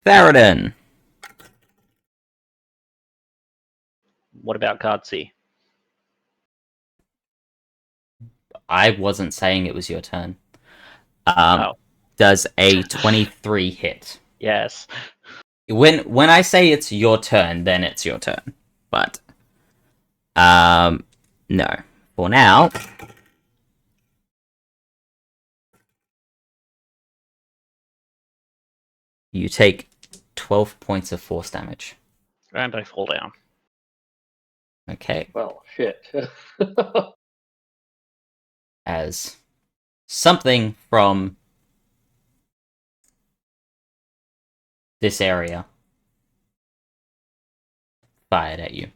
Theroden! What about card C? I wasn't saying it was your turn. Oh. Does a 23 hit? Yes. When I say it's your turn, then it's your turn. But no. For now, you take 12 points of force damage. And I fall down. Okay. Well, shit. As something from this area fired at you.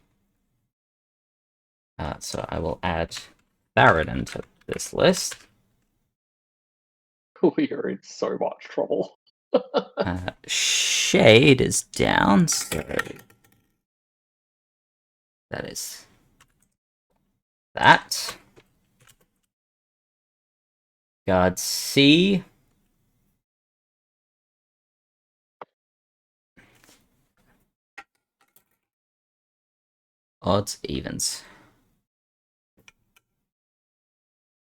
So I will add Theroden to this list. We are in so much trouble. Shade is down, so that is that. Guard C. Odds, evens.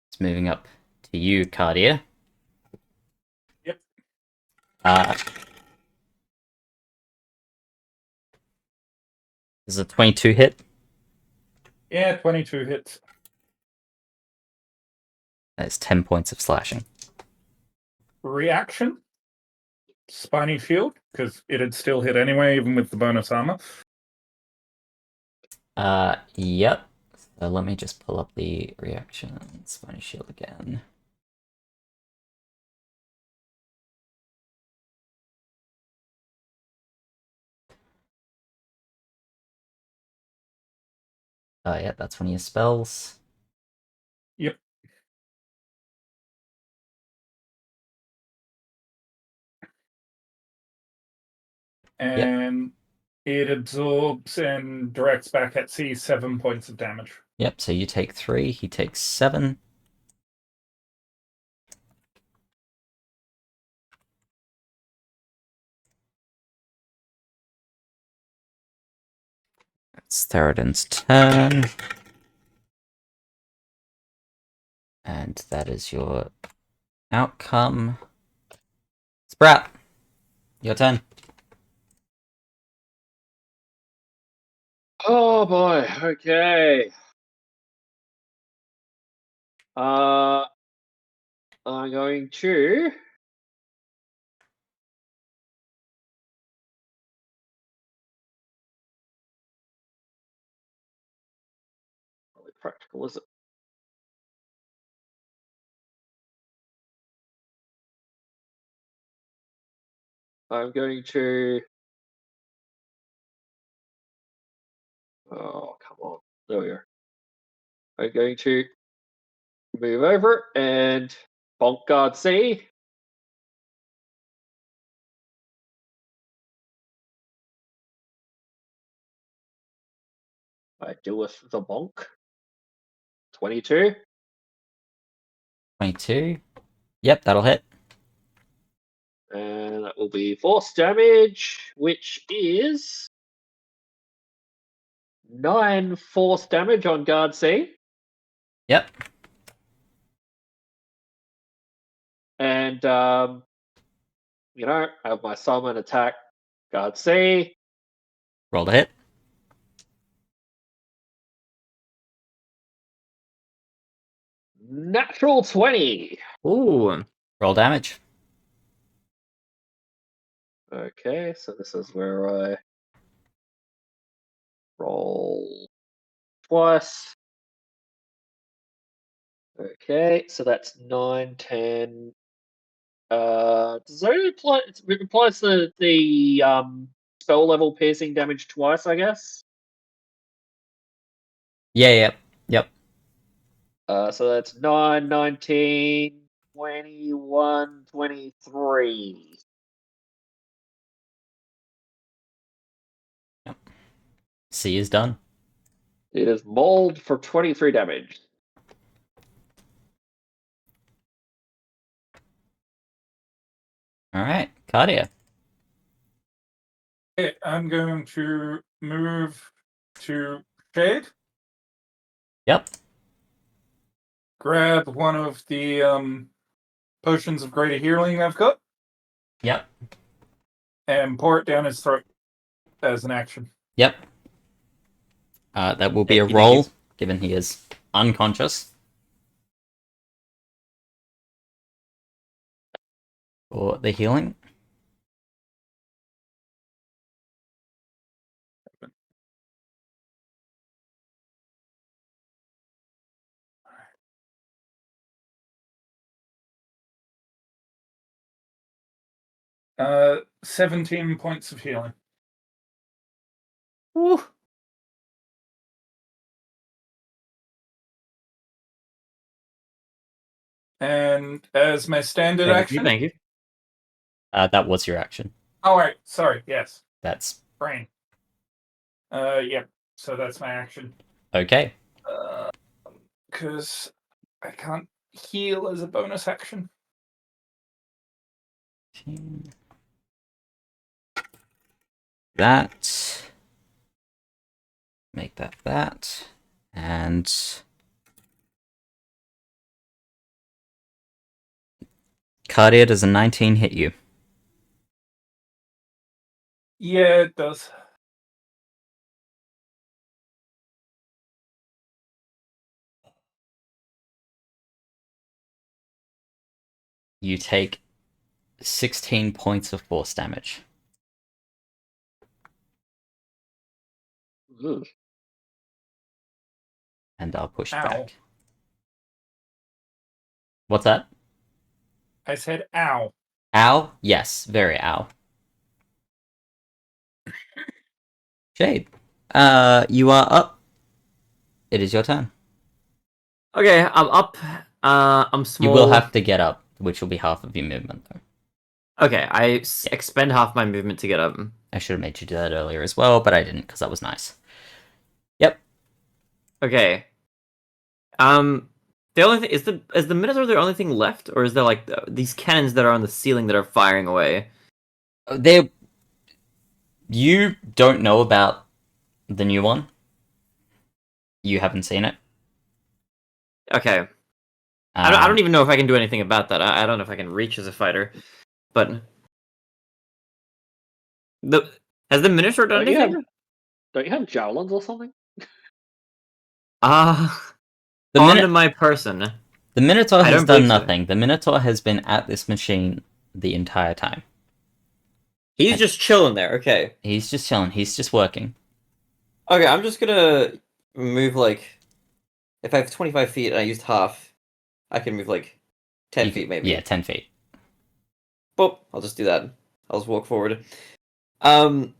It's moving up to you, Cardia. Yep. Is a 22 hit? Yeah, 22 hits. That's 10 points of slashing. Reaction. Spiny shield, because it'd still hit anyway, even with the bonus armor. Yep. So let me just pull up the reaction. Spiny shield again. Yeah, that's one of your spells. Yep. And it absorbs and directs back at C 7 points of damage. Yep, so you take 3, he takes 7. It's Theroden's turn. And that is your outcome. Sprat, your turn. Oh boy, okay. I'm going to really practical, is it? I'm going to come on. There we are. I'm going to move over and bonk guard C. I deal with the bonk. 22. 22. Yep, that'll hit. And that will be force damage, which is 9 force damage on guard C. Yep. And, I have my summon attack guard C. Roll to hit. Natural 20. Ooh. Roll damage. Okay, so this is where I roll twice. Okay, so that's 9, 10. Does that apply? It applies the spell level piercing damage twice, I guess. Yeah, yep. Yep. So that's 9, 19, 21, 23. C is done. It is mauled for 23 damage. All right, Cardia. Okay, I'm going to move to Shade. Yep. Grab one of the potions of greater healing I've got. Yep. And pour it down his throat as an action. Yep. That will be Thank a you, thank you. roll, given he is unconscious. For the healing. Uh, 17 points of healing. Woo. And as my standard Thank action. you, thank you. That was your action. Oh, wait. Sorry. Yes. That's Brain. Yep. So that's my action. okay. Because I can't heal as a bonus action. That. Make that. And Cardia, does a 19 hit you? Yeah, it does. You take 16 points of force damage. Ugh. And are pushed Ow. back. What's that? I said ow. Ow? Yes, very ow. Jade, you are up. It is your turn. Okay, I'm up. I'm small. You will have to get up, which will be half of your movement, though. Okay, I expend half my movement to get up. I should have made you do that earlier as well, but I didn't because that was nice. Yep. Okay. The only thing is the Minotaur the only thing left, or is there like these cannons that are on the ceiling that are firing away? You don't know about the new one. You haven't seen it. Okay. I don't even know if I can do anything about that. I don't know if I can reach as a fighter, but has the Minotaur done Don't you anything? Don't you have javelins or something? The Onto minute my person. the Minotaur I has don't done believe so. nothing. The Minotaur has been at this machine the entire time. He's just chilling there. Okay. He's just chilling. He's just working. Okay, I'm just gonna move like if I have 25 feet and I used half, I can move like 10 feet maybe. Yeah, 10 feet. Boop, I'll just do that. I'll just walk forward. The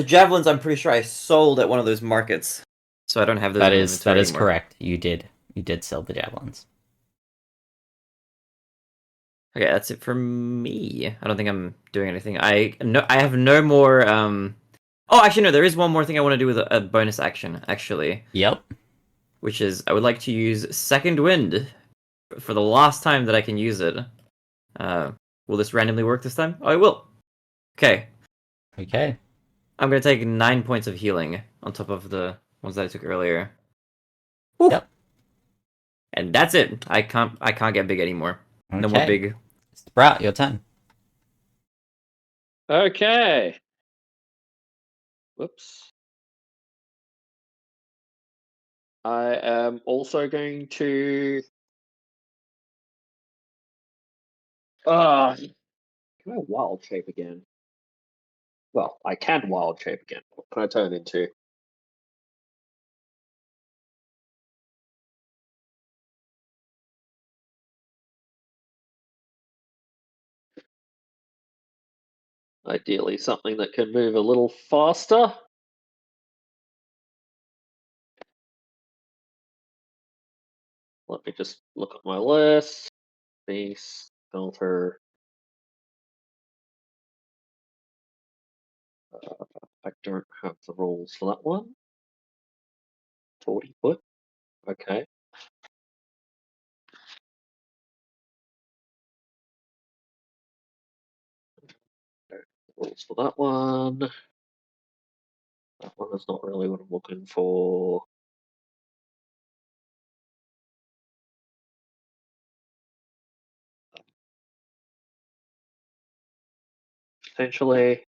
javelins I'm pretty sure I sold at one of those markets. So I don't have those in my That inventory is anymore. correct. You did sell the javelins. Okay, that's it for me. I don't think I'm doing anything. I have no more Oh, actually no, there is one more thing I want to do with a bonus action, actually. Yep. Which is I would like to use Second Wind for the last time that I can use it. Will this randomly work this time? Oh, it will. Okay. Okay. I'm gonna take 9 points of healing on top of the ones that I took earlier. Woo. Yep. And that's it. I can't get big anymore. Okay. No more big. Sprout, your turn. Okay. Whoops. I am also going to. Can I wild shape again? Well, I can wild shape again. What can I turn into? Ideally, something that can move a little faster. Let me just look at my list. Base, filter. I don't have the rules for that one. 40 foot. Okay. Rules for that one. That one is not really what I'm looking for. Potentially.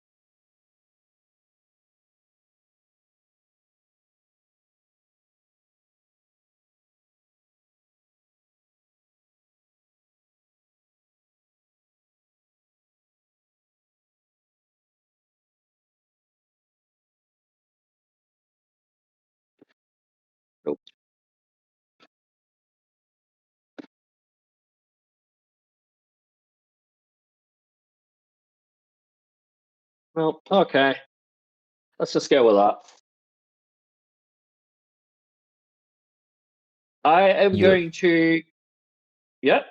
Nope. Well, okay. Let's just go with that. I am You- going to. Yep.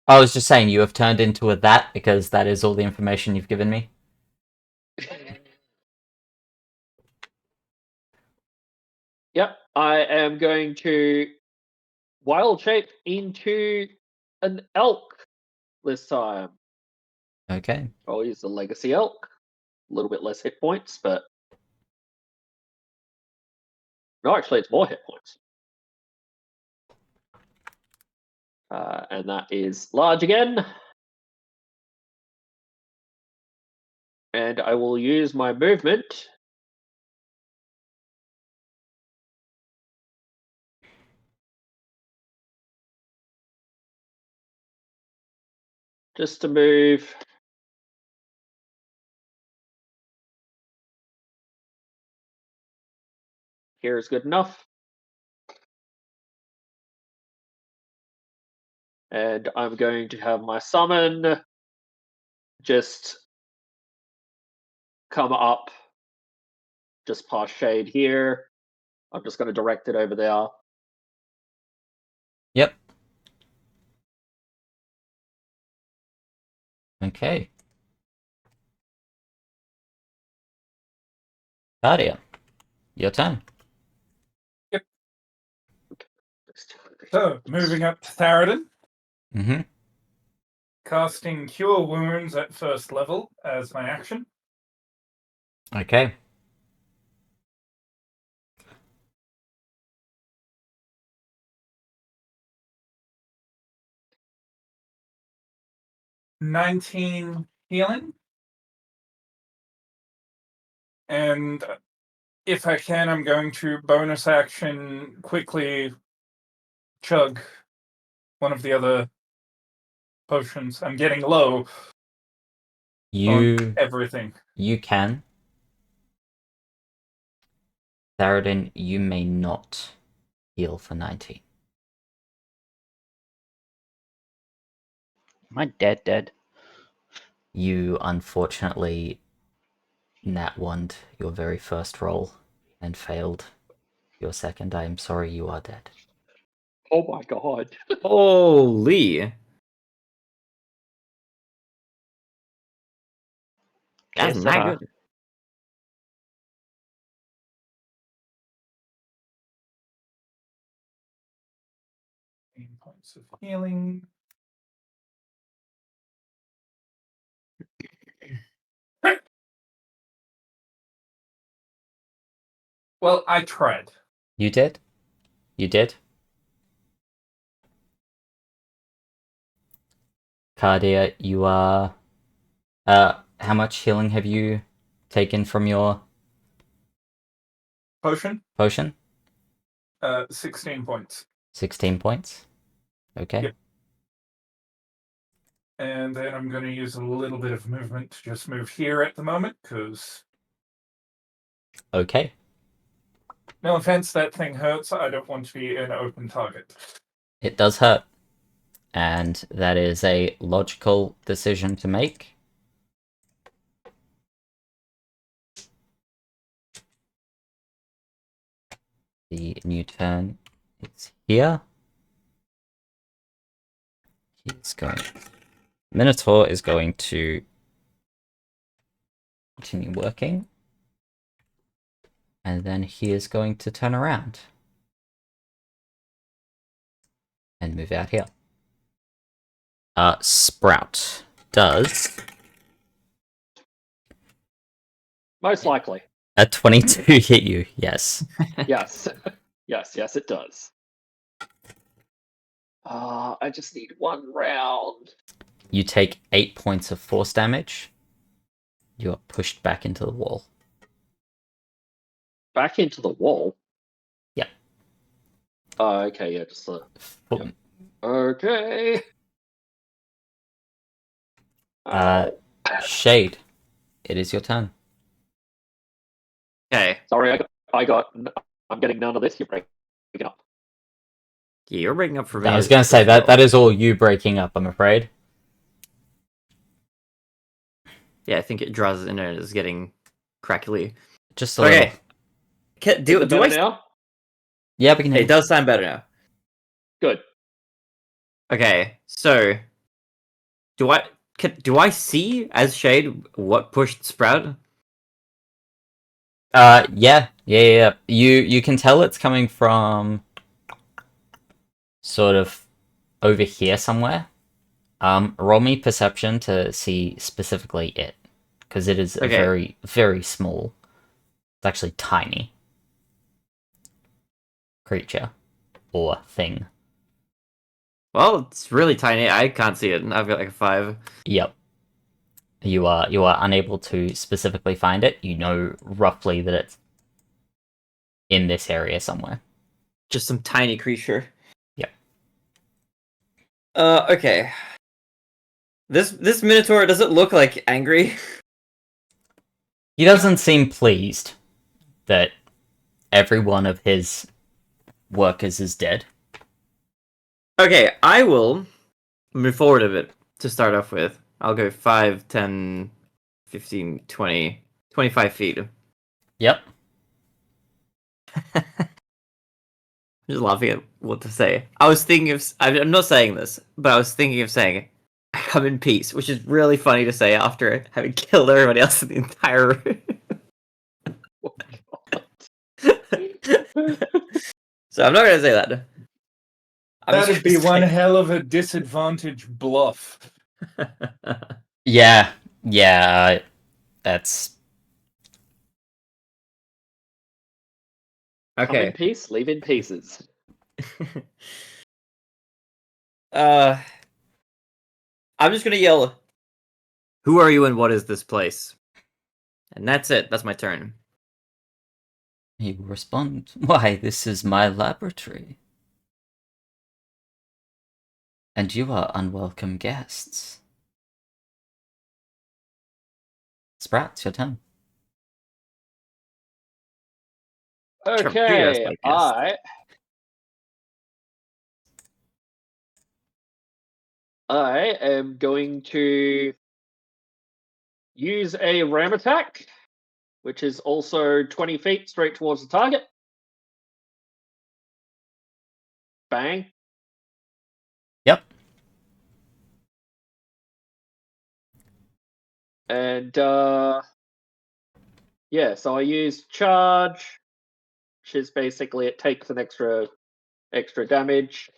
I was just saying you have turned into a that because that is all the information you've given me. Yep. I am going to wild shape into an elk this time. Okay. I'll use the legacy elk. A little bit less hit points, but no, actually, it's more hit points. And that is large again. And I will use my movement just to move here is good enough. And I'm going to have my summon just come up just past shade here. I'm just going to direct it over there. Yep. Okay. Cardia, your turn. So, moving up to Theroden, Mm-hmm. casting Cure Wounds at first level as my action. Okay. $19 healing. And if I can, I'm going to bonus action quickly chug one of the other potions. I'm getting low on You everything. can. Theroden, you may not heal for 19. Am I dead? You unfortunately nat one your very first roll and failed your second. I am sorry, you are dead. Oh my god. Holy. That's Yes, not good. Points of healing. Well, I tried. You did? You did? Cardia, you are... how much healing have you taken from your Potion, potion? 16 points. 16 points? Okay. Yep. And then I'm going to use a little bit of movement to just move here at the moment, because Okay. no offense, that thing hurts. I don't want to be an open target. It does hurt. And that is a logical decision to make. The new turn is here. He's going. Minotaur is going to continue working. And then he is going to turn around. And move out here. Sprout does Most likely. a 22 hit you, yes. Yes. yes, it does. I just need one round. You take 8 points of force damage. You are pushed back into the wall. Back into the wall? Yeah. Oh, okay, yeah, just Yep. Okay. Shade, it is your turn. Okay. Sorry, I'm getting none of this. You're breaking up. Yeah, you're breaking up for me. I was going to say that is all you breaking up, I'm afraid. Yeah, I think it draws in and is getting crackly. Just a little. Okay. Do I now? Yeah, we can hear It does sound better now. Good. Okay, so do I see as Shade what pushed Sprout? Yeah. You can tell it's coming from sort of over here somewhere. Roll me perception to see specifically it, because it is a Okay. very, very small. It's actually tiny creature or thing. Well, it's really tiny. I can't see it. I've got like a 5. Yep. You are unable to specifically find it. You know roughly that it's in this area somewhere. Just some tiny creature. Yep. Okay. This Minotaur, does it look like angry? He doesn't seem pleased that every one of his workers is dead. Okay, I will move forward a bit to start off with. I'll go 5, 10, 15, 20, 25 feet. Yep. I'm just laughing at what to say. I was thinking of... I'm not saying this, but I was thinking of saying, come in peace, which is really funny to say after having killed everybody else in the entire room. So I'm not going to say that. That'd be one hell of a disadvantage bluff. Yeah. That's Come in Okay. peace, leave in pieces. I'm just gonna yell, "Who are you and what is this place?" And that's it. That's my turn. he will respond. Why, this is my laboratory. And you are unwelcome guests. Sprout, it's your turn. Okay, like this. I am going to use a ram attack, which is also 20 feet straight towards the target. Bang. Yep. And yeah, so I use charge, which is basically it takes an extra damage.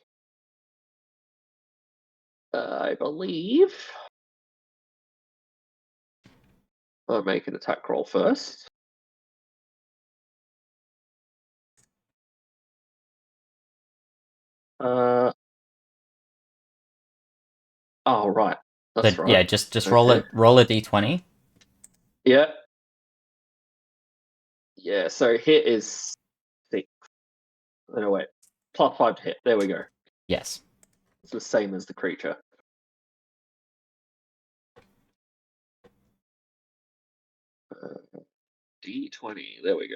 I believe. I'll make an attack roll first. Oh right, that's right. Yeah, just roll it. Roll a d20. Yeah. Yeah. So hit is 6. No wait, +5 to hit. There we go. Yes. It's the same as the creature. D20. There we go.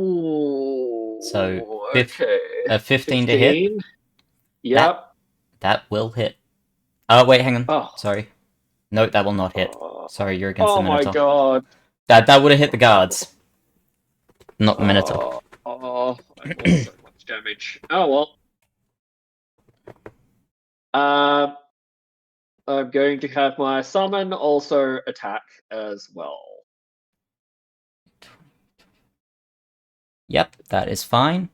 Ooh. So, okay. a 15 to hit. Yep. That will hit. Oh wait, hang on. Oh. Sorry. No, that will not hit. Sorry, you're against the Oh my Minotaur. god. That would have hit the guards. Not the Minotaur. Oh, I caused so much damage. Oh well. I'm going to have my summon also attack as well. Yep, that is fine.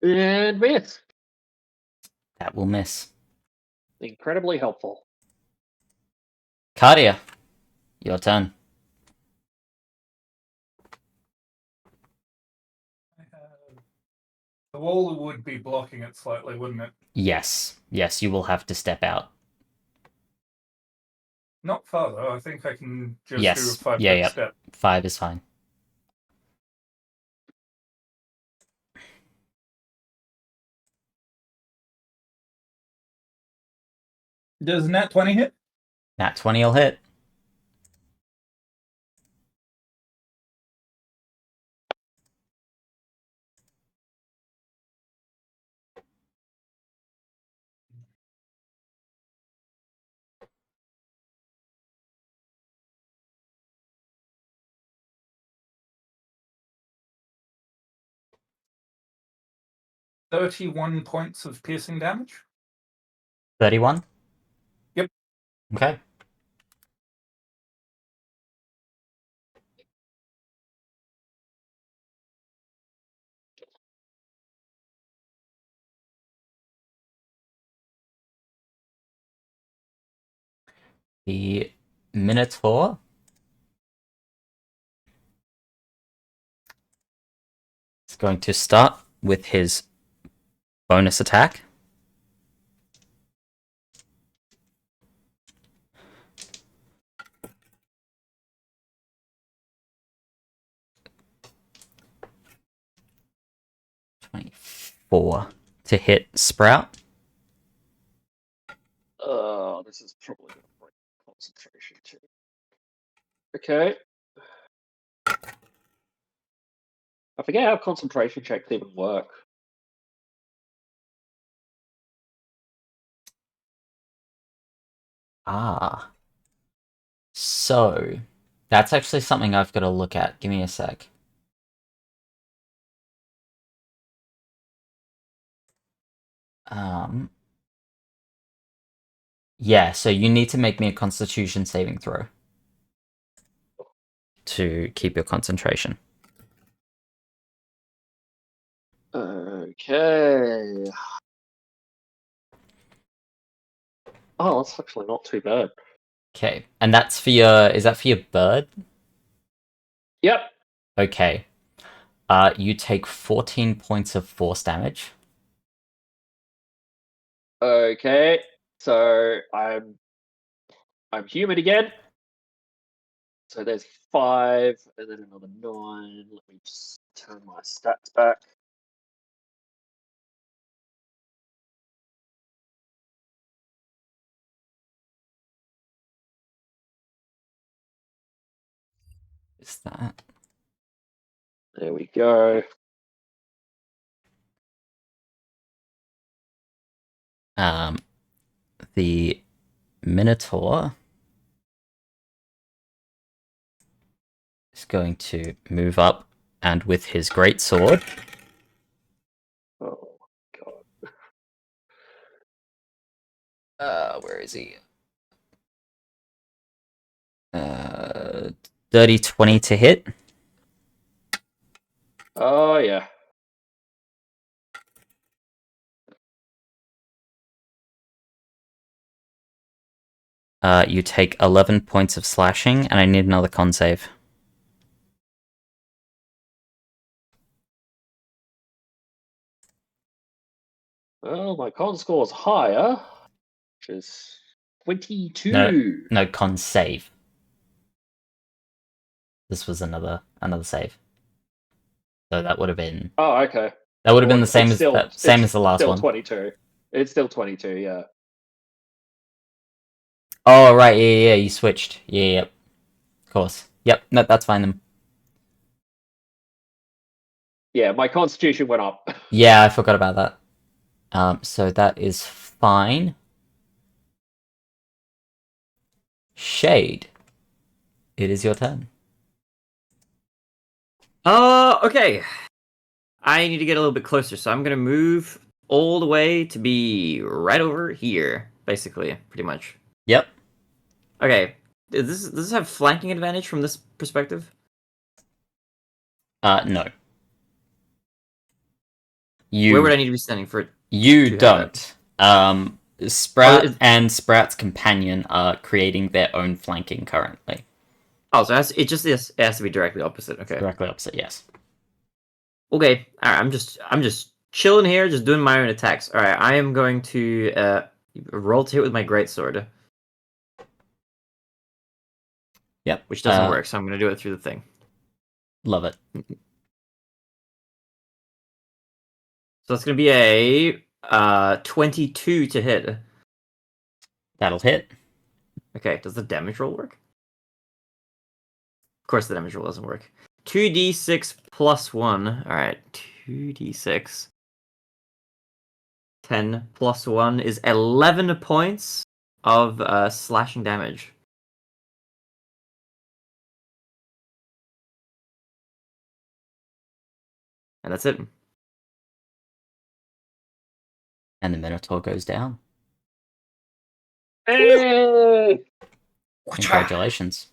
And miss. That will miss. Incredibly helpful. Cardia, your turn. The wall would be blocking it slightly, wouldn't it? Yes, yes, you will have to step out. Not far though. I think I can just do a Yes, 5 yeah, foot yeah. step. 5 is fine. Does nat 20 hit? Nat 20 will hit. $31 points of piercing damage. 31? Yep. Okay. The Minotaur is going to start with his bonus attack. .4 to hit Sprout. Oh, this is probably going to break concentration too. Okay. I forget how concentration checks even work. Ah. So, that's actually something I've got to look at. Give me a sec. Yeah, so you need to make me a Constitution saving throw to keep your concentration. Okay. Oh, that's actually not too bad. Okay, and that's for your... Is that for your bird? Yep. Okay. You take 14 points of force damage. Okay. So I'm human again. So there's 5 and then another 9. Let me just turn my stats back. Is that... There we go. The Minotaur is going to move up and with his great sword. Oh god. Where is he? 30, 20 to hit. Oh yeah. You take 11 points of slashing, and I need another con save. Well, my con score is higher, which is 22. No, con save. This was another save. So that would have been... Oh, okay. That would have been the It's same still, as same as the last still one. 22. It's still 22, yeah. Oh, right, yeah, you switched. Yeah, yep. Of course. Yep, no, that's fine then. Yeah, my constitution went up. Yeah, I forgot about that. So that is fine. Shade. It is your turn. Okay. I need to get a little bit closer, so I'm gonna move all the way to be right over here, basically, pretty much. Yep. Okay. Does this have flanking advantage from this perspective? No. Where would I need to be standing for it? You to have don't. Sprout it's- and Sprout's companion are creating their own flanking currently. Oh, so it has to be directly opposite. Okay. Directly opposite, yes. Okay. All right. I'm just chilling here, just doing my own attacks. All right. I am going to roll to hit with my greatsword. Yep. Which doesn't work, so I'm going to do it through the thing. Love it. So it's going to be a 22 to hit. That'll hit. Okay, does the damage roll work? Of course the damage roll doesn't work. 2d6 plus 1. Alright, 2d6. 10 plus 1 is 11 points of slashing damage. And that's it. And the Minotaur goes down. Hey! Congratulations.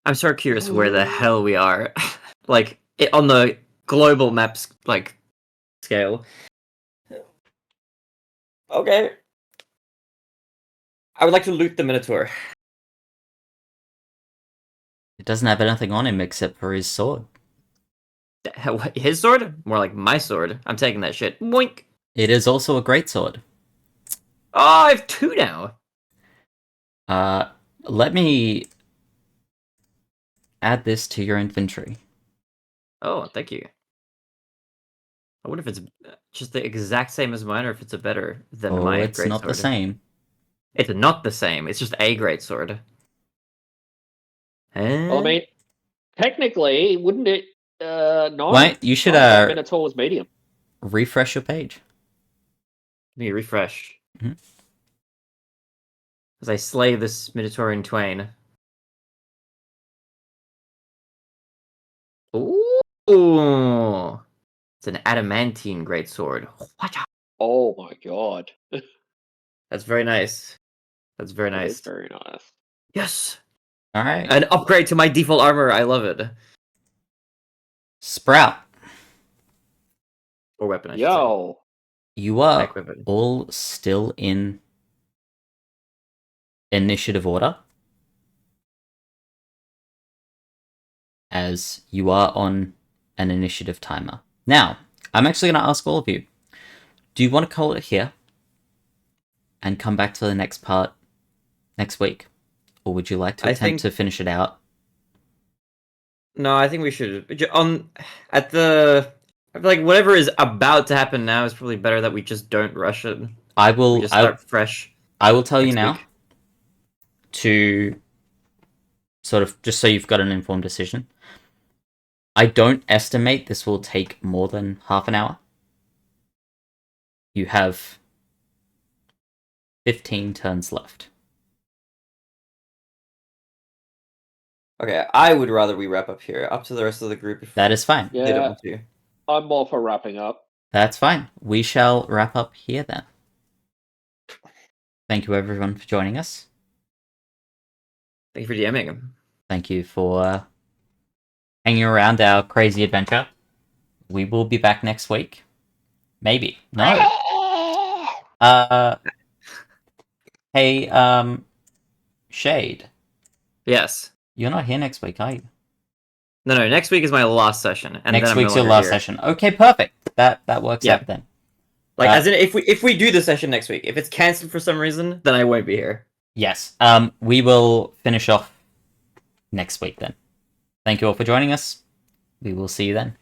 I'm so curious where the hell we are. Like, on the global maps, like, scale. Okay. I would like to loot the Minotaur. It doesn't have anything on him except for his sword. His sword? More like my sword. I'm taking that shit. Boink! It is also a great sword. Oh, I have 2 now. Let me add this to your inventory. Oh, thank you. I wonder if it's just the exact same as mine, or if it's a better than Oh, my it's not the greatsword. same. It's not the same. It's just a greatsword. Well, I mean, technically, wouldn't it? No. Wait, you should Minotaur was medium. refresh your page. Let me refresh. Mhm. As I slay this Minotaur in twain. Ooh! It's an adamantine greatsword. Oh my god. That's very nice. That's very That is nice. very nice. Yes! All right. An upgrade to my default armor. I love it. Sprout, Or weapon, I should say. Yo. you are Tech weapon. all still in initiative order, as you are on an initiative timer. Now, I'm actually going to ask all of you, do you want to call it here and come back to the next part next week? Or would you like to attempt to finish it out? No, I think we should. I feel like whatever is about to happen now is probably better that we just don't rush it. I We will just start fresh. I will tell you next now week. to sort of just so you've got an informed decision. I don't estimate this will take more than half an hour. You have 15 turns left. Okay, I would rather we wrap up here. Up to the rest of the group if That is fine. they don't Yeah, want to. I'm more for wrapping up. That's fine. We shall wrap up here then. Thank you everyone for joining us. Thank you for DMing. Thank you for hanging around our crazy adventure. We will be back next week. Maybe. No. Hey, Shade. Yes. You're not here next week, are you? No, next week is my last session. And Next then week's I'm your no last longer here. session. Okay, perfect. That works Yeah. out then. Like, as in, if we do the session next week, if it's cancelled for some reason, then I won't be here. Yes. We will finish off next week then. Thank you all for joining us. We will see you then.